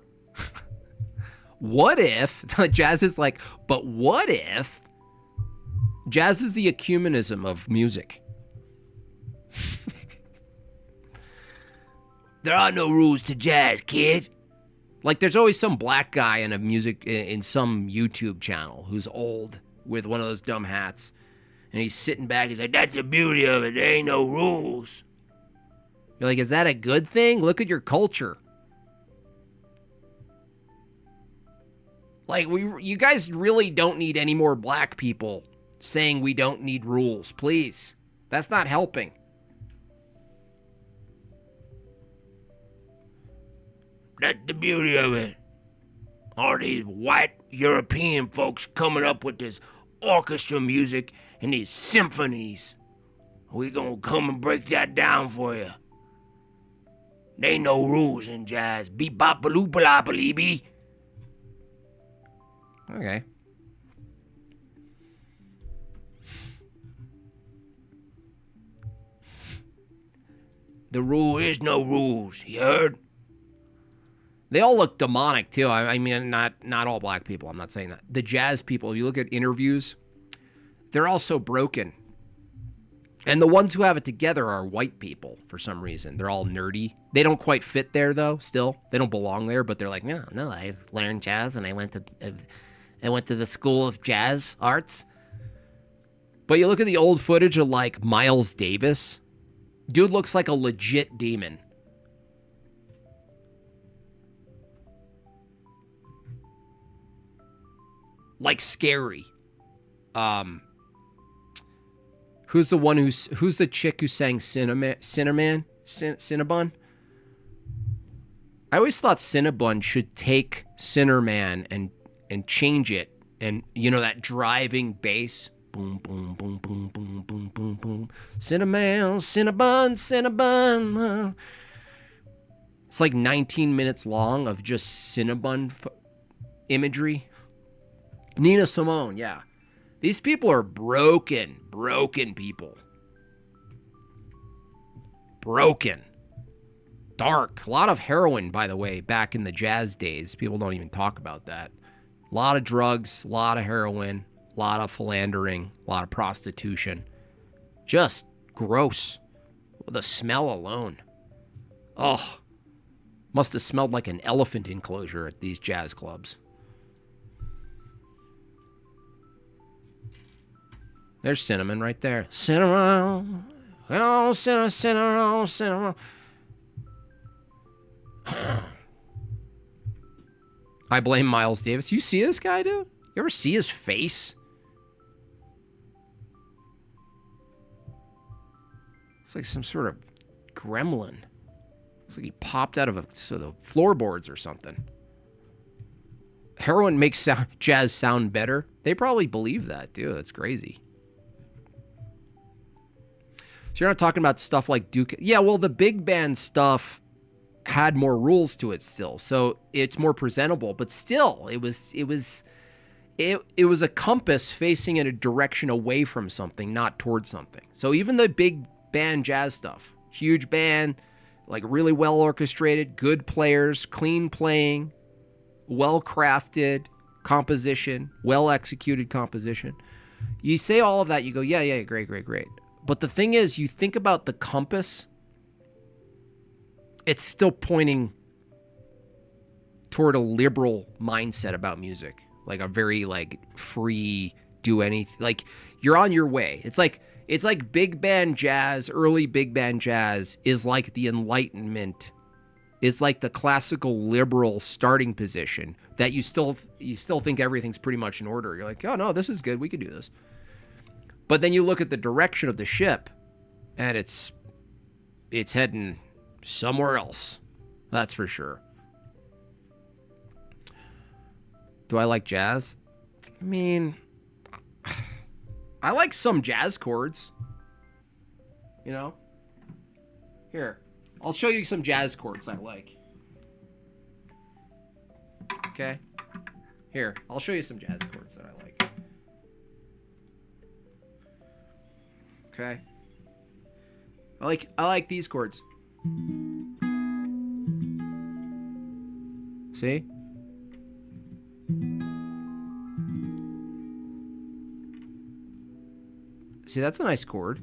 A: What if jazz is like, but what if jazz is the ecumenism of music? There are no rules to jazz, kid. Like there's always some black guy in some YouTube channel who's old with one of those dumb hats. And he's sitting back, he's like, that's the beauty of it, there ain't no rules. You're like, is that a good thing? Look at your culture. Like, you guys really don't need any more black people saying we don't need rules, please. That's not helping. That's the beauty of it. All these white European folks coming up with this orchestra music and these symphonies. We gonna come and break that down for you. There ain't no rules in jazz. Beep-bop-a-loop-a-lop-a-lee-bee. Okay. The rule is no rules, you heard? They all look demonic, too. I mean, not all black people. I'm not saying that. The jazz people, if you look at interviews, they're all so broken. And the ones who have it together are white people for some reason. They're all nerdy. They don't quite fit there, though, still. They don't belong there, but they're like, no, I've learned jazz, and I went to the School of Jazz Arts. But you look at the old footage of, like, Miles Davis. Dude looks like a legit demon. Like scary. Who's the chick who sang Cinnabon? I always thought Cinnabon should take Sinnerman and change it, and you know that driving bass, boom boom boom boom boom boom boom boom, Cinnabon. It's like 19 minutes long of just Cinnabon imagery. Nina Simone, yeah. These people are broken people. Broken. Dark. A lot of heroin, by the way, back in the jazz days. People don't even talk about that. A lot of drugs, a lot of heroin, a lot of philandering, a lot of prostitution. Just gross. The smell alone. Oh. Must have smelled like an elephant enclosure at these jazz clubs. There's Cinnamon right there. Cinnamon. Oh, Cinnamon. I blame Miles Davis. You see this guy, dude? You ever see his face? It's like some sort of gremlin. Looks like he popped out of the floorboards or something. Heroin makes jazz sound better. They probably believe that, dude. That's crazy. So you're not talking about stuff like Duke. Yeah, well, the big band stuff had more rules to it still, so it's more presentable. But still, it was a compass facing in a direction away from something, not towards something. So even the big band jazz stuff. Huge band, like really well orchestrated, good players, clean playing, well crafted composition, well executed composition. You say all of that, you go, yeah, great. But the thing is, you think about the compass, it's still pointing toward a liberal mindset about music, like a very like free, do anything, like you're on your way. It's like big band jazz, early big band jazz is like the Enlightenment, is like the classical liberal starting position that you still think everything's pretty much in order. You're like, oh no, this is good, we could do this. But then you look at the direction of the ship, and it's heading somewhere else. That's for sure. Do I like jazz? I mean, I like some jazz chords. You know? Here, I'll show you some jazz chords I like. Okay? Here, I'll show you some jazz chords that I like. Okay? I like these chords. See? See, that's a nice chord.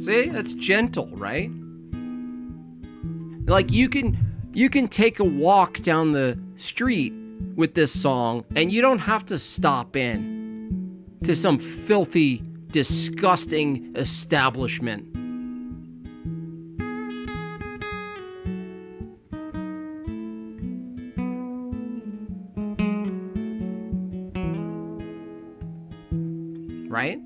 A: See, that's gentle, right? Like you can take a walk down the street with this song and you don't have to stop in to some filthy, disgusting establishment. Right?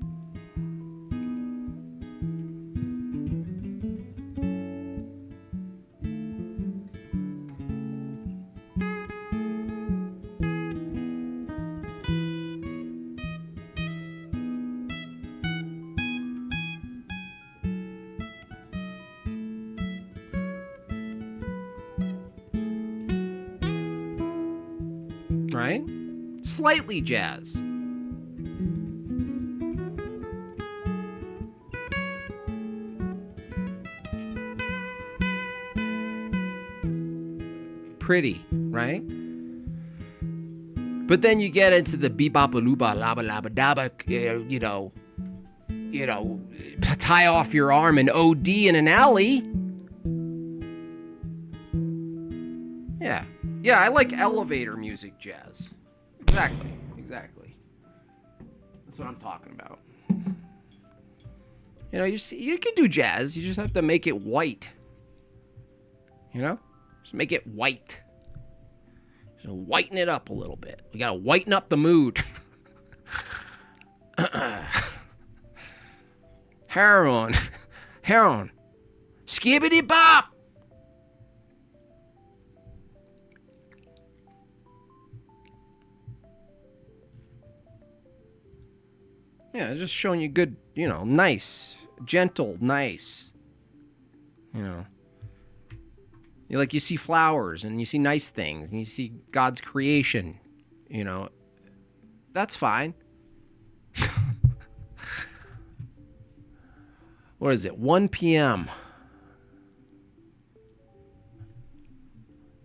A: Right? Slightly jazz. Pretty, right? But then you get into the bebop-a-looba, laba-laba-daba, you know, tie off your arm and OD in an alley. Yeah, I like elevator music jazz. Exactly. That's what I'm talking about. You know, you can do jazz, you just have to make it white. You know? Just make it white. So whiten it up a little bit. We got to whiten up the mood. Heroin. Skibbity bop. Yeah, just showing you good, nice, gentle, nice. You see flowers and you see nice things and you see God's creation, That's fine. What is it? 1 p.m.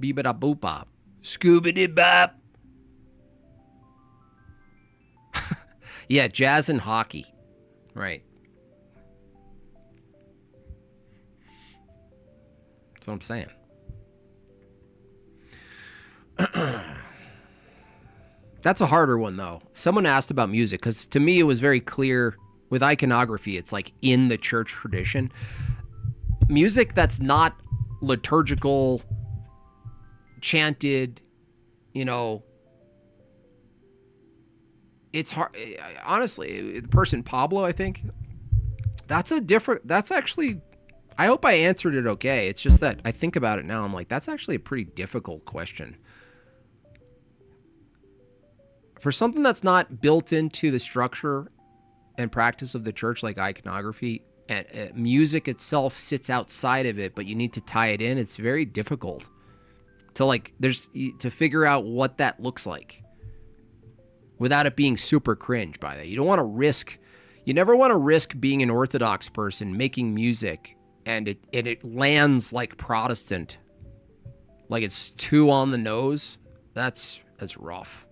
A: Beep-a-da-boop-bop. Scooby-dee-bop. Yeah, jazz and hockey. Right. That's what I'm saying. That's a harder one, though. Someone asked about music, because to me it was very clear with iconography, it's like in the church tradition. Music that's not liturgical, chanted, it's hard. Honestly, the person Pablo, I think, that's actually, I hope I answered it okay. It's just that I think about it now, I'm like, that's actually a pretty difficult question. For something that's not built into the structure and practice of the church, like iconography, and music itself sits outside of it, but you need to tie it in. It's very difficult to figure out what that looks like without it being super cringe by that. You never want to risk being an Orthodox person making music and it lands like Protestant, like it's too on the nose. That's rough.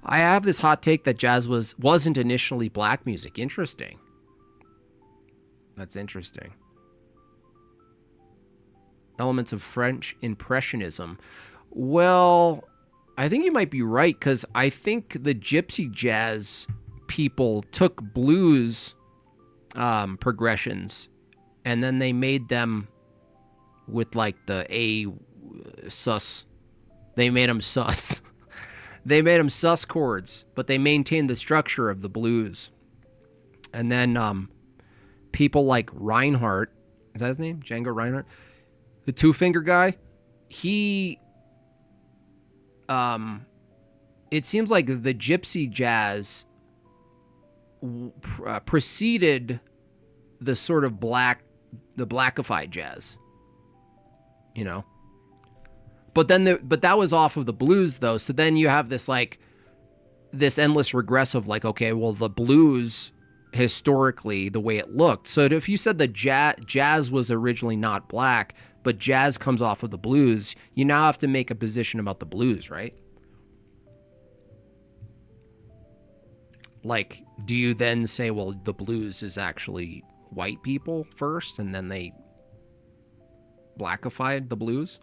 A: I have this hot take that jazz wasn't initially black music. Interesting. That's interesting. Elements of French Impressionism. Well, I think you might be right, because I think the gypsy jazz people took blues progressions and then they made them with like the sus. They made them sus. They made them sus chords, but they maintained the structure of the blues. And then people like Reinhardt, is that his name? Django Reinhardt? The two-finger guy? It seems like the gypsy jazz preceded the sort of blackified jazz. But that was off of the blues, though. So then you have this endless regress of okay, well, the blues historically, the way it looked. So if you said the jazz was originally not black, but jazz comes off of the blues, you now have to make a position about the blues, right? Do you then say, well, the blues is actually white people first, and then they blackified the blues?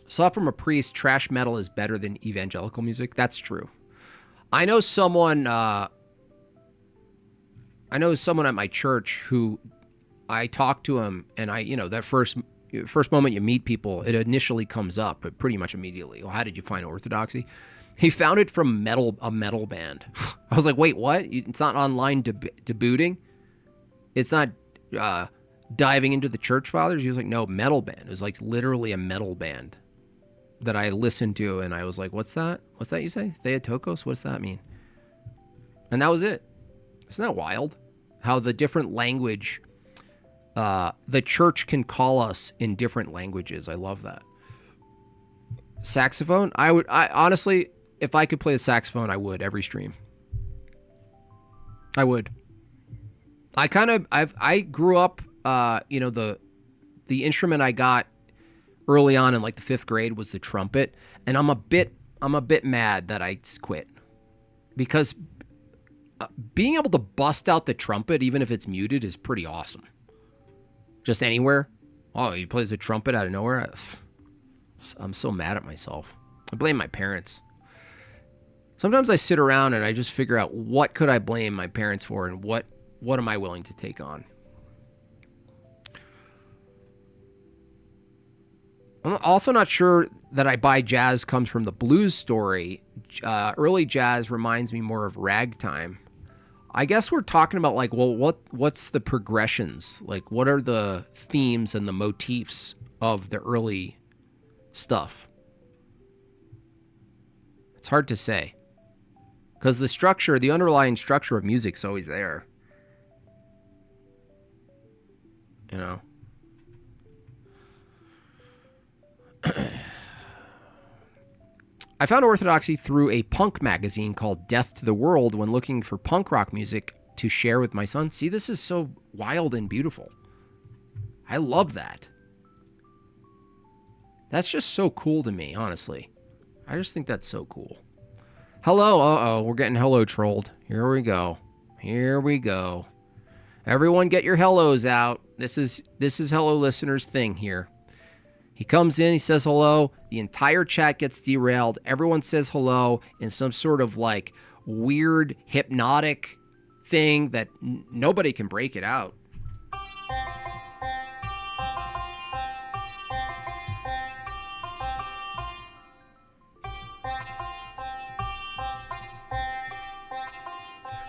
A: Saw from a priest, trash metal is better than evangelical music. That's true. I know someone at my church who I talked to him, and that first moment you meet people, it initially comes up, but pretty much immediately. Well, how did you find Orthodoxy? He found it from a metal band. I was like, wait, what? It's not online debooting? It's not diving into the church fathers? He was like, no, metal band. It was literally a metal band that I listened to, and I was like, what's that? What's that you say? Theotokos? What's that mean? And that was it. Isn't that wild? How the different language, the church can call us in different languages. I love that. Saxophone? I honestly, if I could play the saxophone, I would every stream. I would. I grew up, the instrument I got early on in the 5th grade was the trumpet, and I'm a bit mad that I quit, because being able to bust out the trumpet, even if it's muted, is pretty awesome. Just anywhere. Oh, he plays the trumpet out of nowhere. I'm so mad at myself. I blame my parents. Sometimes I sit around and I just figure out what could I blame my parents for, and what am I willing to take on. I'm also not sure that I buy jazz comes from the blues story. Early jazz reminds me more of ragtime. I guess we're talking about like, well, what's the progressions? Like, what are the themes and the motifs of the early stuff? It's hard to say. Because the structure, the underlying structure of music's always there. You know? I found Orthodoxy through a punk magazine called Death to the World when looking for punk rock music to share with my son. See, this is so wild and beautiful. I love that. That's just so cool to me, honestly. I just think that's so cool. Hello, uh-oh, we're getting hello trolled. Here we go. Here we go. Everyone get your hellos out. This is hello listeners thing here. He comes in, he says hello, the entire chat gets derailed, everyone says hello in some sort of like weird hypnotic thing that nobody can break it out.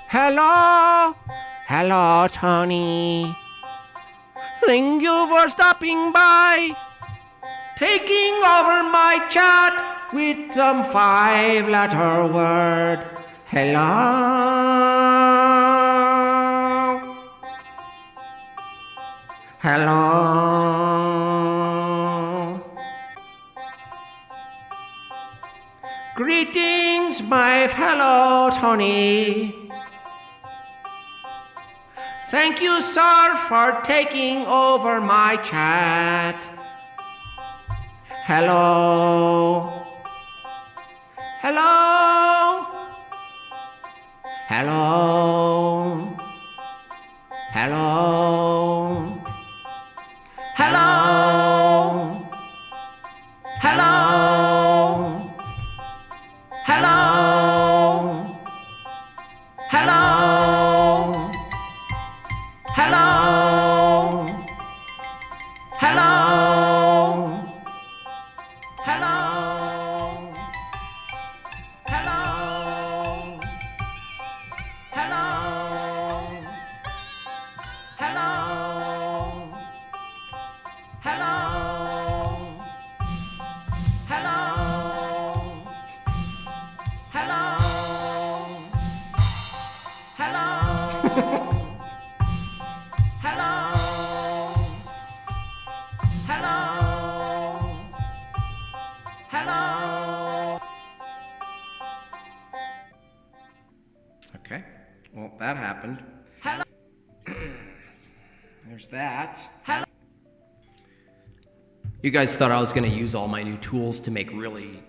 A: Hello, hello Tony. Thank you for stopping by. Taking over my chat with some 5-letter word. Hello. Hello. Greetings, my fellow Tony. Thank you, sir, for taking over my chat. Hello. Hello. Hello. Hello. Hello. Hello. Hello. Hello. Hello. Hello. Hello. Hello. Hello. Hello. Hello. Hello. Hello. Hello. Okay, well, that happened. There's that. You guys thought I was going to use all my new tools to make really